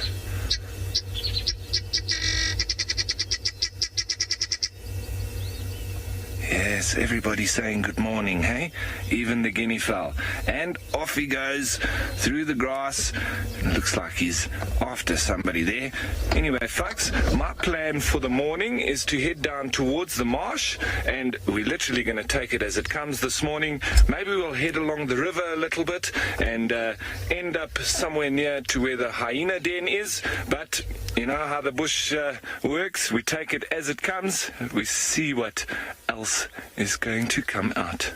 Yes, everybody saying good morning, hey? Even the guinea fowl. And off he goes through the grass. It looks like he's after somebody there. Anyway, folks, my plan for the morning is to head down towards the marsh, and we're literally going to take it as it comes this morning. Maybe we'll head along the river a little bit and end up somewhere near to where the hyena den is. But you know how the bush works. We take it as it comes. We see what else is going to come out.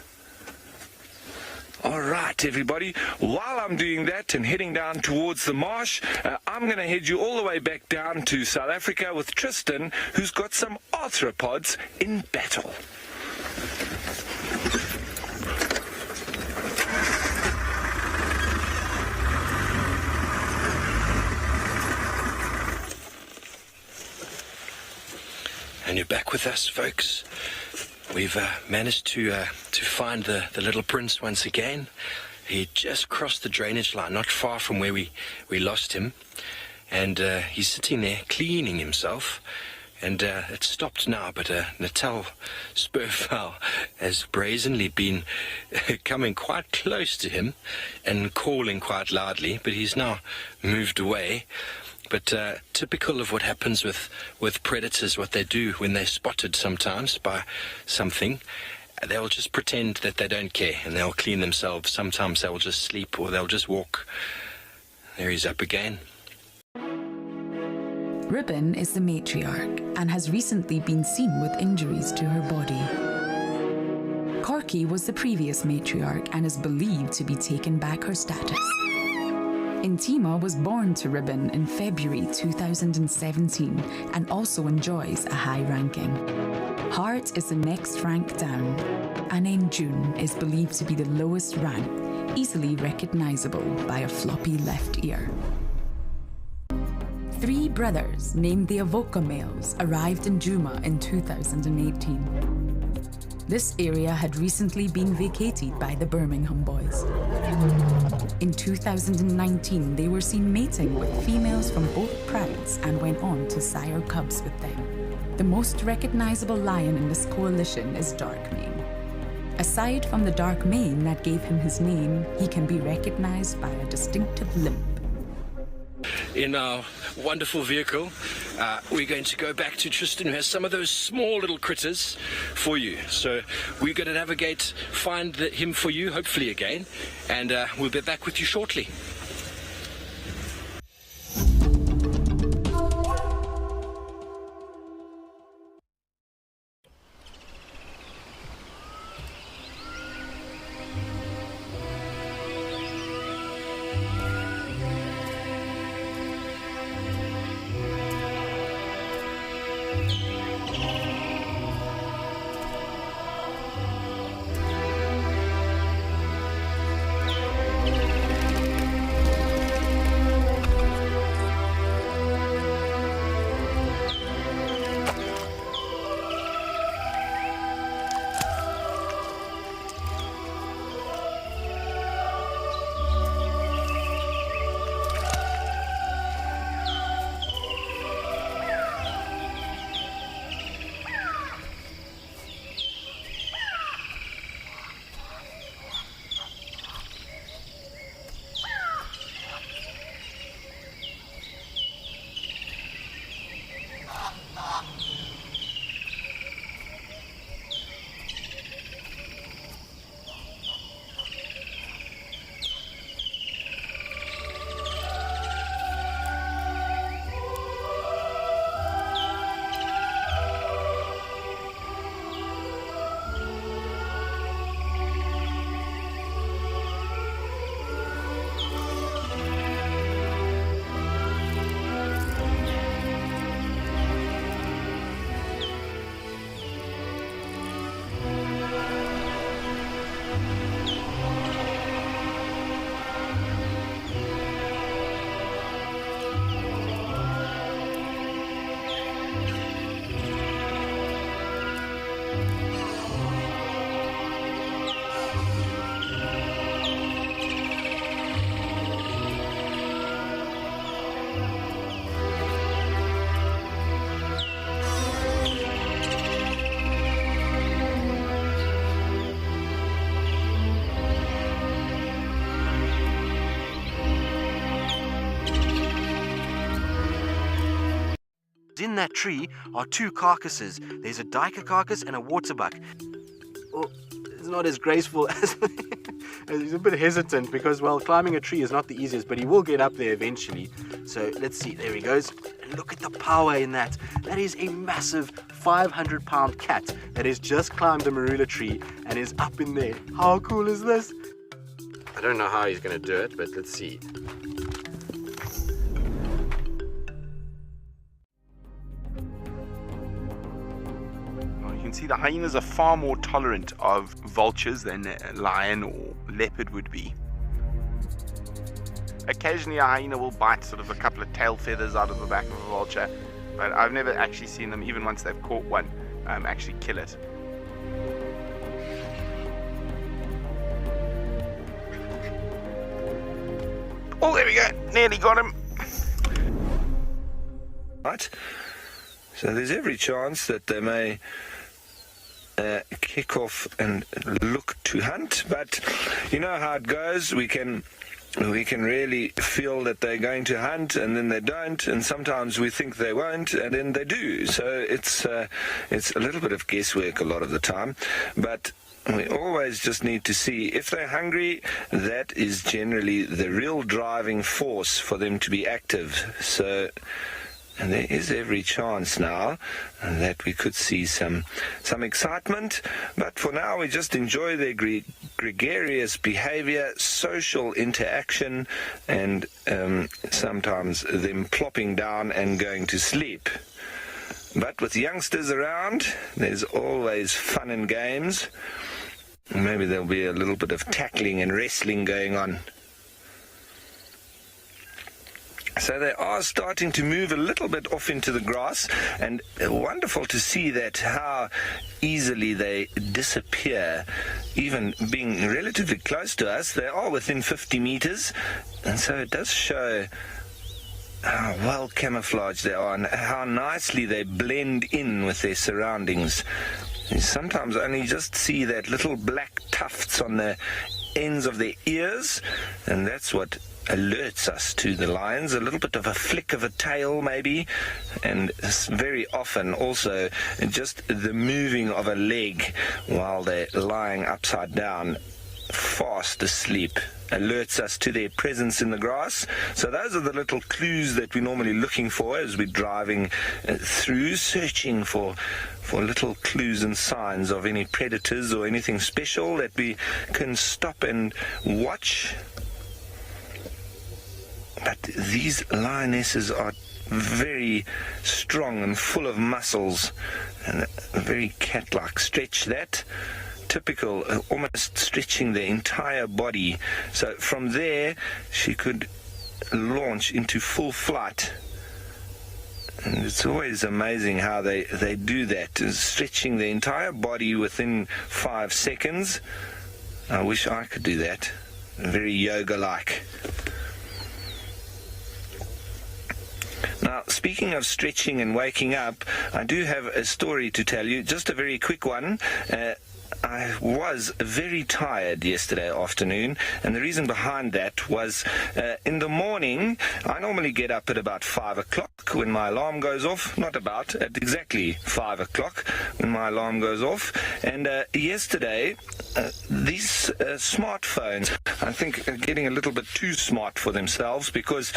All right, everybody, while I'm doing that and heading down towards the marsh, I'm going to head you all the way back down to South Africa with Tristan, who's got some arthropods in battle. And you're back with us, folks. We've managed to find the little prince once again. He just crossed the drainage line, not far from where we lost him. And he's sitting there cleaning himself. And it's stopped now, but Natal Spurfowl has brazenly been coming quite close to him and calling quite loudly, but he's now moved away. But typical of what happens with predators, what they do when they're spotted sometimes by something, they'll just pretend that they don't care, and they'll clean themselves. Sometimes they'll just sleep, or they'll just walk. There he's up again. Ribbon is the matriarch and has recently been seen with injuries to her body. Corky was the previous matriarch and is believed to be taking back her status. Intima was born to Ribbon in February 2017 and also enjoys a high ranking. Hart is the next rank down, and June is believed to be the lowest rank, easily recognizable by a floppy left ear. 3 brothers named the Avoca males arrived in Juma in 2018. This area had recently been vacated by the Birmingham boys. In 2019, they were seen mating with females from both prides and went on to sire cubs with them. The most recognizable lion in this coalition is Darkmane. Aside from the dark mane that gave him his name, he can be recognized by a distinctive limp. In our wonderful vehicle, we're going to go back to Tristan, who has some of those small little critters for you. So we're going to navigate, find him for you, hopefully again, and we'll be back with you shortly. In that tree are 2 carcasses. There's a duiker carcass and a waterbuck. Well, it's not as graceful as... He's a bit hesitant because, well, climbing a tree is not the easiest, but he will get up there eventually. So let's see. There he goes. And look at the power in that. That is a massive 500-pound cat that has just climbed a marula tree and is up in there. How cool is this? I don't know how he's going to do it, but let's see. See, the hyenas are far more tolerant of vultures than a lion or leopard would be. Occasionally a hyena will bite sort of a couple of tail feathers out of the back of a vulture, but I've never actually seen them, even once they've caught one, actually kill it. Oh, there we go, nearly got him. Right, so there's every chance that they may kick off and look to hunt, but you know how it goes. We can really feel that they're going to hunt, and then they don't, and sometimes we think they won't, and then they do. So it's a little bit of guesswork a lot of the time, but we always just need to see if they're hungry. That is generally the real driving force for them to be active. So, and there is every chance now that we could see some excitement, but for now we just enjoy their gregarious behavior, social interaction, and sometimes them plopping down and going to sleep. But with youngsters around, there's always fun and games. Maybe there'll be a little bit of tackling and wrestling going on. So they are starting to move a little bit off into the grass, and wonderful to see that how easily they disappear. Even being relatively close to us, they are within 50 meters, and so it does show how well camouflaged they are and how nicely they blend in with their surroundings. You sometimes only just see that little black tufts on the ends of their ears, and that's what alerts us to the lions. A little bit of a flick of a tail maybe, and very often also just the moving of a leg while they're lying upside down fast asleep alerts us to their presence in the grass. So those are the little clues that we're normally looking for as we're driving through, searching for little clues and signs of any predators or anything special that we can stop and watch. But these lionesses are very strong and full of muscles and very cat-like. Stretch that. Typical, almost stretching the entire body. So from there, she could launch into full flight. And it's always amazing how they do that, stretching the entire body within 5 seconds. I wish I could do that. Very yoga-like. Now, speaking of stretching and waking up, I do have a story to tell you, just a very quick one. I was very tired yesterday afternoon, and the reason behind that was in the morning, I normally get up at about 5 o'clock when my alarm goes off, at exactly 5 o'clock when my alarm goes off, and yesterday these smartphones, I think, are getting a little bit too smart for themselves, because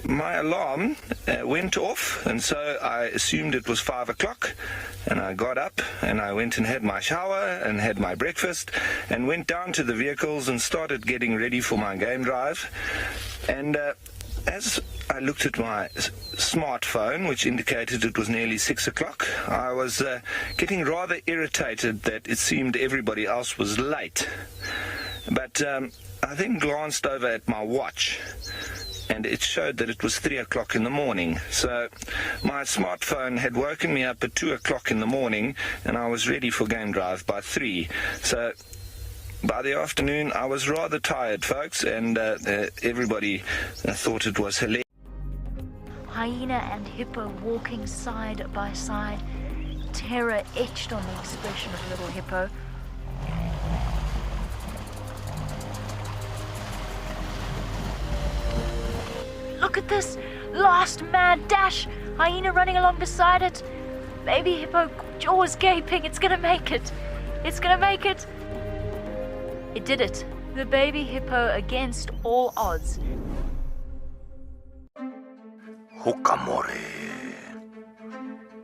my alarm went off, and so I assumed it was 5 o'clock, and I got up and I went and had my shower and had my breakfast and went down to the vehicles and started getting ready for my game drive. And as I looked at my smartphone, which indicated it was nearly 6 o'clock, I was getting rather irritated that it seemed everybody else was late. But I then glanced over at my watch, and it showed that it was 3 o'clock in the morning. So my smartphone had woken me up at 2 o'clock in the morning, and I was ready for game drive by 3. So by the afternoon, I was rather tired, folks, and everybody thought it was hilarious. Hyena and hippo walking side by side, terror etched on the expression of little hippo. Look at this! Last mad dash! Hyena running along beside it. Baby hippo, jaws gaping. It's gonna make it. It's gonna make it. It did it. The baby hippo against all odds. Hukamore.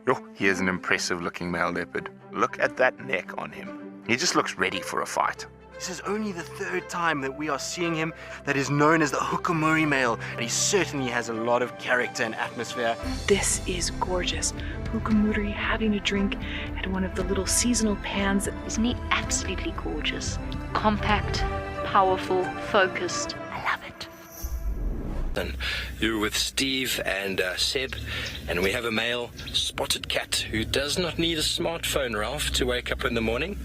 Oh, here's an impressive looking male leopard. Look at that neck on him. He just looks ready for a fight. This is only the 3rd time that we are seeing him that is known as the Hukamuri male, and he certainly has a lot of character and atmosphere. This is gorgeous. Hukamuri having a drink at one of the little seasonal pans. Isn't he absolutely gorgeous? Compact, powerful, focused. I love it. And you're with Steve and Seb, and we have a male spotted cat who does not need a smartphone, Ralph, to wake up in the morning.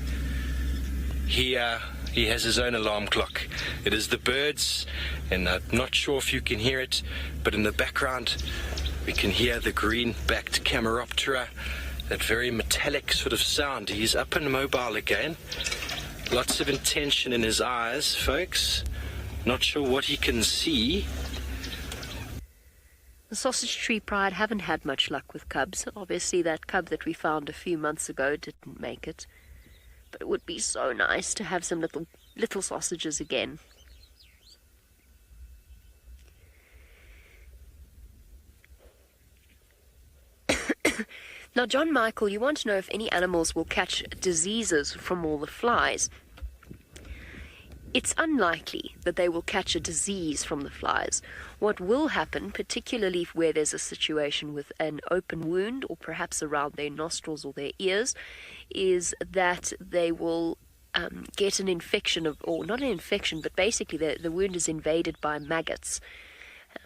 He has his own alarm clock. It is the birds, and I'm not sure if you can hear it, but in the background we can hear the green-backed Cameroptera, that very metallic sort of sound. He's up and mobile again. Lots of intention in his eyes, folks. Not sure what he can see. The Sausage Tree Pride haven't had much luck with cubs. Obviously that cub that we found a few months ago didn't make it. but it would be so nice to have some little sausages again. Now, John Michael, you want to know if any animals will catch diseases from all the flies. It's unlikely that they will catch a disease from the flies. What will happen, particularly where there's a situation with an open wound or perhaps around their nostrils or their ears, is that they will get an infection or not an infection, but basically the wound is invaded by maggots,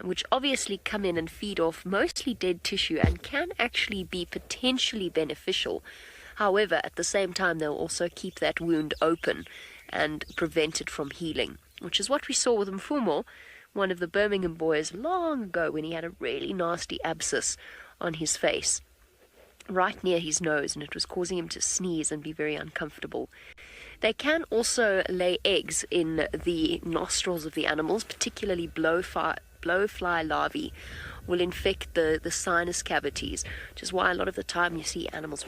which obviously come in and feed off mostly dead tissue and can actually be potentially beneficial. However, at the same time, they'll also keep that wound open and prevent it from healing, which is what we saw with Mfumo, one of the Birmingham boys, long ago when he had a really nasty abscess on his face, right near his nose, and it was causing him to sneeze and be very uncomfortable. They can also lay eggs in the nostrils of the animals, particularly blowfly larvae will infect the sinus cavities, which is why a lot of the time you see animals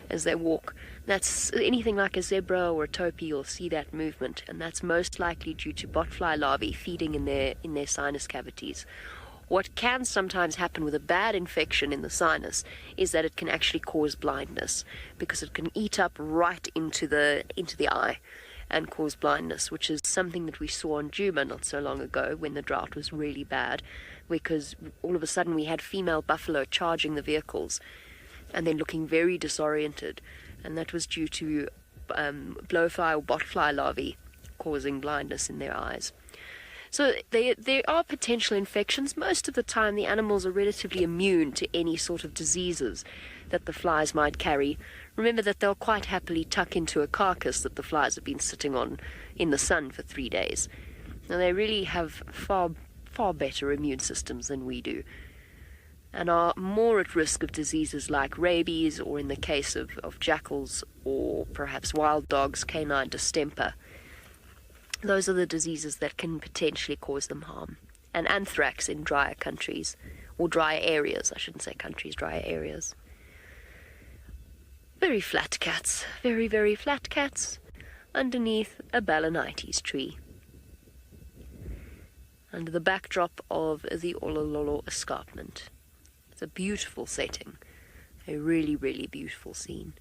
as they walk. That's anything like a zebra or a topi, you'll see that movement, and that's most likely due to botfly larvae feeding in their sinus cavities. What can sometimes happen with a bad infection in the sinus is that it can actually cause blindness, because it can eat up right into the eye and cause blindness, which is something that we saw on Juba not so long ago when the drought was really bad, because all of a sudden we had female buffalo charging the vehicles and then looking very disoriented, and that was due to blowfly or botfly larvae causing blindness in their eyes. So there are potential infections. Most of the time the animals are relatively immune to any sort of diseases that the flies might carry. Remember that they'll quite happily tuck into a carcass that the flies have been sitting on in the sun for 3 days. Now they really have far better immune systems than we do, and are more at risk of diseases like rabies, or in the case of jackals or perhaps wild dogs, canine distemper. Those are the diseases that can potentially cause them harm. And anthrax in drier countries, or drier areas, I shouldn't say countries, drier areas. Very flat cats, very, very flat cats, underneath a Balanites tree, under the backdrop of the Olololo escarpment. It's a beautiful setting, a really, really beautiful scene.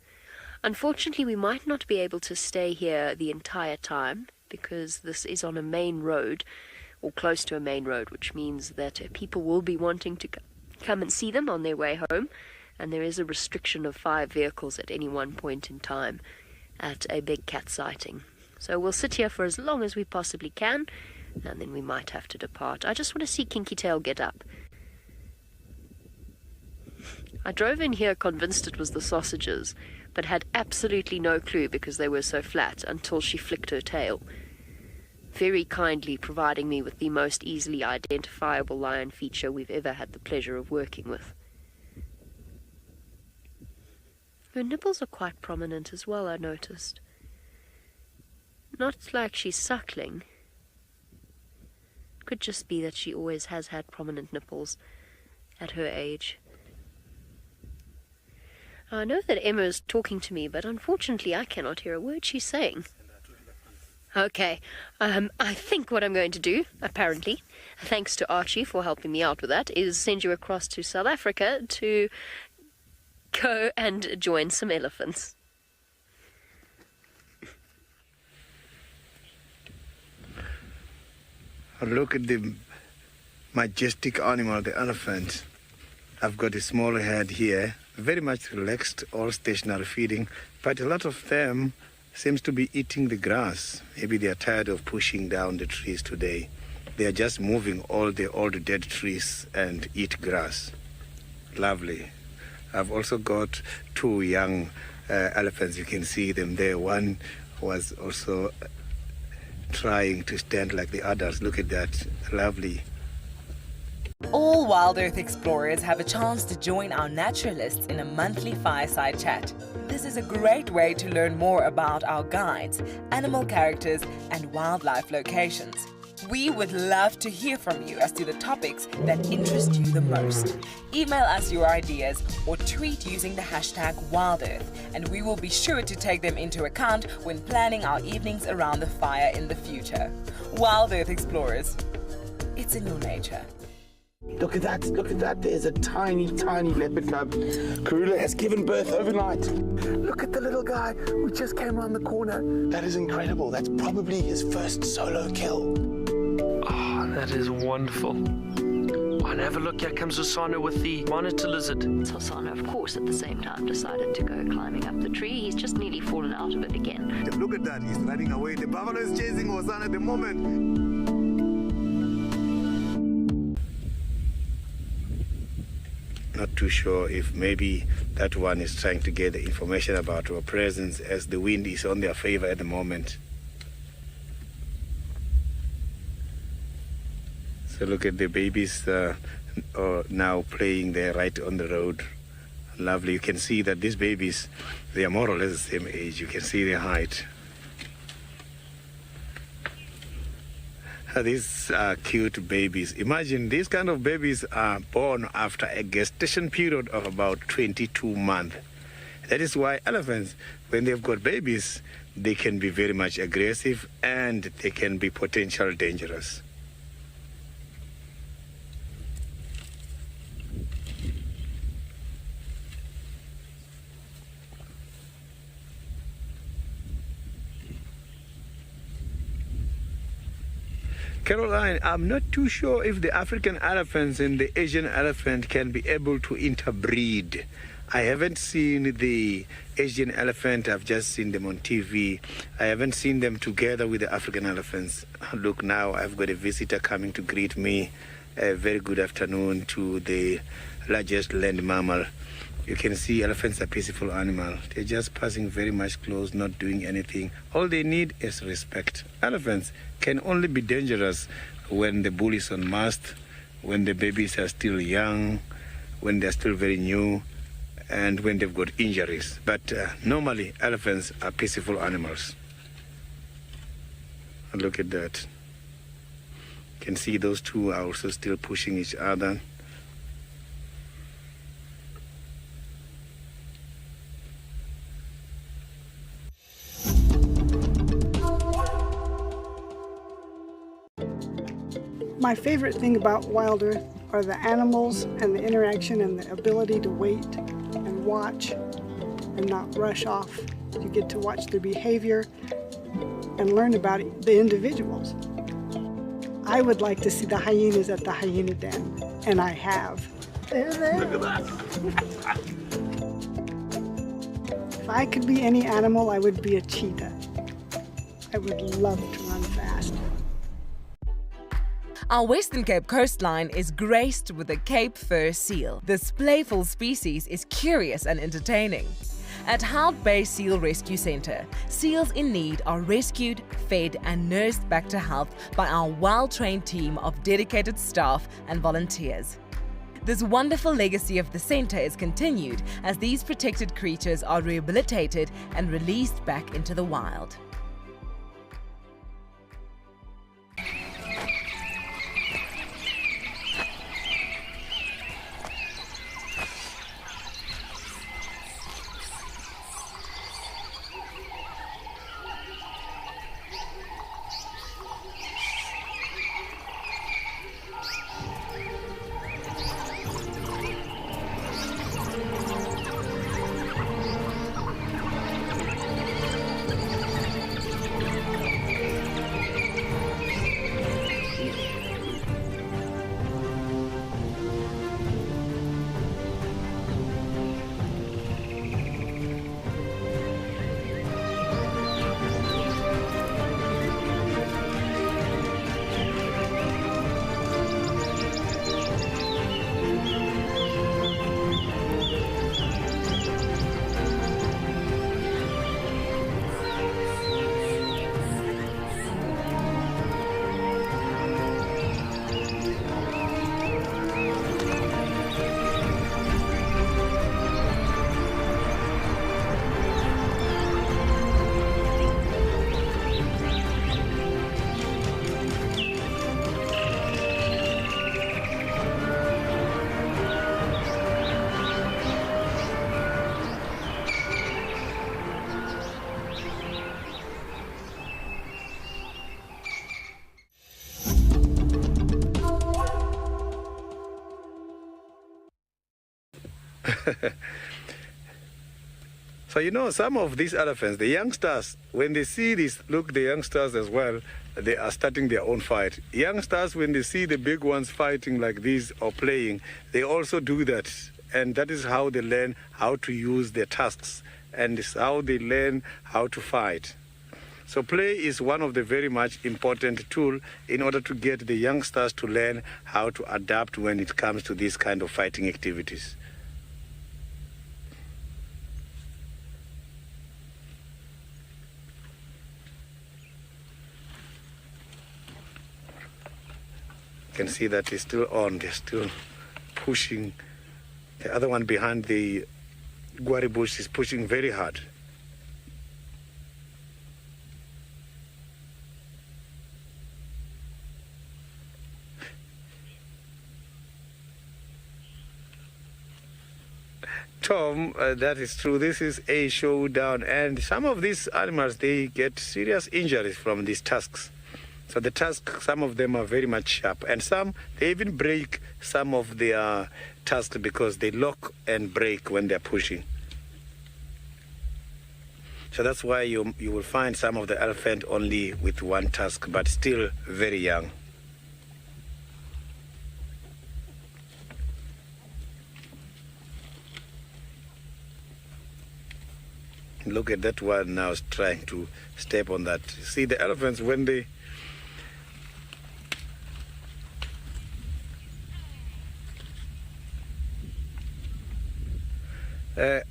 Unfortunately, we might not be able to stay here the entire time, because this is on a main road, or close to a main road, which means that people will be wanting to come and see them on their way home, and there is a restriction of 5 vehicles at any one point in time at a big cat sighting. So we'll sit here for as long as we possibly can, and then we might have to depart. I just want to see Kinky Tail get up. I drove in here convinced it was the sausages, but had absolutely no clue because they were so flat until she flicked her tail, very kindly providing me with the most easily identifiable lion feature we've ever had the pleasure of working with. Her nipples are quite prominent as well, I noticed. Not like she's suckling. Could just be that she always has had prominent nipples at her age. I know that Emma is talking to me, but unfortunately I cannot hear a word she's saying. Okay, I think what I'm going to do, apparently, thanks to Archie for helping me out with that, is send you across to South Africa to go and join some elephants. Look at the majestic animal, the elephant. I've got a small head here, very much relaxed, all stationary feeding, but a lot of them seems to be eating the grass. Maybe they are tired of pushing down the trees today. They are just moving all the dead trees and eat grass. Lovely. I've also got 2 young elephants. You can see them there. One was also trying to stand like the others. Look at that. Lovely. All WildEarth explorers have a chance to join our naturalists in a monthly Fireside Chat. This is a great way to learn more about our guides, animal characters, and wildlife locations. We would love to hear from you as to the topics that interest you the most. Email us your ideas or tweet using the hashtag WildEarth, and we will be sure to take them into account when planning our evenings around the fire in the future. WildEarth Explorers, it's in your nature. Look at that, there's a tiny leopard cub. Karula has given birth overnight. Look at the little guy who just came around the corner. That is incredible. That's probably his first solo kill. Oh, that is wonderful. Oh, and have a look, here comes Osana with the monitor lizard. Osana, of course, at the same time decided to go climbing up the tree. He's just nearly fallen out of it again. Look at that, he's running away. The buffalo is chasing Osana at the moment. Not too sure if maybe that one is trying to get the information about our presence as the wind is on their favor at the moment. So look at the babies now playing there right on the road. Lovely. You can see that these babies, they are more or less the same age. You can see their height. These are cute babies. Imagine these kind of babies are born after a gestation period of about 22 months. That is why elephants, when they've got babies, they can be very much aggressive and they can be potentially dangerous. Caroline, I'm not too sure if the African elephants and the Asian elephant can be able to interbreed. I haven't seen the Asian elephant, I've just seen them on TV. I haven't seen them together with the African elephants. Look, now I've got a visitor coming to greet me. A very good afternoon to the largest land mammal. You can see elephants are peaceful animals. They're just passing very much close, not doing anything. All they need is respect. Elephants can only be dangerous when the bull is on mast, when the babies are still young, when they're still very new, and when they've got injuries. But normally, elephants are peaceful animals. Look at that. You can see those two are also still pushing each other. My favorite thing about WildEarth are the animals and the interaction and the ability to wait and watch and not rush off. You get to watch their behavior and learn about the individuals. I would like to see the hyenas at the hyena den, and I have. Look at that. If I could be any animal, I would be a cheetah. I would love to run fast. Our Western Cape coastline is graced with the Cape fur seal. This playful species is curious and entertaining. At Hart Bay Seal Rescue Center, seals in need are rescued, fed and nursed back to health by our well-trained team of dedicated staff and volunteers. This wonderful legacy of the center is continued as these protected creatures are rehabilitated and released back into the wild. So, you know, some of these elephants, the youngsters, when they see this, look, the youngsters as well, they are starting their own fight. Youngsters, when they see the big ones fighting like this or playing, they also do that. And that is how they learn how to use their tusks, and it's how they learn how to fight. So play is one of the very much important tool in order to get the youngsters to learn how to adapt when it comes to these kind of fighting activities. You can see that it's still on, they're still pushing. The other one behind the guari bush is pushing very hard. Tom, that is true. This is a showdown, and some of these animals, they get serious injuries from these tusks. So the tusks, some of them are very much sharp, and some, they even break some of their tusks because they lock and break when they're pushing. So that's why you will find some of the elephant only with one tusk, but still very young. Look at that one now trying to step on that. See, the elephants, when they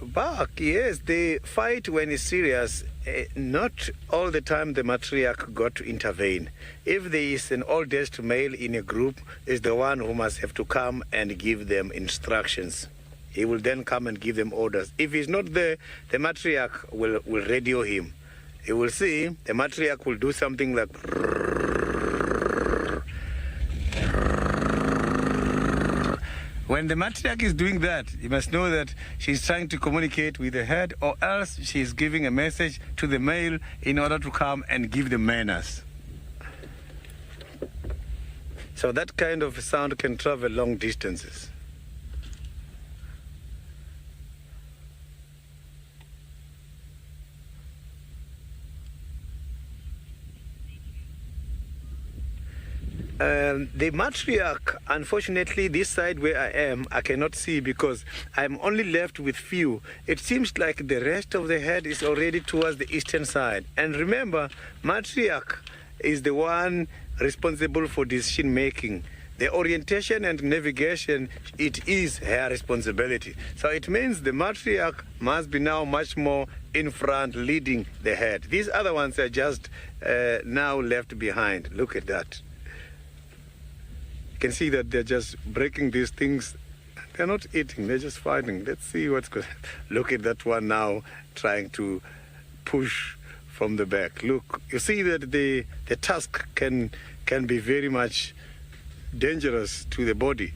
bark, yes, they fight when it's serious. Not all the time the matriarch got to intervene. If there is an oldest male in a group, is the one who must have to come and give them instructions. He will then come and give them orders. If he's not there, the matriarch will radio him. He will see, the matriarch will do something like... When the matriarch is doing that, you must know that she's trying to communicate with the head, or else she's giving a message to the male in order to come and give the manners. So that kind of sound can travel long distances. The matriarch, unfortunately, this side where I am, I cannot see because I'm only left with few. It seems like the rest of the head is already towards the eastern side. And remember, matriarch is the one responsible for decision making. The orientation and navigation, it is her responsibility. So it means the matriarch must be now much more in front, leading the head. These other ones are just now left behind. Look at that. You can see that they're just breaking these things. They're not eating, they're just fighting. Let's see what's going on. Look at that one now trying to push from the back. Look, you see that the tusk can be very much dangerous to the body.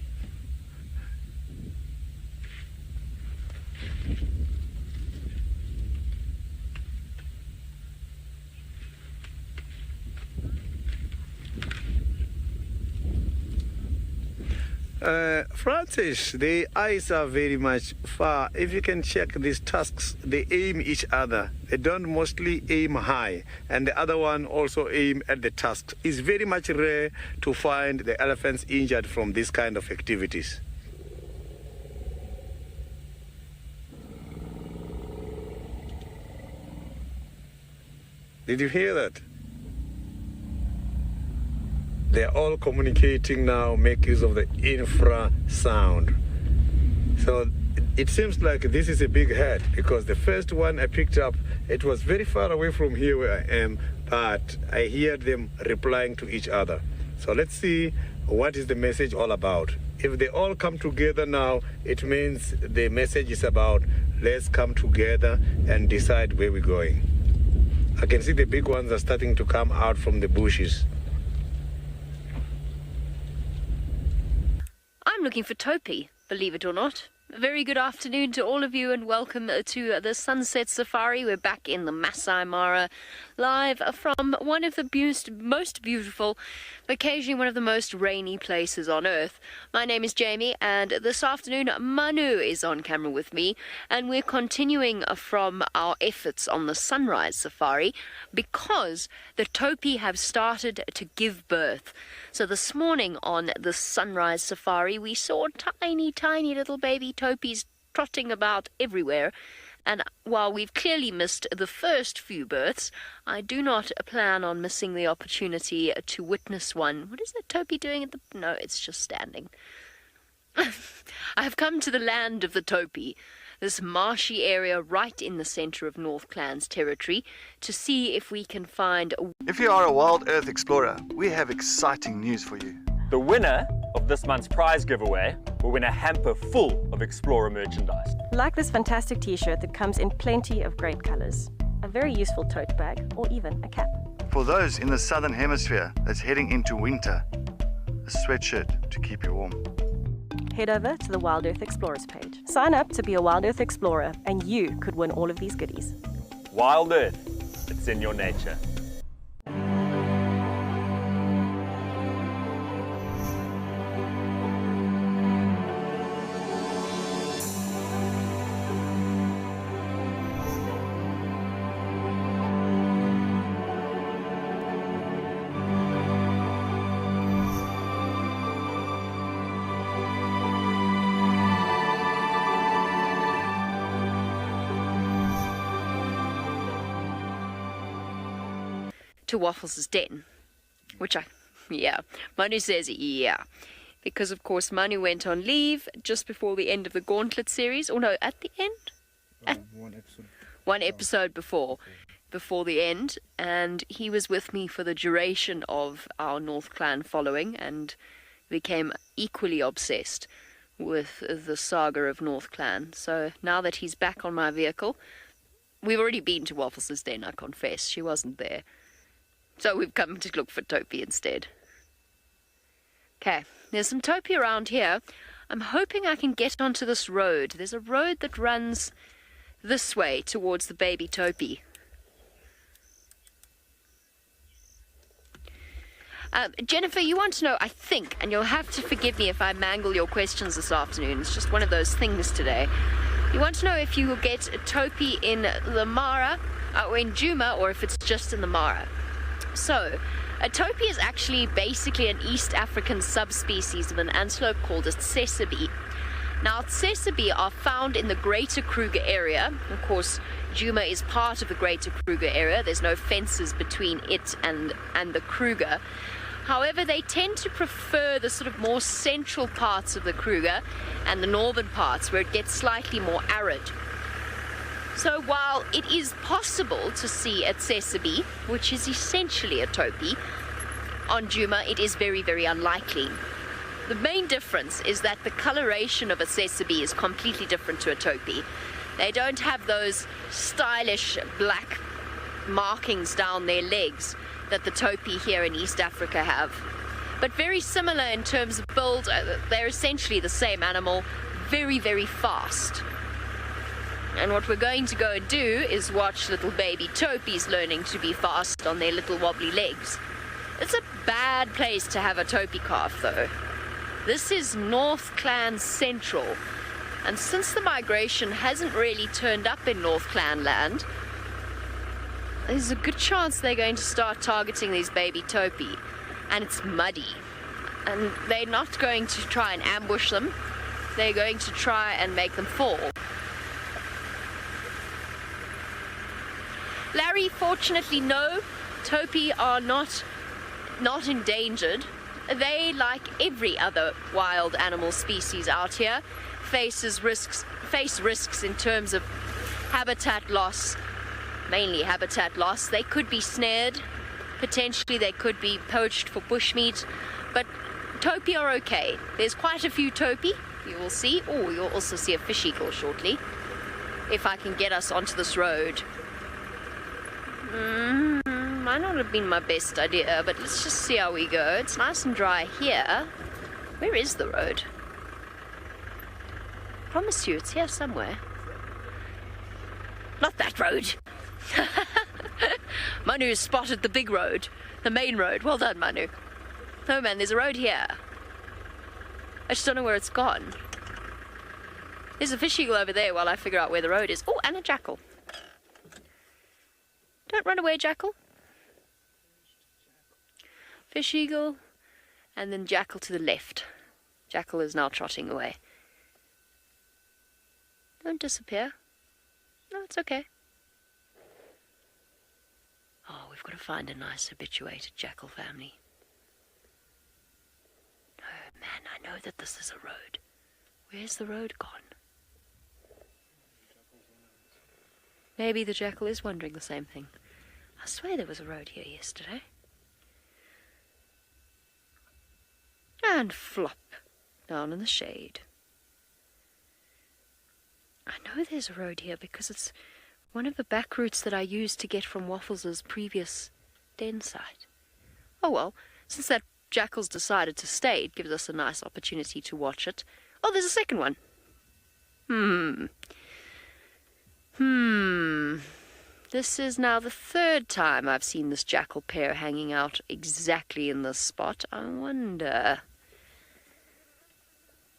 Francis, the eyes are very much far. If you can check these tusks, they aim each other. They don't mostly aim high, and the other one also aim at the tusks. It's very much rare to find the elephants injured from this kind of activities. Did you hear that? They're all communicating now, make use of the infrasound. So it seems like this is a big head, because the first one I picked up, it was very far away from here where I am, but I hear them replying to each other. So let's see what is the message all about. If they all come together now, it means the message is about let's come together and decide where we're going. I can see the big ones are starting to come out from the bushes. I'm looking for Topi, believe it or not. A very good afternoon to all of you and welcome to the Sunset Safari. We're back in the Masai Mara, live from one of the most beautiful, but occasionally one of the most rainy places on Earth. My name is Jamie, and this afternoon Manu is on camera with me, and we're continuing from our efforts on the Sunrise Safari because the topi have started to give birth. So this morning on the Sunrise Safari, we saw tiny, tiny little baby topis trotting about everywhere. And while we've clearly missed the first few births, I do not plan on missing the opportunity to witness one. What is that topi doing at the... No, it's just standing. I have come to the land of the topi, this marshy area right in the centre of North Clan's territory, to see if we can find... If you are a WildEarth explorer, we have exciting news for you. The winner of this month's prize giveaway will win a hamper full of Explorer merchandise. Like this fantastic t-shirt that comes in plenty of great colours, a very useful tote bag, or even a cap. For those in the southern hemisphere that's heading into winter, a sweatshirt to keep you warm. Head over to the WildEarth Explorers page. Sign up to be a WildEarth Explorer and you could win all of these goodies. WildEarth, it's in your nature. To Waffles' den, which Manu says because of course Manu went on leave just before the end of the Gauntlet series, or no, at the end? One episode before the end, and he was with me for the duration of our North Clan following and became equally obsessed with the saga of North Clan. So now that he's back on my vehicle, we've already been to Waffles' den, I confess, she wasn't there. So we've come to look for topi instead. Okay, there's some topi around here. I'm hoping I can get onto this road. There's a road that runs this way towards the baby topi. Jennifer, you want to know, I think, and you'll have to forgive me if I mangle your questions this afternoon. It's just one of those things today. You want to know if you will get a topi in the Mara, or in Djuma, or if it's just in the Mara. So, a topi is actually basically an East African subspecies of an antelope called a tsesebe. Now, tsesebe are found in the Greater Kruger area. Of course, Djuma is part of the Greater Kruger area. There's no fences between it and the Kruger. However, they tend to prefer the sort of more central parts of the Kruger and the northern parts where it gets slightly more arid. So while it is possible to see a tsesebe, which is essentially a topi, on Djuma, it is very, very unlikely. The main difference is that the coloration of a tsesebe is completely different to a topi. They don't have those stylish black markings down their legs that the topi here in East Africa have. But very similar in terms of build. They're essentially the same animal, very, very fast. And what we're going to go and do is watch little baby topis learning to be fast on their little wobbly legs. It's a bad place to have a topi calf, though. This is North Clan Central, and since the migration hasn't really turned up in North Clan land, there's a good chance they're going to start targeting these baby topi. And it's muddy. And they're not going to try and ambush them. They're going to try and make them fall. Larry, fortunately, no. Topi are not endangered. They, like every other wild animal species out here, face risks in terms of habitat loss, mainly habitat loss. They could be snared, potentially they could be poached for bushmeat, but topi are okay. There's quite a few topi, you will see. Oh, you'll also see a fish eagle shortly, if I can get us onto this road. Might not have been my best idea, but let's just see how we go. It's nice and dry here. Where is the road? promise you, it's here somewhere. Not that road. Manu's spotted the big road. The main road. Well done, Manu. No, man, there's a road here. I just don't know where it's gone. There's a fish eagle over there while I figure out where the road is. Oh, and a jackal. Don't run away, jackal. Fish eagle, and then jackal to the left. Jackal is now trotting away. Don't disappear. No, it's okay. Oh, we've got to find a nice habituated jackal family. No, man, I know that this is a road. Where's the road gone? Maybe the jackal is wondering the same thing. I swear there was a road here yesterday. And flop, down in the shade. I know there's a road here because it's one of the back routes that I used to get from Waffles' previous den site. Oh well, since that jackal's decided to stay, it gives us a nice opportunity to watch it. Oh, there's a second one. This is now the third time I've seen this jackal pair hanging out exactly in this spot. I wonder,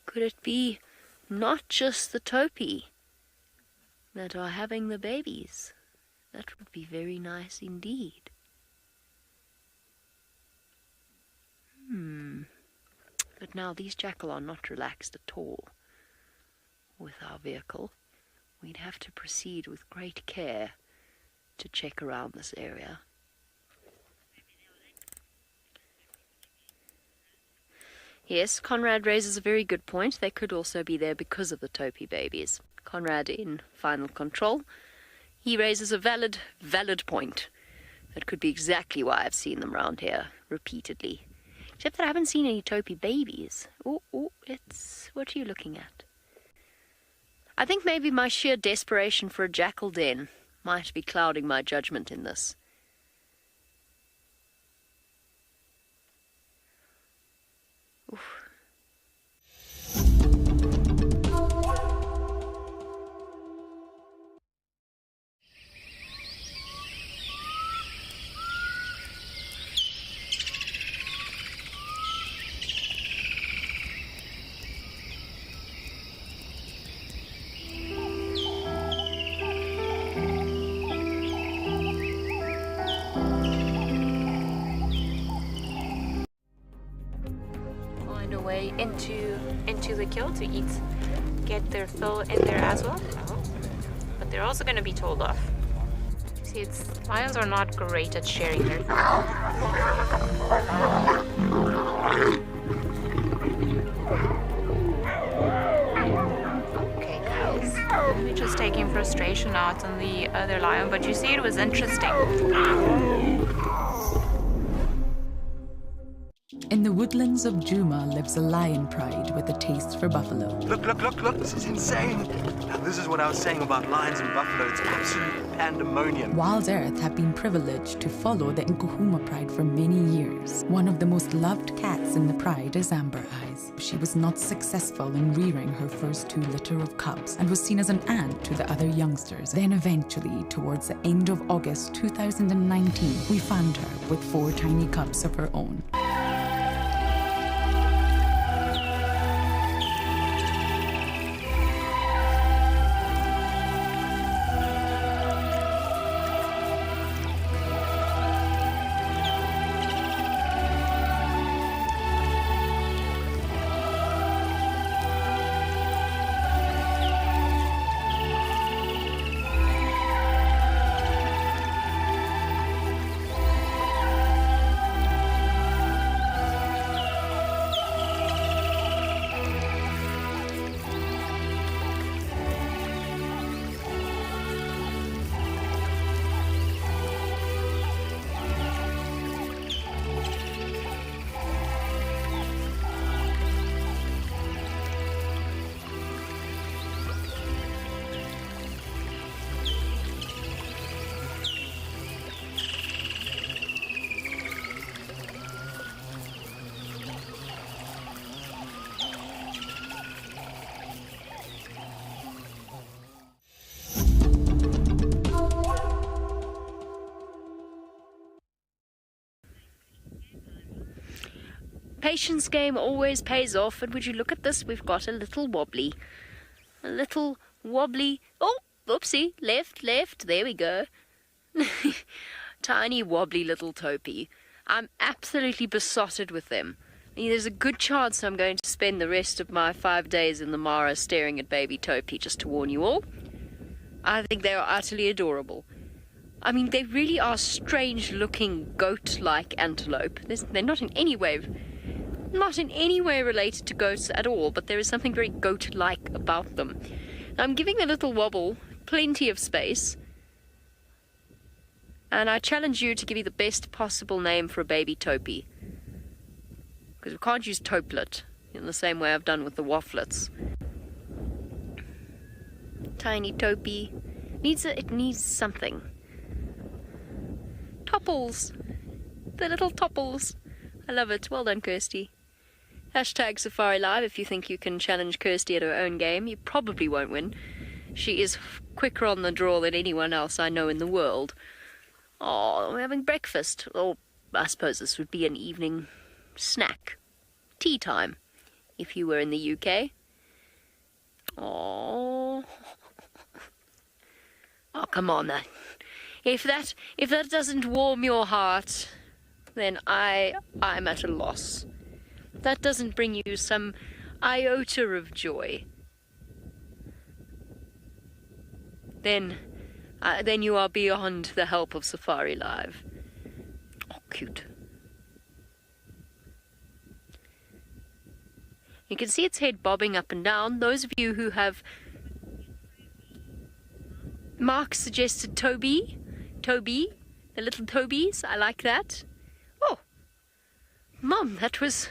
could it be not just the topi that are having the babies? That would be very nice indeed. But now these jackal are not relaxed at all with our vehicle. We'd have to proceed with great care to check around this area. Yes, Conrad raises a very good point. They could also be there because of the topi babies. Conrad in final control. He raises a valid point. That could be exactly why I've seen them around here repeatedly. Except that I haven't seen any topi babies. Oh, it's... what are you looking at? I think maybe my sheer desperation for a jackal den might be clouding my judgment in this. Oof. Into the kill to get their fill in there as well. But they're also going to be told off. See, lions are not great at sharing their food. Okay, guys. Let me just taking frustration out on the other lion, but you see, it was interesting. In the woodlands of Juma lives a lion pride with a taste for buffalo. Look, this is insane. Now, this is what I was saying about lions and buffalo. It's absolute pandemonium. WildEarth have been privileged to follow the Nkuhuma pride for many years. One of the most loved cats in the pride is Amber Eyes. She was not successful in rearing her first 2 litter of cubs and was seen as an aunt to the other youngsters. Then eventually, towards the end of August 2019, we found her with 4 tiny cubs of her own. patience game always pays off, and would you look at this? We've got a little wobbly. A little wobbly... Oh, oopsie, left, there we go. Tiny wobbly little topy. I'm absolutely besotted with them. There's a good chance I'm going to spend the rest of my 5 days in the Mara staring at baby topy, just to warn you all. I think they are utterly adorable. I mean, they really are strange-looking goat-like antelope. They're not in any way related to goats at all, but there is something very goat-like about them. Now, I'm giving the little wobble plenty of space, and I challenge you to give me the best possible name for a baby topy. Because we can't use toplet in the same way I've done with the wafflets. Tiny topy. It needs something. Topples. The little topples. I love it. Well done, Kirsty. Hashtag Safari Live if you think you can challenge Kirsty at her own game. You probably won't win. She is quicker on the draw than anyone else I know in the world. Oh, we're having breakfast. Or I suppose this would be an evening snack. Tea time, if you were in the UK. Oh, come on then. If that doesn't warm your heart, then I'm at a loss. If that doesn't bring you some iota of joy, then you are beyond the help of Safari Live. Oh, cute. You can see its head bobbing up and down. Those of you who have... Mark suggested Toby, the little Tobies. I like that. Oh, Mum, that was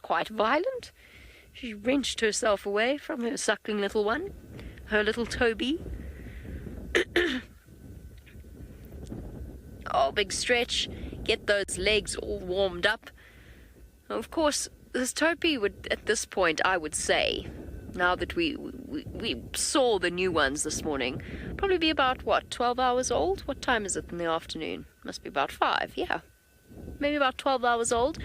quite violent. She wrenched herself away from her suckling little one, her little Toby. Oh, big stretch. Get those legs all warmed up. Of course, this Topi would, at this point, I would say, now that we saw the new ones this morning, probably be about, 12 hours old? What time is it in the afternoon? Must be about 5, yeah. Maybe about 12 hours old.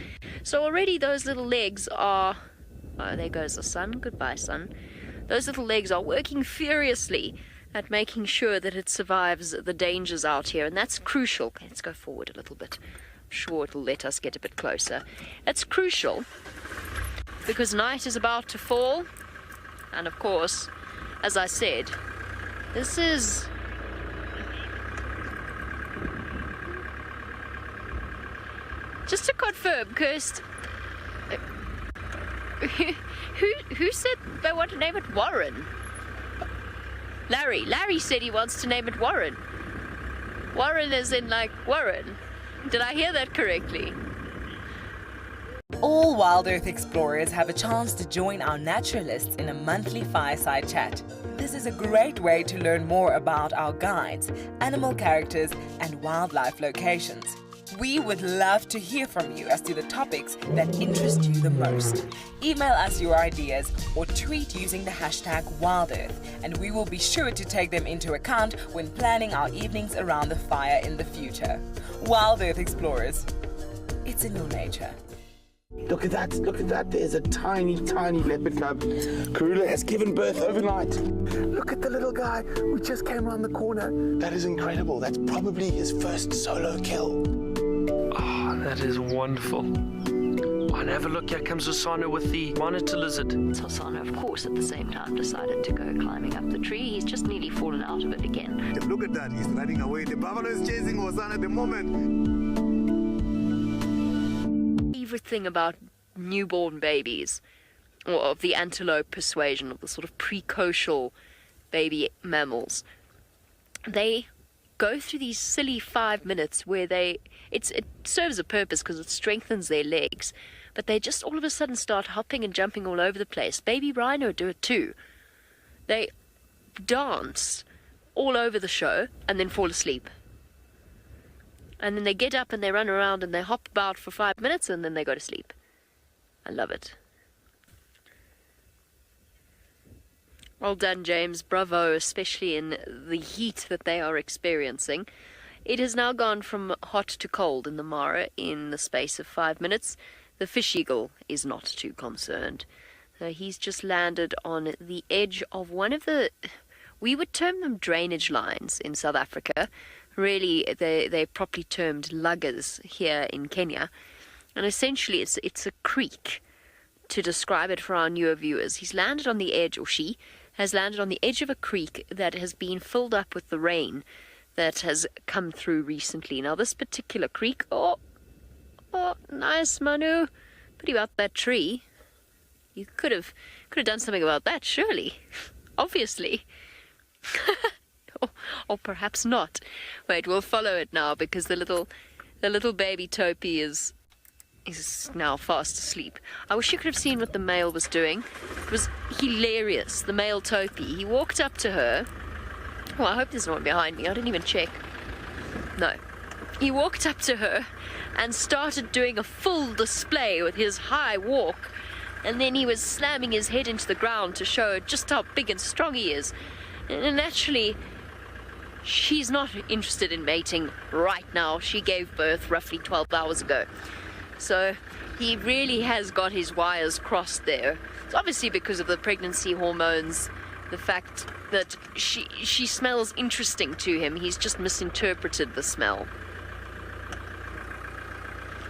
So already those little legs are... Oh, there goes the sun. Goodbye, sun. Those little legs are working furiously at making sure that it survives the dangers out here, and that's crucial. Okay, let's go forward a little bit. I'm sure it'll let us get a bit closer. That's crucial because night is about to fall, and of course, as I said, this is... Just to confirm, Kirst, who said they want to name it Warren? Larry said he wants to name it Warren. Warren as in like Warren. Did I hear that correctly? All WildEarth explorers have a chance to join our naturalists in a monthly Fireside Chat. This is a great way to learn more about our guides, animal characters, and wildlife locations. We would love to hear from you as to the topics that interest you the most. Email us your ideas or tweet using the hashtag WildEarth, and we will be sure to take them into account when planning our evenings around the fire in the future. WildEarth explorers, it's in your nature. Look at that, there's a tiny leopard cub. Karula has given birth overnight. Look at the little guy, we just came around the corner. That is incredible, that's probably his first solo kill. Oh, that is wonderful. Oh, and have a look, here comes Osana with the monitor lizard. Osana, of course, at the same time decided to go climbing up the tree. He's just nearly fallen out of it again. Look at that, he's running away. The buffalo is chasing Osana at the moment. Favorite thing about newborn babies, or of the antelope persuasion, of the sort of precocial baby mammals, they go through these silly 5 minutes where it serves a purpose because it strengthens their legs, but they just all of a sudden start hopping and jumping all over the place. Baby rhino do it too. They dance all over the show and then fall asleep. And then they get up and they run around and they hop about for 5 minutes and then they go to sleep. I love it. Well done, James. Bravo, especially in the heat that they are experiencing. It has now gone from hot to cold in the Mara in the space of 5 minutes. The fish eagle is not too concerned. He's just landed on the edge of one of the, we would term them drainage lines in South Africa. Really, they're properly termed luggers here in Kenya. And essentially, it's a creek, to describe it for our newer viewers. He's landed on the edge, or she has landed on the edge of a creek that has been filled up with the rain that has come through recently. Now, this particular creek, oh, nice, Manu. Pity about that tree. You could have done something about that, surely. Obviously. or perhaps not. Wait, we'll follow it now because the little baby Topi is now fast asleep. I wish you could have seen what the male was doing. It was hilarious. The male Topi. He walked up to her. Oh, I hope there's no one behind me. I didn't even check. No. He walked up to her and started doing a full display with his high walk. And then he was slamming his head into the ground to show just how big and strong he is. And naturally, she's not interested in mating right now. She gave birth roughly 12 hours ago. So he really has got his wires crossed there. It's obviously because of the pregnancy hormones, the fact that she smells interesting to him. He's just misinterpreted the smell.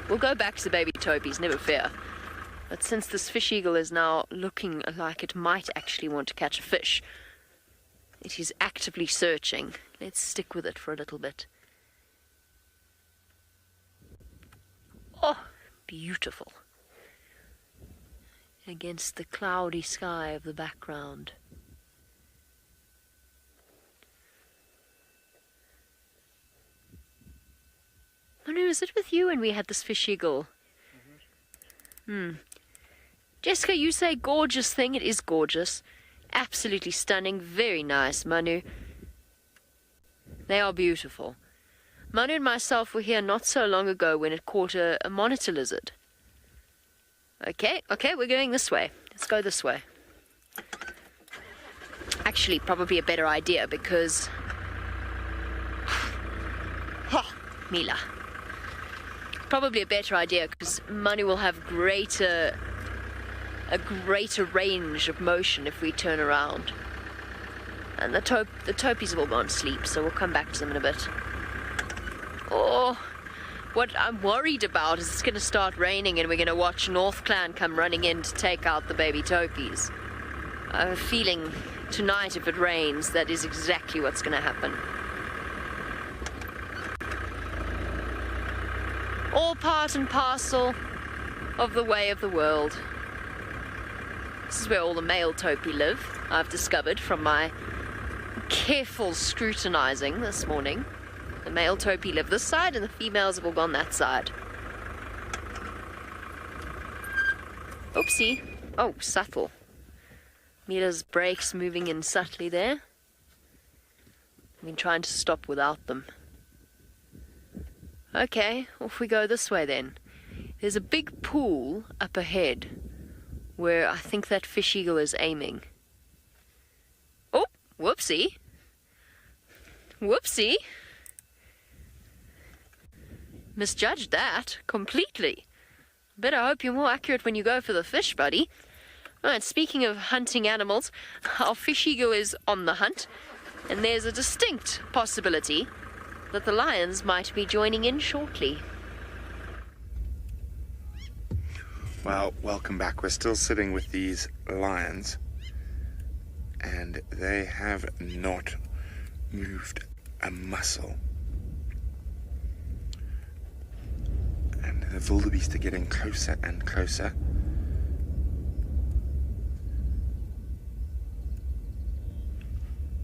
We'll go back to the baby Topies, never fear. But since this fish eagle is now looking like it might actually want to catch a fish, it is actively searching. Let's stick with it for a little bit. Oh, beautiful. Against the cloudy sky of the background. Manu, is it with you when we had this fish eagle? Jessica, you say gorgeous thing. It is gorgeous. Absolutely stunning. Very nice, Manu. They are beautiful. Manu and myself were here not so long ago when it caught a monitor lizard. Okay, we're going this way. Let's go this way. Actually, probably a better idea because... Mila. Probably a better idea because Manu will have a greater range of motion if we turn around. And the Topies will go and sleep, so we'll come back to them in a bit. Oh, what I'm worried about is it's going to start raining and we're going to watch North Clan come running in to take out the baby Topies. I have a feeling tonight if it rains, that is exactly what's going to happen. All part and parcel of the way of the world. This is where all the male Topi live, I've discovered from my careful scrutinizing this morning. The male Topi live this side and the females have all gone that side. Oopsie. Oh, subtle. Mila's brakes moving in subtly there. I've been trying to stop without them. Okay, off we go this way then. There's a big pool up ahead where I think that fish eagle is aiming. Oh, whoopsie. Whoopsie. Misjudged that completely. Better hope you're more accurate when you go for the fish, buddy. Alright, speaking of hunting animals, our fish eagle is on the hunt, and there's a distinct possibility that the lions might be joining in shortly. Well, welcome back. We're still sitting with these lions, and they have not moved a muscle. And the wildebeest are getting closer and closer.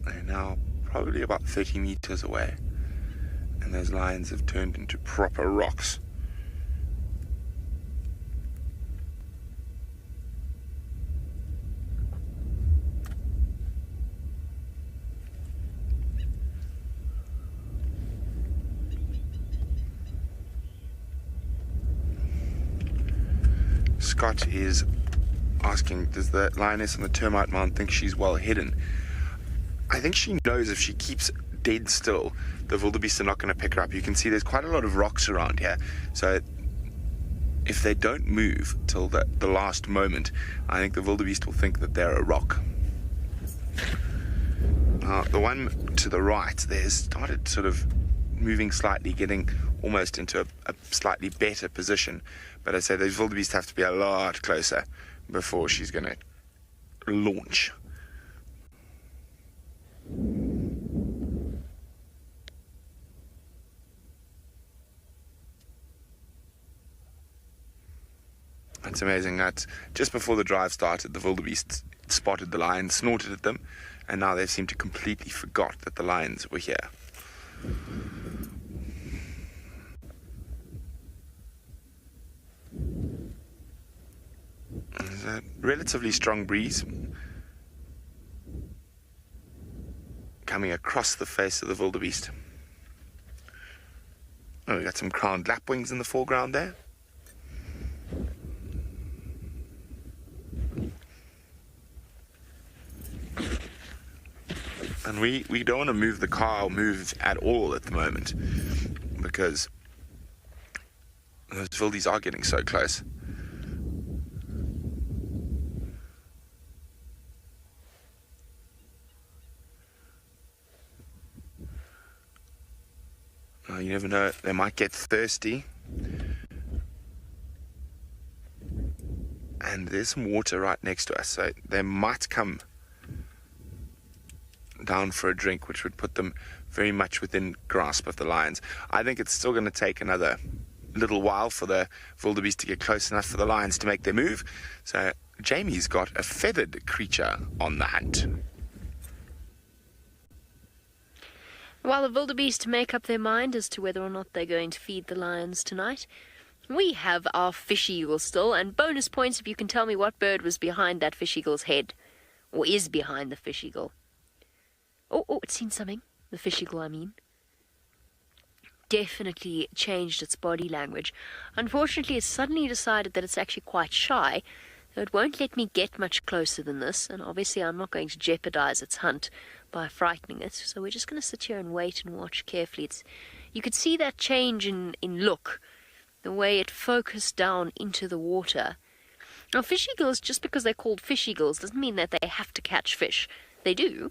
They're now probably about 30 meters away, and those lions have turned into proper rocks. Scott is asking, does the lioness on the termite mound think she's well hidden? I think she knows if she keeps dead still, the wildebeest are not going to pick her up. You can see there's quite a lot of rocks around here. So if they don't move till the last moment, I think the wildebeest will think that they're a rock. Now, the one to the right there started sort of moving slightly, getting almost into a slightly better position. But I say those wildebeest have to be a lot closer before she's going to launch. It's amazing that just before the drive started, the wildebeest spotted the lions, snorted at them, and now they seem to completely forgot that the lions were here. There's a relatively strong breeze coming across the face of the wildebeest. Oh, we've got some crowned lapwings in the foreground there. And we don't want to move the car or move at all at the moment, because those wildies are getting so close. You never know, they might get thirsty. And there's some water right next to us, so they might come down for a drink, which would put them very much within grasp of the lions. I think it's still going to take another little while for the wildebeest to get close enough for the lions to make their move. So Jamie's got a feathered creature on the hunt. While the wildebeest make up their mind as to whether or not they're going to feed the lions tonight, we have our fish eagle still, and bonus points if you can tell me what bird was behind that fish eagle's head, or is behind the fish eagle. Oh, it's seen something. The fish eagle, I mean. Definitely changed its body language. Unfortunately, it suddenly decided that it's actually quite shy, so it won't let me get much closer than this, and obviously I'm not going to jeopardize its hunt by frightening it, so we're just going to sit here and wait and watch carefully. You could see that change in look, the way it focused down into the water. Now, fish eagles, just because they're called fish eagles, doesn't mean that they have to catch fish. They do.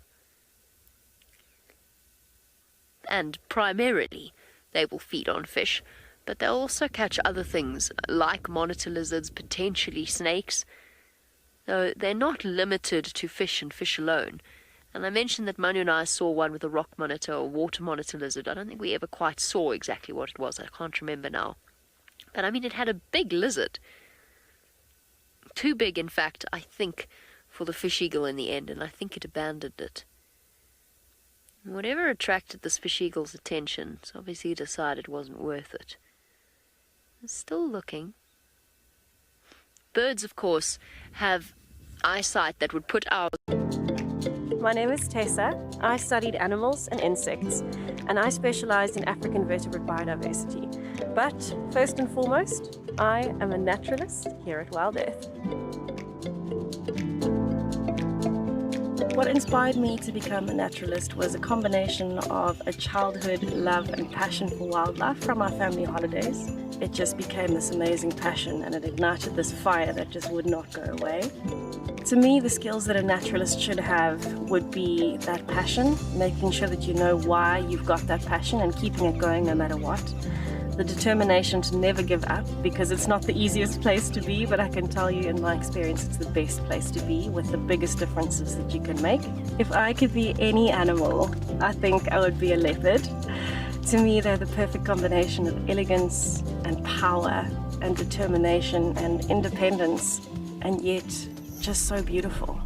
And primarily, they will feed on fish, but they'll also catch other things, like monitor lizards, potentially snakes. So they're not limited to fish and fish alone. And I mentioned that Manu and I saw one with a rock monitor or water monitor lizard. I don't think we ever quite saw exactly what it was. I can't remember now. But I mean, it had a big lizard. Too big, in fact, I think, for the fish eagle in the end, and I think it abandoned it. Whatever attracted this fish eagle's attention, it's obviously decided it wasn't worth it. It's still looking. Birds, of course, have eyesight that would put out. My name is Tessa. I studied animals and insects, and I specialized in African vertebrate biodiversity. But first and foremost, I am a naturalist here at WildEarth. What inspired me to become a naturalist was a combination of a childhood love and passion for wildlife from our family holidays. It just became this amazing passion, and it ignited this fire that just would not go away. To me, the skills that a naturalist should have would be that passion, making sure that you know why you've got that passion and keeping it going no matter what. The determination to never give up, because it's not the easiest place to be, but I can tell you in my experience it's the best place to be, with the biggest differences that you can make. If I could be any animal, I think I would be a leopard. To me, they're the perfect combination of elegance and power and determination and independence, and yet just so beautiful.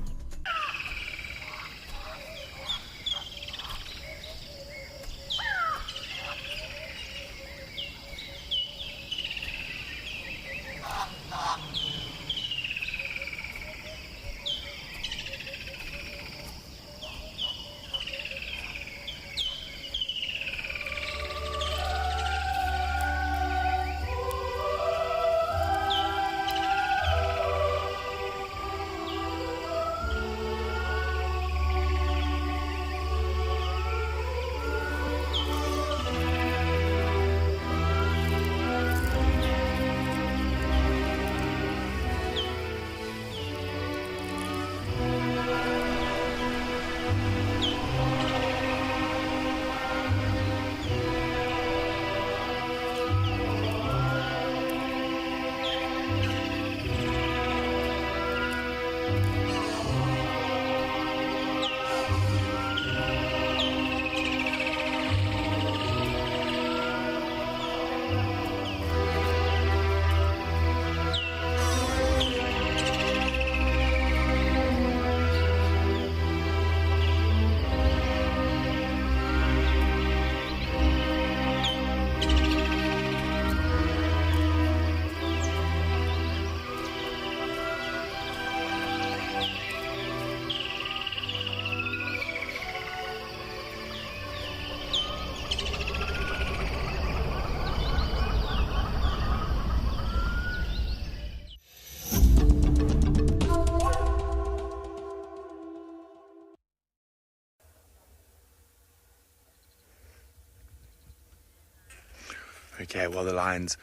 Okay, well, the lions...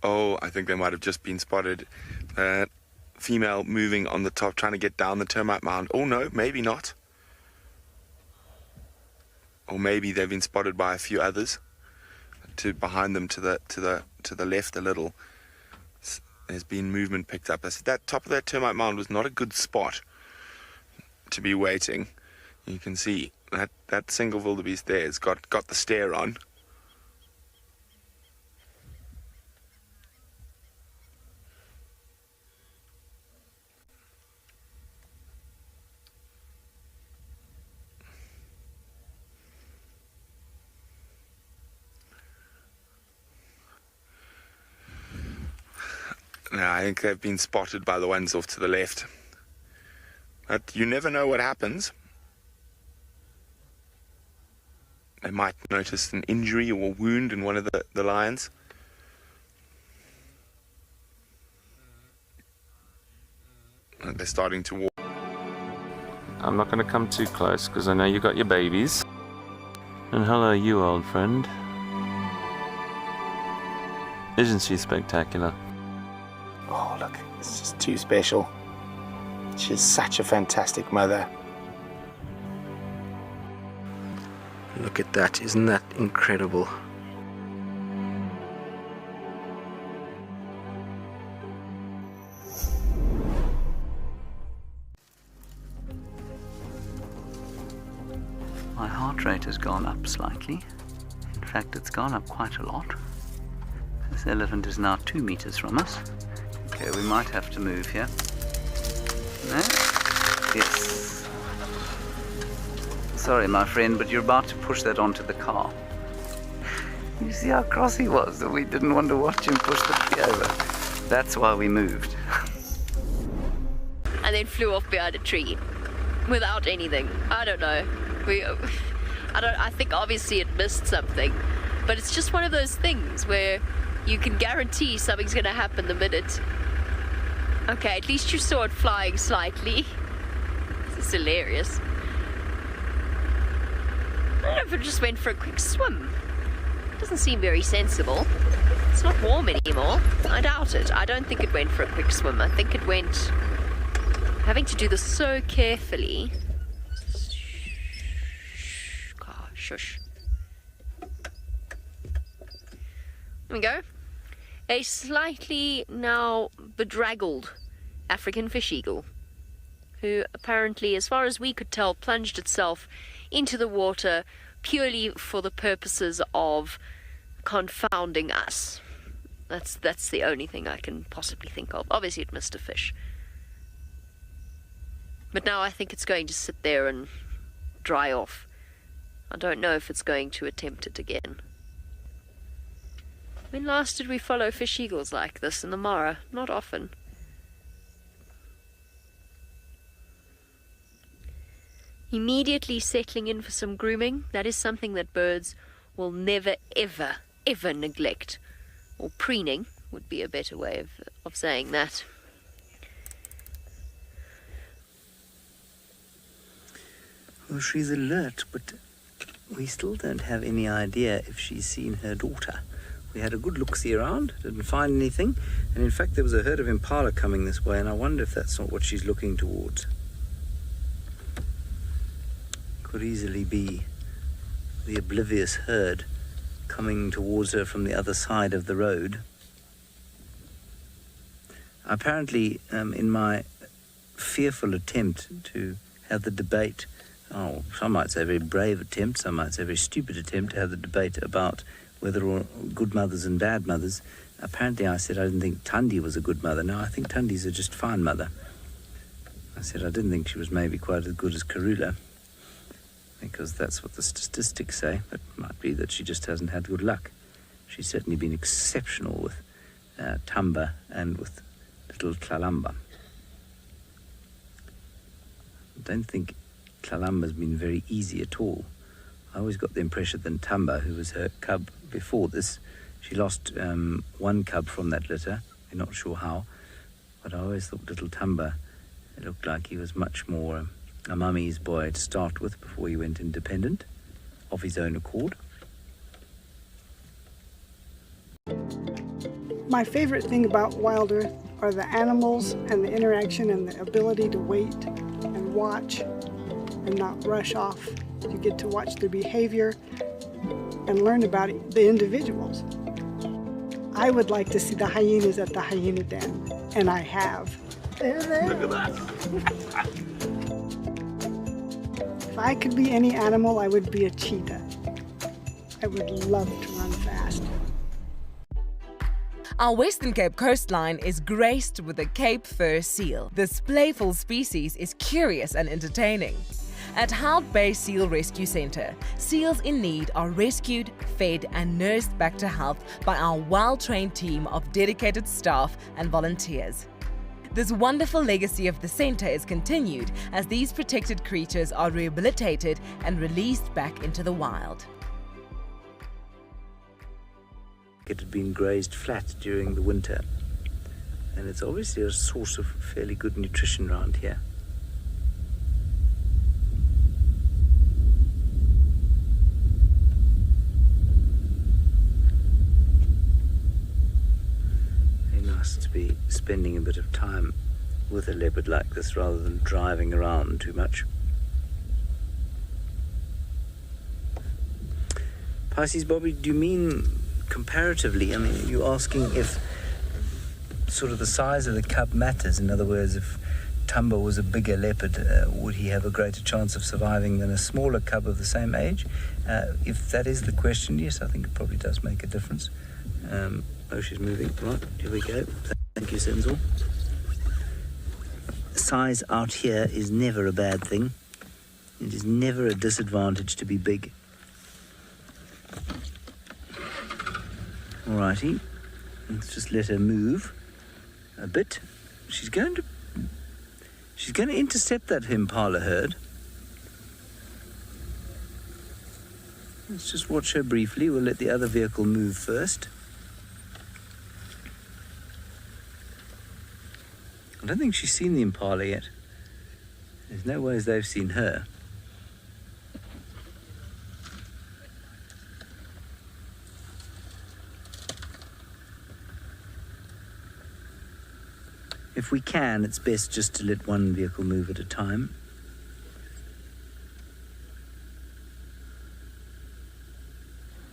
Oh, I think they might have just been spotted. Female moving on the top, trying to get down the termite mound. Oh, no, maybe not. Or maybe they've been spotted by a few others. Behind them to the left a little. There's been movement picked up. I said that top of that termite mound was not a good spot to be waiting. You can see that single wildebeest there has got the stare on. No, I think they've been spotted by the ones off to the left. But you never know what happens. They might notice an injury or a wound in one of the lions. And they're starting to walk. I'm not going to come too close because I know you got your babies. And hello, you old friend. Isn't she spectacular? Oh, look, it's just too special. She's such a fantastic mother. Look at that, isn't that incredible? My heart rate has gone up slightly. In fact, it's gone up quite a lot. This elephant is now 2 meters from us. Okay, we might have to move here. No? Yes. Sorry, my friend, but you're about to push that onto the car. You see how cross he was that we didn't want to watch him push the tree over. That's why we moved. And then flew off behind a tree without anything. I don't know. I think obviously it missed something, but it's just one of those things where you can guarantee something's going to happen the minute. Okay, at least you saw it flying slightly. This is hilarious. I don't know if it just went for a quick swim. Doesn't seem very sensible. It's not warm anymore. I doubt it. I don't think it went for a quick swim. I think it went... Having to do this so carefully. Shush. There we go. A slightly now bedraggled African fish eagle, who apparently, as far as we could tell, plunged itself into the water purely for the purposes of confounding us. That's the only thing I can possibly think of. Obviously it missed a fish. But now I think it's going to sit there and dry off. I don't know if it's going to attempt it again. When last did we follow fish eagles like this in the Mara? Not often. Immediately settling in for some grooming. That is something that birds will never, ever, ever neglect. Or preening would be a better way of saying that. Well, she's alert, but we still don't have any idea if she's seen her daughter. We had a good look-see around, didn't find anything, and in fact there was a herd of impala coming this way, and I wonder if that's not what she's looking towards. Could easily be the oblivious herd coming towards her from the other side of the road. Apparently, in my fearful attempt to have the debate, some might say a very brave attempt, some might say a very stupid attempt to have the debate about whether or good mothers and bad mothers, apparently I said I didn't think Tundi was a good mother. No, I think Tundi's a just fine mother. I said I didn't think she was maybe quite as good as Karula, because that's what the statistics say, but it might be that she just hasn't had good luck. She's certainly been exceptional with Tamba and with little Tlalamba. I don't think Tlalamba's been very easy at all. I always got the impression that Tamba, who was her cub before this, she lost one cub from that litter. We're not sure how, but I always thought little Tamba, it looked like he was much more a mummy's boy to start with before he went independent, of his own accord. My favorite thing about WildEarth are the animals and the interaction and the ability to wait and watch and not rush off. You get to watch their behavior and learn about the individuals. I would like to see the hyenas at the hyena den, and I have. Look at that. If I could be any animal, I would be a cheetah. I would love to run fast. Our Western Cape coastline is graced with the Cape fur seal. This playful species is curious and entertaining. At Hart Bay Seal Rescue Centre, seals in need are rescued, fed and nursed back to health by our well-trained team of dedicated staff and volunteers. This wonderful legacy of the centre is continued as these protected creatures are rehabilitated and released back into the wild. It had been grazed flat during the winter, and it's obviously a source of fairly good nutrition around here. Very nice to be spending a bit of time with a leopard like this rather than driving around too much. Pisces, Bobby, do you mean comparatively? I mean, you're asking if sort of the size of the cub matters. In other words, if Tumba was a bigger leopard, would he have a greater chance of surviving than a smaller cub of the same age? If that is the question, yes, I think it probably does make a difference. Oh, she's moving. Right, here we go. Thank you, Senzel. Size out here is never a bad thing. It is never a disadvantage to be big. Alrighty, let's just let her move a bit. She's going to intercept that impala herd. Let's just watch her briefly. We'll let the other vehicle move first. I don't think she's seen the impala yet. There's no ways they've seen her. If we can, it's best just to let one vehicle move at a time.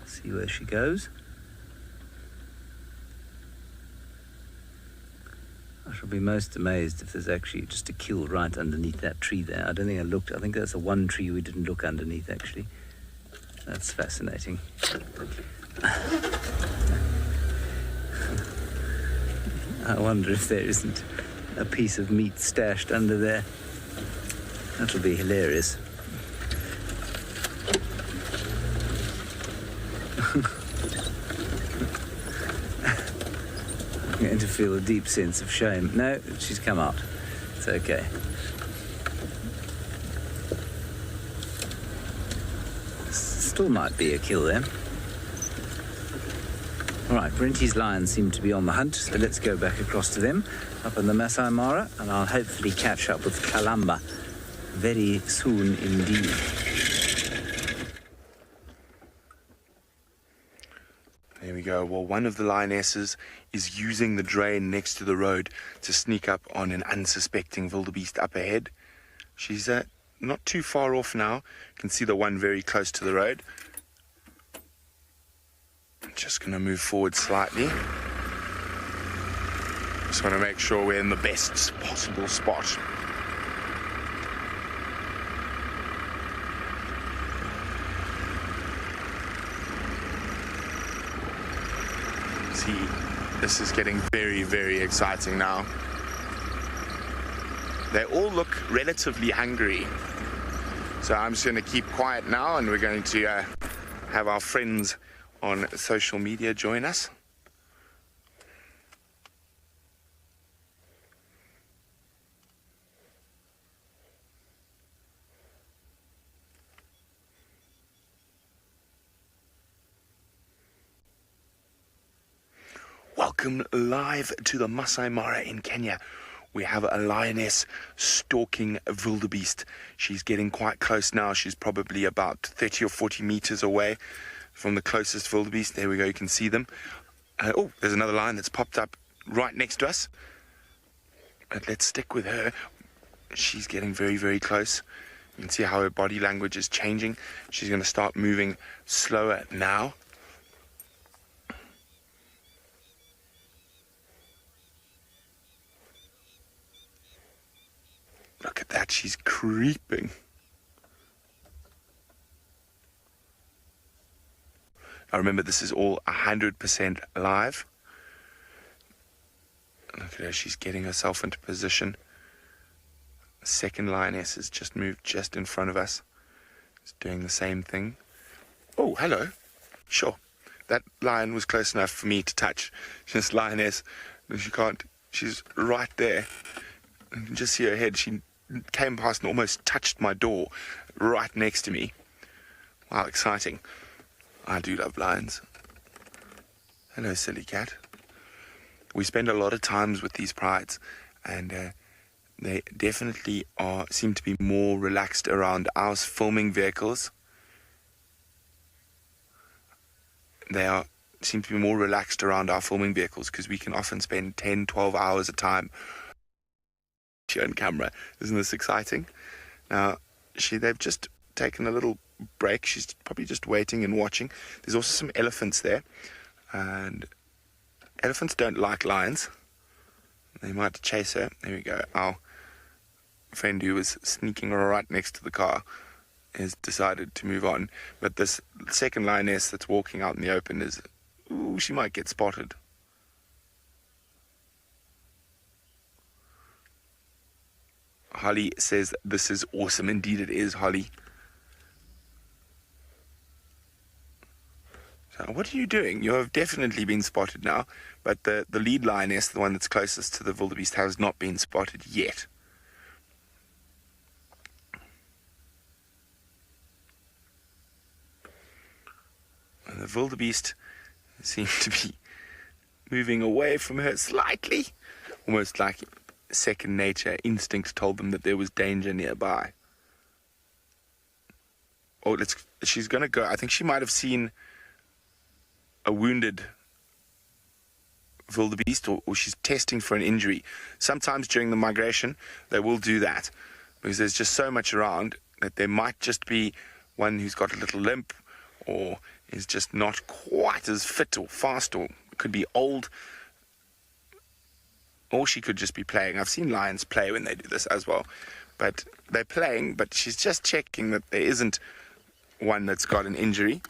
See where she goes. I shall be most amazed if there's actually just a kill right underneath that tree there. I don't think I looked. I think that's the one tree we didn't look underneath, actually. That's fascinating. I wonder if there isn't a piece of meat stashed under there. That'll be hilarious. I'm going to feel a deep sense of shame. No, she's come out. It's okay. Still might be a kill there. All right, Brenti's lions seem to be on the hunt, so let's go back across to them, up in the Masai Mara, and I'll hopefully catch up with Kalamba very soon indeed. There we go. Well, one of the lionesses is using the drain next to the road to sneak up on an unsuspecting wildebeest up ahead. She's not too far off now. You can see the one very close to the road. I'm just going to move forward slightly. Just want to make sure we're in the best possible spot. See, this is getting very, very exciting now. They all look relatively hungry. So I'm just going to keep quiet now, and we're going to have our friends on social media join us. Welcome live to the Masai Mara in Kenya. We have a lioness stalking a wildebeest. She's getting quite close now. She's probably about 30 or 40 meters away from the closest wildebeest. There we go, you can see them. Oh, there's another lion that's popped up right next to us. But let's stick with her. She's getting very, very close. You can see how her body language is changing. She's going to start moving slower now. Look at that, she's creeping. Now remember, this is all 100% live. Look at her, she's getting herself into position. The second lioness has just moved just in front of us. It's doing the same thing. Oh, hello. Sure. That lion was close enough for me to touch. This lioness, she can't, she's right there. You can just see her head. She came past and almost touched my door right next to me. Wow, exciting. I do love lions. Hello, silly cat. We spend a lot of times with these prides, and they definitely seem to be more relaxed around our filming vehicles. They seem to be more relaxed around our filming vehicles because we can often spend 10, 12 hours a time on camera. Isn't this exciting? Now, they've just taken a little break. She's probably just waiting and watching. There's also some elephants there, and elephants don't like lions. They might chase her. There we go. Our friend who was sneaking right next to the car has decided to move on. But this second lioness that's walking out in the open she might get spotted. Holly says, this is awesome. Indeed it is, Holly. So what are you doing? You have definitely been spotted now, but the lead lioness, the one that's closest to the wildebeest, has not been spotted yet. And the wildebeest seems to be moving away from her slightly, almost like second nature instinct told them that there was danger nearby. Oh, she's going to go. I think she might have seen a wounded wildebeest, or she's testing for an injury. Sometimes during the migration, they will do that because there's just so much around that there might just be one who's got a little limp or is just not quite as fit or fast, or could be old. Or she could just be playing. I've seen lions play when they do this as well. But they're playing, but she's just checking that there isn't one that's got an injury.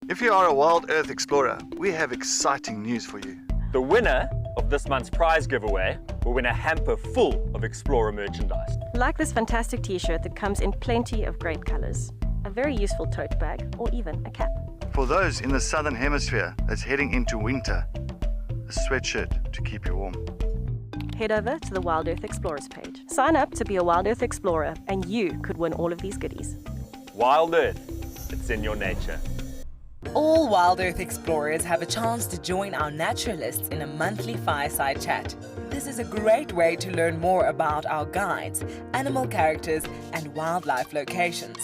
If you are a WildEarth explorer, we have exciting news for you. The winner of this month's prize giveaway will win a hamper full of Explorer merchandise. Like this fantastic t-shirt that comes in plenty of great colors, a very useful tote bag, or even a cap. For those in the southern hemisphere that's heading into winter, a sweatshirt to keep you warm. Head over to the WildEarth Explorers page. Sign up to be a WildEarth Explorer and you could win all of these goodies. WildEarth, it's in your nature. All WildEarth explorers have a chance to join our naturalists in a monthly Fireside Chat. This is a great way to learn more about our guides, animal characters, and wildlife locations.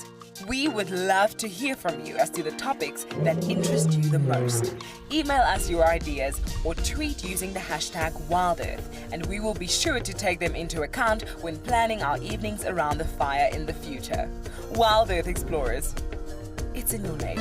We would love to hear from you as to the topics that interest you the most. Email us your ideas or tweet using the hashtag WildEarth, and we will be sure to take them into account when planning our evenings around the fire in the future. WildEarth explorers, it's in your name.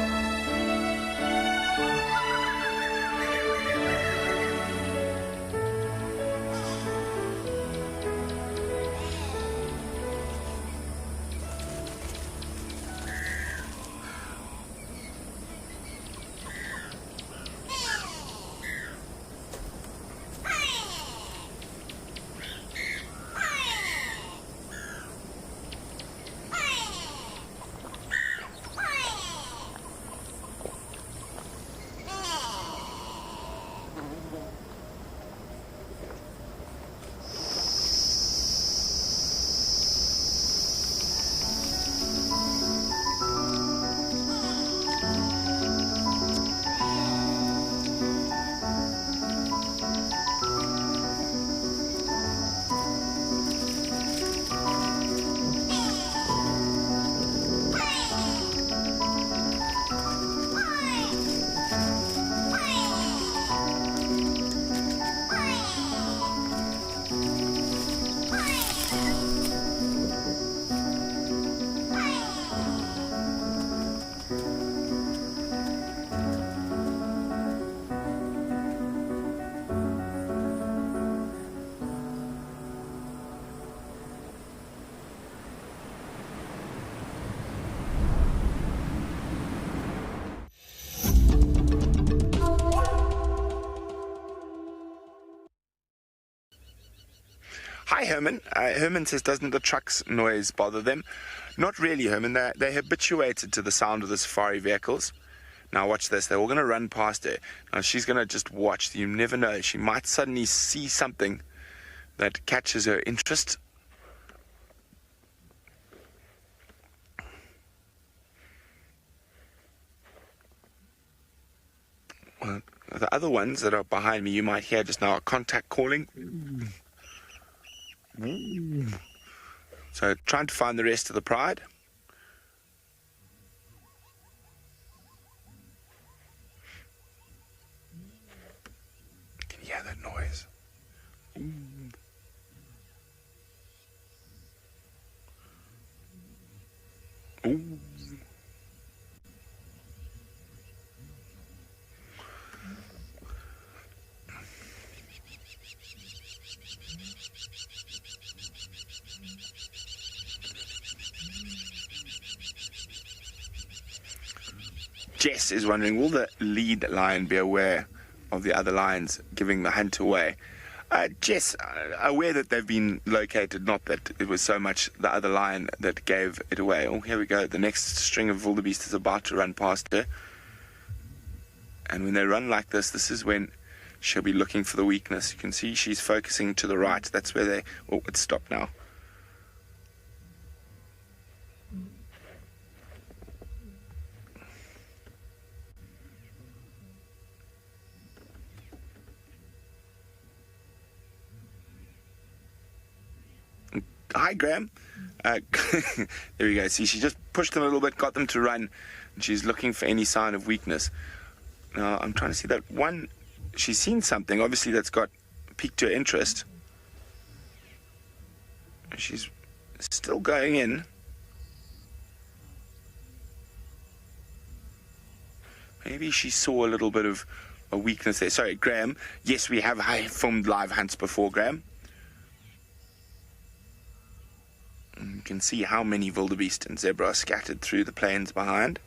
Hi, Herman. Herman says, doesn't the truck's noise bother them? Not really, Herman. They're habituated to the sound of the safari vehicles. Now watch this. They're all going to run past her. Now she's going to just watch. You never know. She might suddenly see something that catches her interest. Well, the other ones that are behind me, you might hear just now, are contact calling. So trying to find the rest of the pride. Can you hear that noise? Ooh. Jess is wondering, will the lead lion be aware of the other lions giving the hunt away? Jess, aware that they've been located, not that it was so much the other lion that gave it away. Oh, here we go. The next string of wildebeest is about to run past her. And when they run like this, this is when she'll be looking for the weakness. You can see she's focusing to the right. That's where they... Oh, it's stopped now. Hi, Graham. There we go. See, she just pushed them a little bit, got them to run, and she's looking for any sign of weakness. Now, I'm trying to see that one. She's seen something, obviously, that's got piqued her interest. She's still going in. Maybe she saw a little bit of a weakness there. Sorry, Graham. Yes, we have filmed live hunts before, Graham. You can see how many wildebeest and zebra are scattered through the plains behind.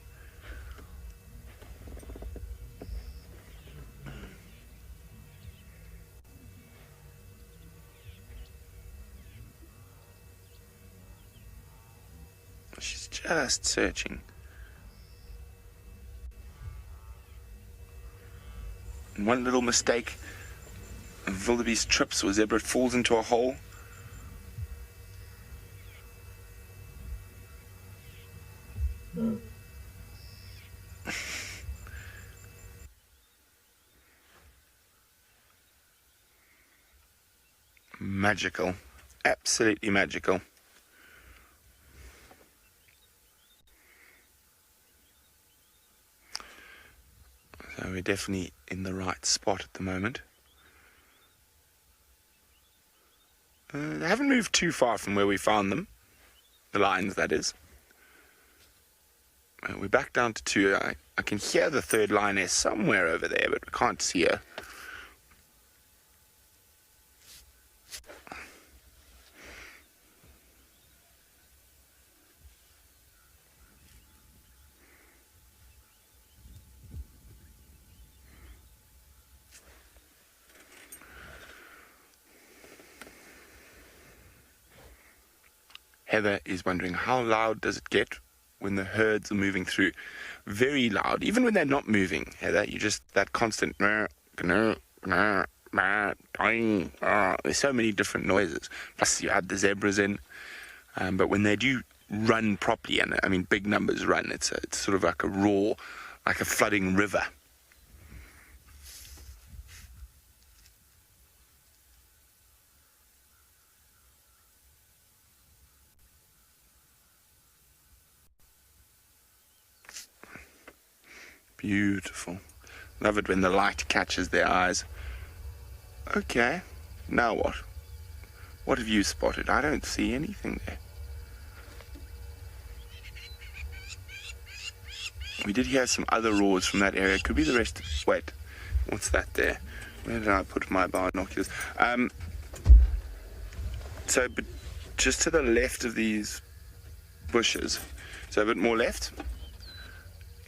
She's just searching. And one little mistake, a wildebeest trips or zebra falls into a hole. Magical. Absolutely magical. So we're definitely in the right spot at the moment. They haven't moved too far from where we found them. The lions, that is. We're back down to 2. I can hear the third lioness somewhere over there, but we can't see her. Heather is wondering, how loud does it get when the herds are moving through? Very loud. Even when they're not moving, Heather, you just, that constant... There's so many different noises. Plus you add the zebras in. But when they do run properly, and I mean big numbers run, it's sort of like a roar, like a flooding river. Beautiful. Love it when the light catches their eyes. Okay, now what? What have you spotted? I don't see anything there. We did hear some other roars from that area. Could be the rest. Wait, what's that there? Where did I put my binoculars? So, but just to the left of these bushes, so a bit more left.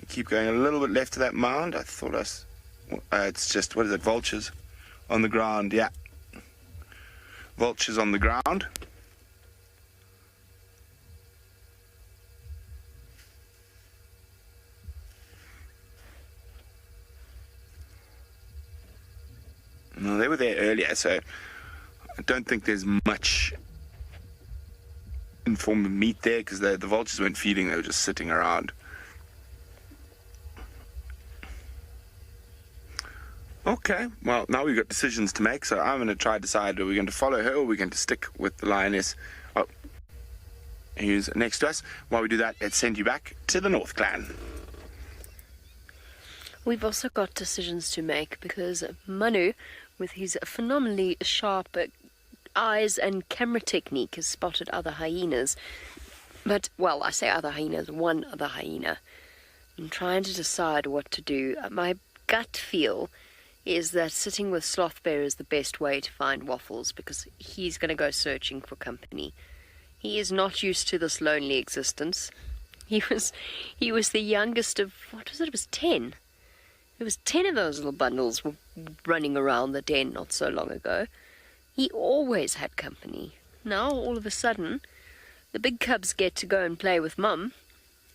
Keep going a little bit left of that mound. I thought it's just, what is it, vultures on the ground, yeah. vultures on the ground. No, they were there earlier, so I don't think there's much in form of meat there, because the vultures weren't feeding, they were just sitting around. Okay, well, now we've got decisions to make, so I'm going to try to decide, are we going to follow her or are we going to stick with the lioness? Oh, who's next to us? While we do that, let's send you back to the North Clan. We've also got decisions to make, because Manu, with his phenomenally sharp eyes and camera technique, has spotted other hyenas. But, well, I say other hyenas, one other hyena. I'm trying to decide what to do. My gut feel is that sitting with Slothbear is the best way to find Waffles, because he's going to go searching for company. He is not used to this lonely existence. He was the youngest of, what was it? It was 10. There was 10 of those little bundles running around the den not so long ago. He always had company. Now, all of a sudden, the big cubs get to go and play with Mum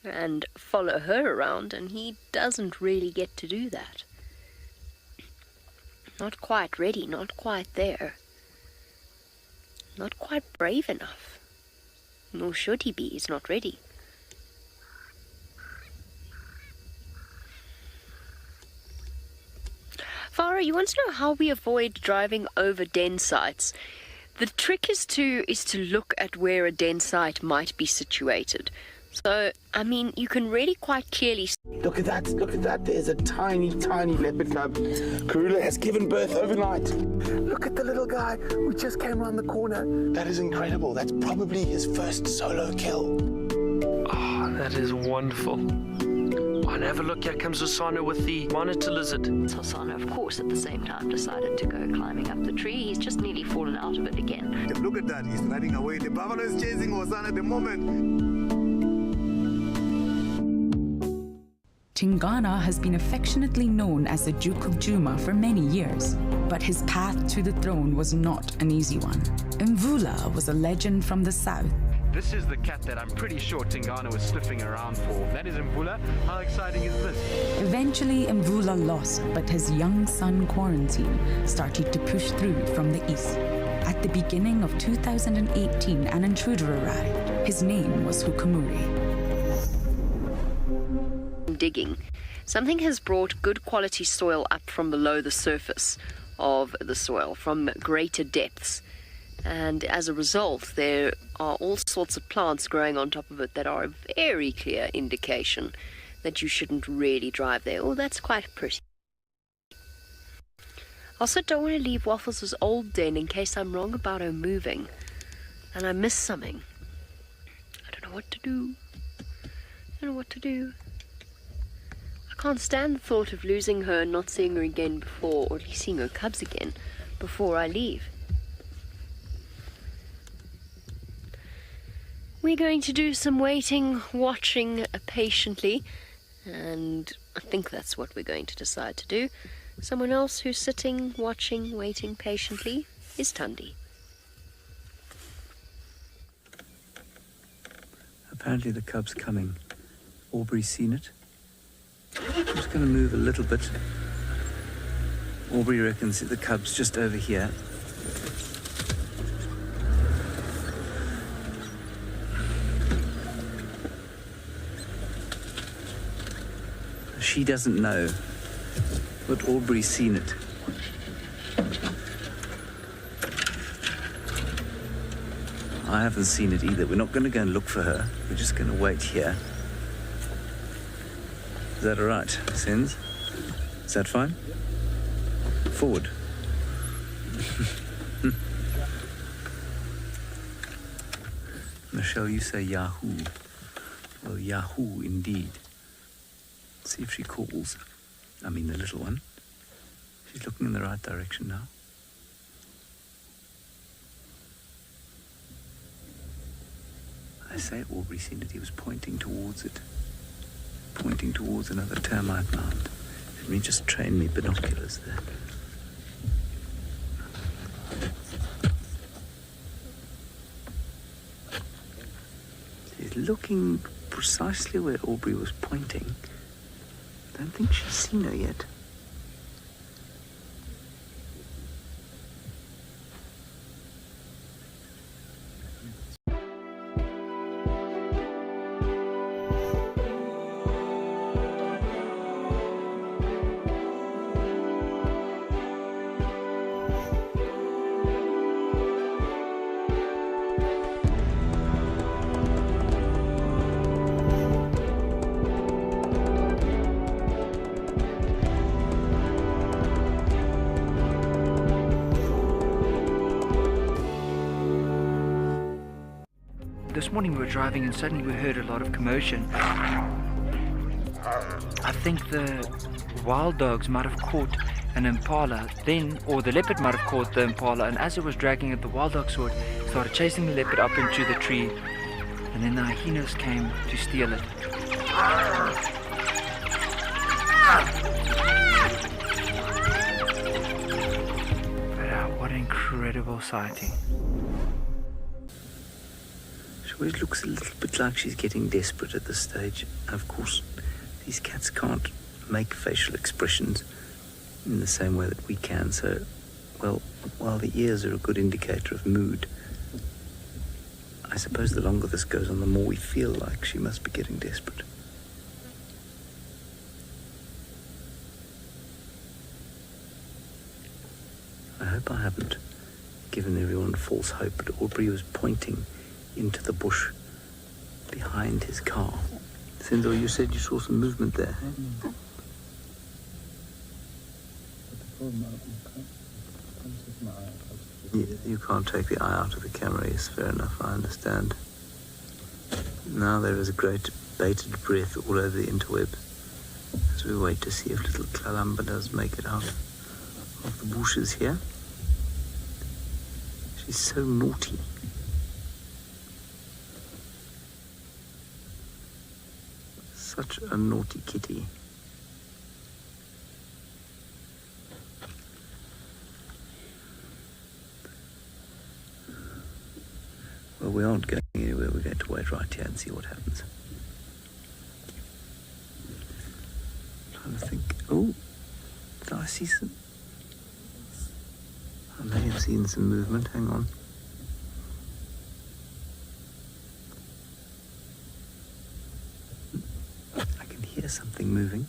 and follow her around, and he doesn't really get to do that. Not quite ready, not quite there. Not quite brave enough. Nor should he be, he's not ready. Farah, you want to know how we avoid driving over den sites? The trick is to look at where a den site might be situated. So, I mean, you can really quite clearly... Look at that, there's a tiny, tiny leopard cub. Karula has given birth overnight. Look at the little guy, we just came around the corner. That is incredible, that's probably his first solo kill. Oh, that is wonderful. Oh, and have a look, here comes Osana with the monitor lizard. Osana, of course, at the same time decided to go climbing up the tree. He's just nearly fallen out of it again. Look at that, he's running away. The buffalo is chasing Osana at the moment. Tingana has been affectionately known as the Duke of Juma for many years, but his path to the throne was not an easy one. Mvula was a legend from the south. This is the cat that I'm pretty sure Tingana was sniffing around for. That is Mvula. How exciting is this? Eventually, Mvula lost, but his young son Quarantine started to push through from the east. At the beginning of 2018, an intruder arrived. His name was Hukamuri. Digging. Something has brought good quality soil up from below the surface of the soil, from greater depths. And as a result, there are all sorts of plants growing on top of it that are a very clear indication that you shouldn't really drive there. Oh, that's quite pretty. Also, don't want to leave Waffles' old den in case I'm wrong about her moving and I miss something. I don't know what to do. I can't stand the thought of losing her and not seeing her again before, or at least seeing her cubs again before I leave. We're going to do some waiting, watching patiently, and I think that's what we're going to decide to do. Someone else who's sitting, watching, waiting patiently is Tundi. Apparently the cub's coming. Aubrey's seen it. I'm just going to move a little bit. Aubrey reckons that the cub's just over here. She doesn't know, but Aubrey's seen it. I haven't seen it either. We're not going to go and look for her. We're just going to wait here. Is that all right, Sins? Is that fine? Forward. Michelle, you say Yahoo. Well, Yahoo indeed. See if she calls. I mean the little one. She's looking in the right direction now. I say Aubrey's seen it. He was pointing towards it. Pointing towards another termite mound. Let me just train me binoculars there. She's looking precisely where Aubrey was pointing. I don't think she's seen her yet. This morning we were driving and suddenly we heard a lot of commotion. I think the wild dogs might have caught an impala then, or the leopard might have caught the impala, and as it was dragging it, the wild dog saw it, started chasing the leopard up into the tree, and then the hyenas came to steal it. But what an incredible sighting. She always looks a little bit like she's getting desperate at this stage. And of course, these cats can't make facial expressions in the same way that we can. So, well, while the ears are a good indicator of mood, I suppose the longer this goes on, the more we feel like she must be getting desperate. I hope I haven't given everyone false hope, but Aubrey was pointing into the bush behind his car. Sindor, you said you saw some movement there. You can't take the eye out of the camera, yes, fair enough, I understand. Now there is a great bated breath all over the interweb as we wait to see if little Kalamba does make it out of the bushes here. She's so naughty. Such a naughty kitty. Well, we aren't going anywhere. We're going to wait right here and see what happens. I'm trying to think. Oh, did I see some? I may have seen some movement. Hang on. I can hear something moving.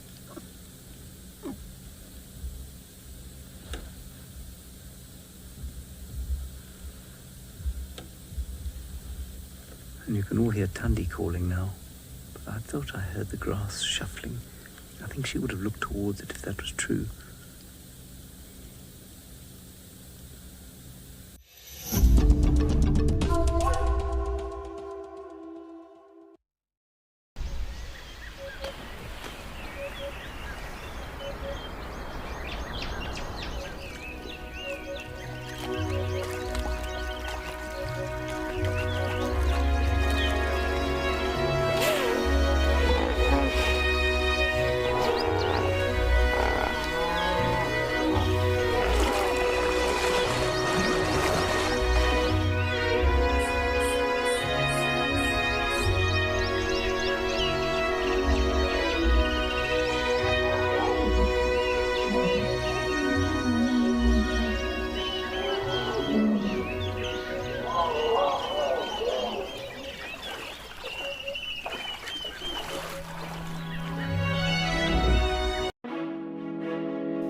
And you can all hear Tundi calling now. But I thought I heard the grass shuffling. I think she would have looked towards it if that was true.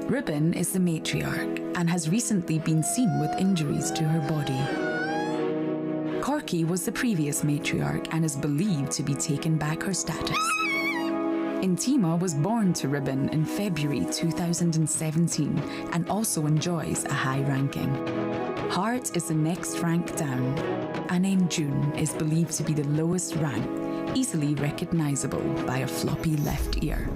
Ribbon is the matriarch and has recently been seen with injuries to her body. Corky was the previous matriarch and is believed to be taking back her status. Intima was born to Ribbon in February 2017 and also enjoys a high ranking. Hart is the next rank down, and in June is believed to be the lowest rank, easily recognizable by a floppy left ear.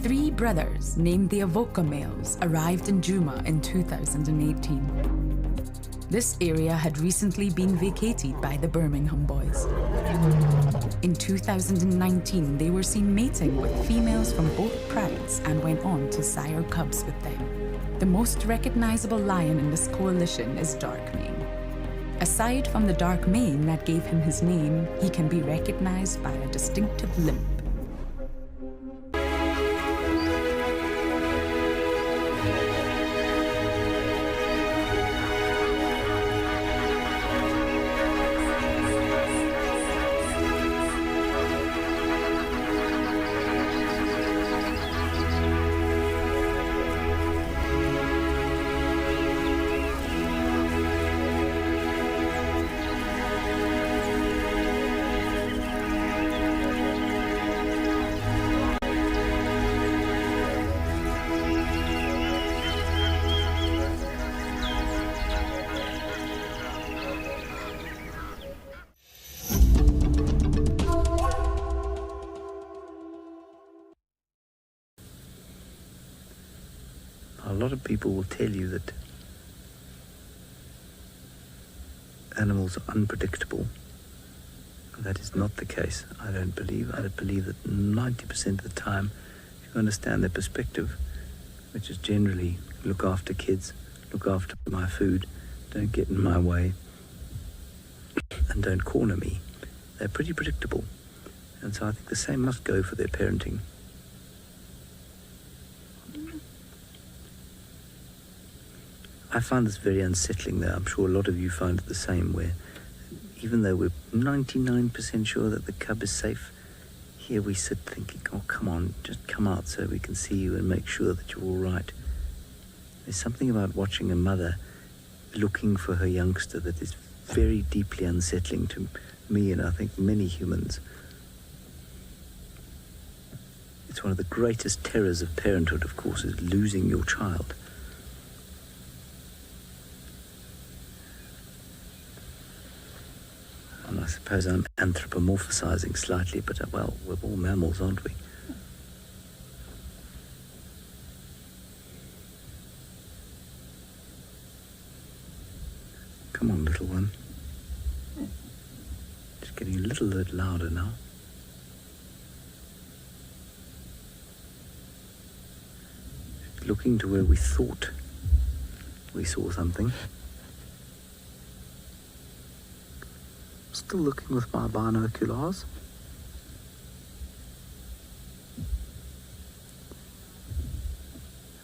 3 brothers named the Avoca males arrived in Juma in 2018. This area had recently been vacated by the Birmingham boys. In 2019, they were seen mating with females from both prides and went on to sire cubs with them. The most recognizable lion in this coalition is Darkmane. Aside from the dark mane that gave him his name, he can be recognized by a distinctive limp. A lot of people will tell you that animals are unpredictable. That is not the case, I don't believe. I believe that 90% of the time, if you understand their perspective, which is generally look after kids, look after my food, don't get in my way, and don't corner me, they're pretty predictable. And so I think the same must go for their parenting. I find this very unsettling though. I'm sure a lot of you find it the same, where even though we're 99% sure that the cub is safe, here we sit thinking, oh, come on, just come out so we can see you and make sure that you're all right. There's something about watching a mother looking for her youngster that is very deeply unsettling to me, and I think many humans. It's one of the greatest terrors of parenthood, of course, is losing your child. And I suppose I'm anthropomorphizing slightly, but well, we're all mammals, aren't we? Come on, little one. Just getting a little bit louder now. Looking to where we thought we saw something. Still looking with my binoculars.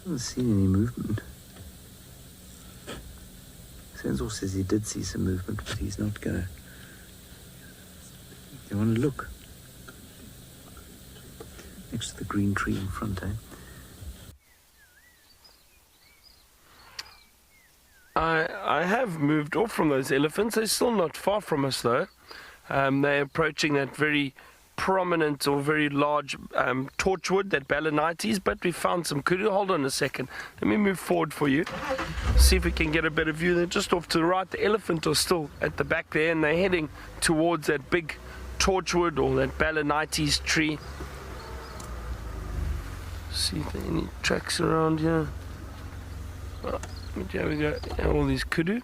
Haven't seen any movement. Sensor says he did see some movement, but he's not gonna. You want to look? Next to the green tree in front, eh? I have moved off from those elephants. They're still not far from us, though. They're approaching that very prominent or very large torchwood, that Balanites, but we found some kudu. Hold on a second. Let me move forward for you. See if we can get a better view. They're just off to the right. The elephant are still at the back there, and they're heading towards that big torchwood or that Balanites tree. See if there are any tracks around here. Oh, there we go. All these kudu.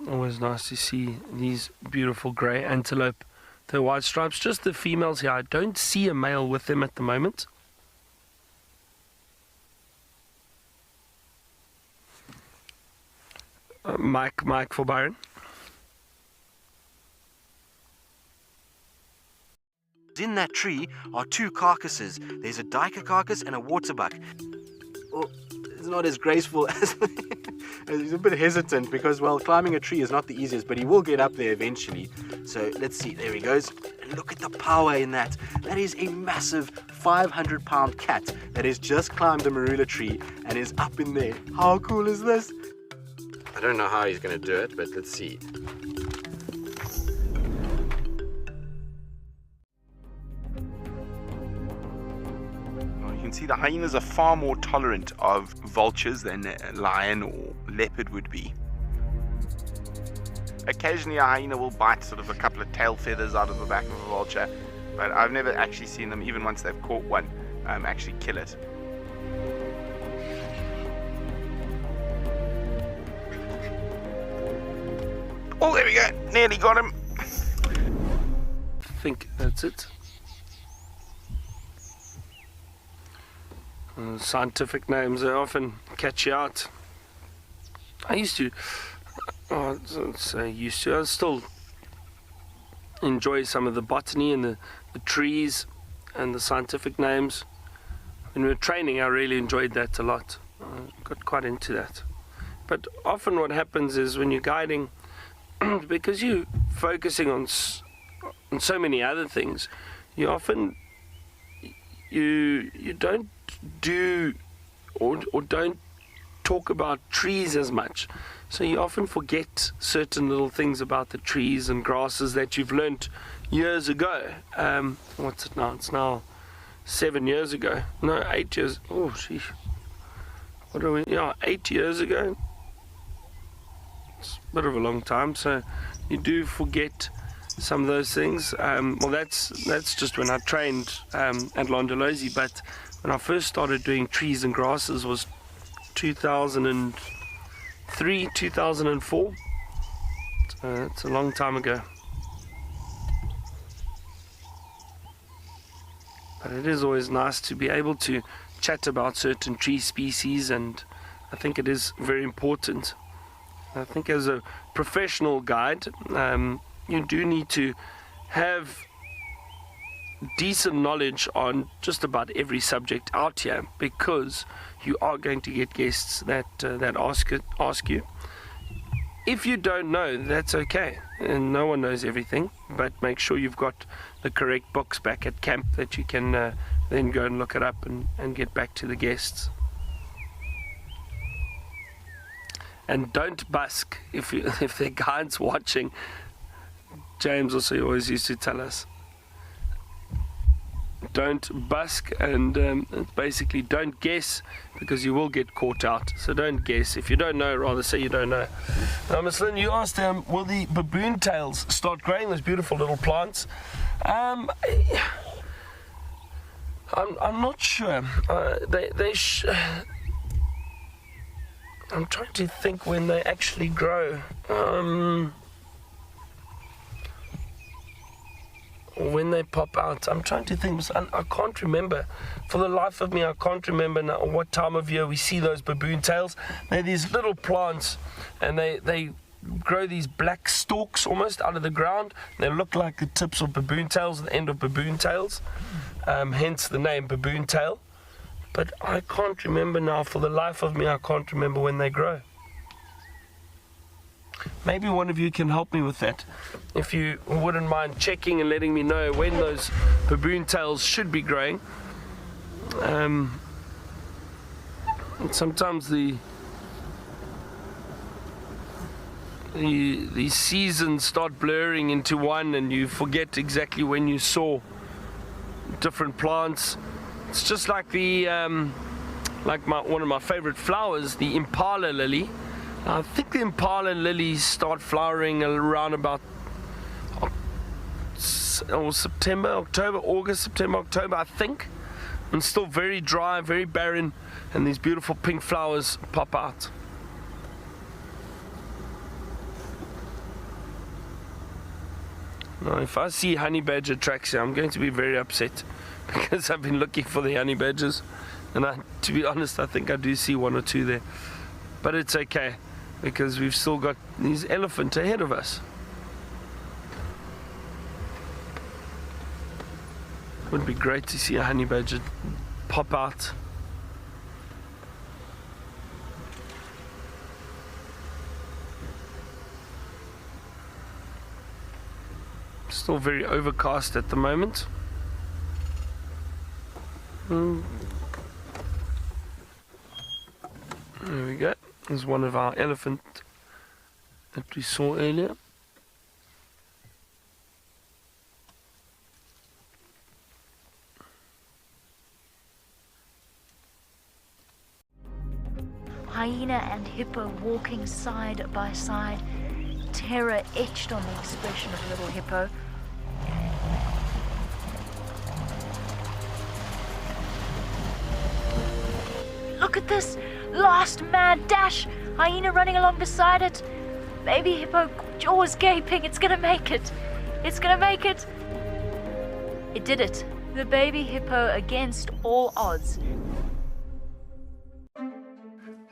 Always nice to see these beautiful grey antelope, the white stripes, just the females here. I don't see a male with them at the moment. Mike for Byron. In that tree are two carcasses. There's a duiker carcass and a waterbuck. Well, it's not as graceful as... He's a bit hesitant because, well, climbing a tree is not the easiest, but he will get up there eventually. So let's see. There he goes. And look at the power in that. That is a massive 500-pound cat that has just climbed a marula tree and is up in there. How cool is this? I don't know how he's going to do it, but let's see. see, the hyenas are far more tolerant of vultures than a lion or leopard would be. Occasionally a hyena will bite sort of a couple of tail feathers out of the back of a vulture, but I've never actually seen them, even once they've caught one, actually kill it. Oh, there we go. Nearly got him. I think that's it. Scientific names, they often catch you out. I still enjoy some of the botany and the trees and the scientific names. When we were training, I really enjoyed that a lot. I got quite into that. But often what happens is when you're guiding, because you're focusing on so many other things, you often you don't do or don't talk about trees as much. So you often forget certain little things about the trees and grasses that you've learnt years ago. What's it now? It's now 7 years ago. No, 8 years. Oh, sheesh. What are we? Yeah, 8 years ago. It's a bit of a long time, so you do forget some of those things. Well, that's just when I trained at Londolozi, but when I first started doing trees and grasses was 2003, 2004. It's a long time ago. But it is always nice to be able to chat about certain tree species, and I think it is very important. I think as a professional guide, you do need to have decent knowledge on just about every subject out here, because you are going to get guests that ask you. If you don't know, that's okay, and no one knows everything, but make sure you've got the correct books back at camp that you can then go and look it up and get back to the guests. And don't busk if the guide's watching. James also always used to tell us, don't busk, and basically don't guess, because you will get caught out. So don't guess. If you don't know, rather say you don't know. Now, Miss Lynn, you asked, will the baboon tails start growing, those beautiful little plants? I'm not sure. I'm trying to think when they actually grow. When they pop out, I'm trying to think. I can't remember. For the life of me, I can't remember now what time of year we see those baboon tails. They're these little plants, and they grow these black stalks almost out of the ground. They look like the tips of baboon tails at the end of baboon tails, hence the name baboon tail. But I can't remember now. For the life of me, I can't remember when they grow. Maybe one of you can help me with that. If you wouldn't mind checking and letting me know when those baboon tails should be growing. And sometimes the seasons start blurring into one, and you forget exactly when you saw different plants. It's just like one of my favorite flowers, the impala lily. I think the impala lilies start flowering around about September, October, August, September, October, I think. And still very dry, very barren, and these beautiful pink flowers pop out. Now, if I see honey badger tracks here, I'm going to be very upset, because I've been looking for the honey badgers, and to be honest, I think I do see one or two there. But it's okay, because we've still got these elephants ahead of us. It would be great to see a honey badger pop out. Still very overcast at the moment. There we go. There's one of our elephant that we saw earlier. hyena and hippo walking side by side, terror etched on the expression of little hippo. Look at this! Last mad dash! Hyena running along beside it. Baby hippo, jaws gaping. It's gonna make it. It's gonna make it. It did it. The baby hippo, against all odds.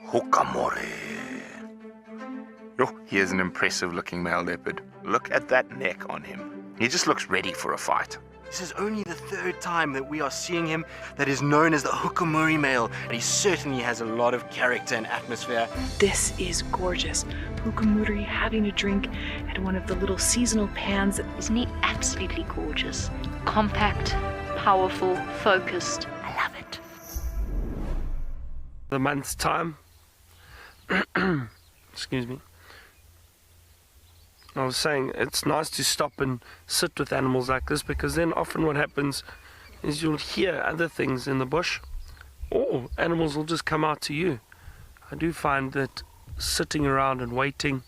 Hukamore. Oh, here's an impressive looking male leopard. Look at that neck on him. He just looks ready for a fight. This is only the third time that we are seeing him that is known as the Hukamuri male, and he certainly has a lot of character and atmosphere. This is gorgeous. Hukamuri having a drink at one of the little seasonal pans. Isn't he absolutely gorgeous? Compact, powerful, focused. I love it. The month's time. Excuse me. I was saying it's nice to stop and sit with animals like this, because then often what happens is you'll hear other things in the bush, or animals will just come out to you. I do find that sitting around and waiting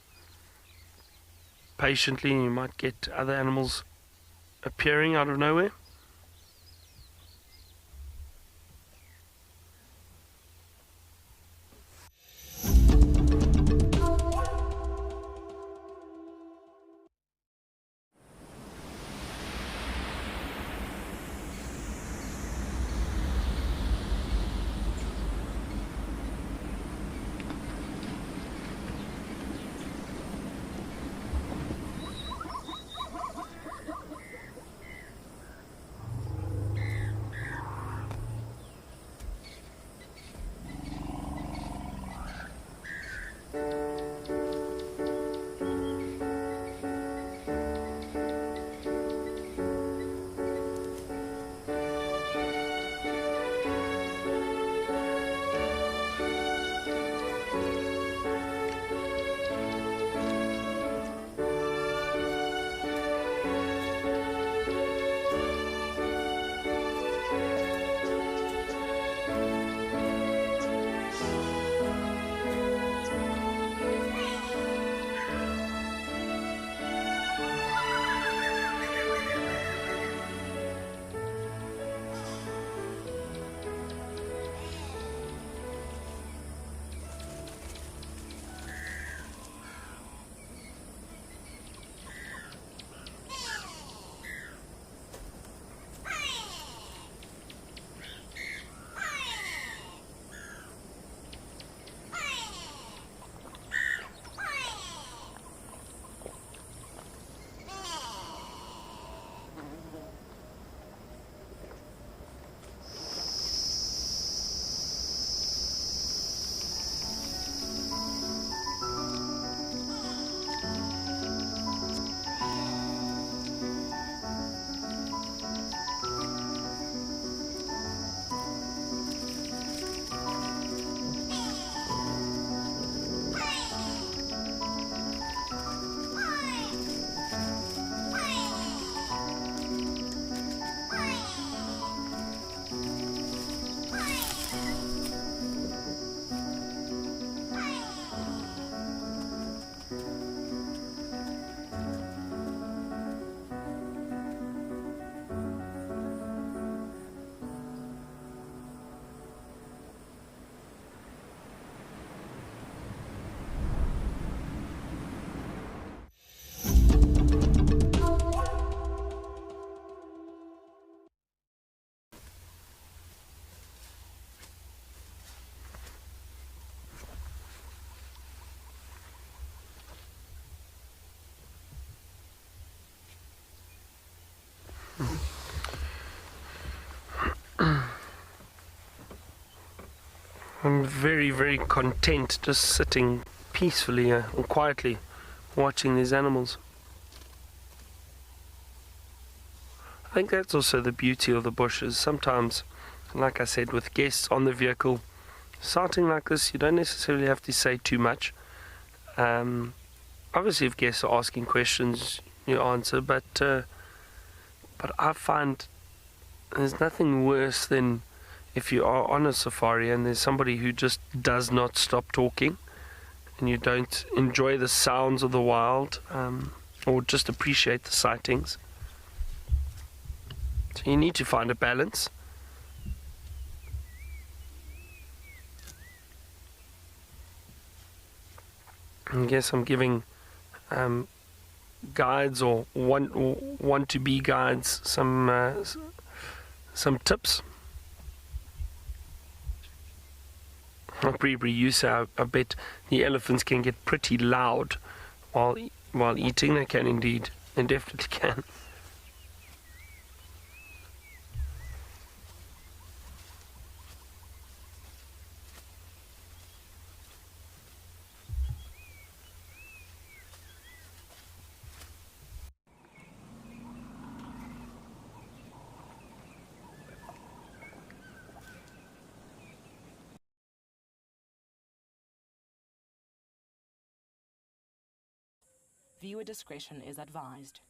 patiently, you might get other animals appearing out of nowhere. I'm very, very content just sitting peacefully and quietly watching these animals. I think that's also the beauty of the bushes. Sometimes, like I said, with guests on the vehicle, sighting like this, you don't necessarily have to say too much. Obviously, if guests are asking questions, you answer, but I find there's nothing worse than if you are on a safari and there's somebody who just does not stop talking, and you don't enjoy the sounds of the wild, or just appreciate the sightings. So you need to find a balance. I guess I'm giving guides or want to be guides some tips. I bet the elephants can get pretty loud while eating. They can indeed. They definitely can. Viewer discretion is advised.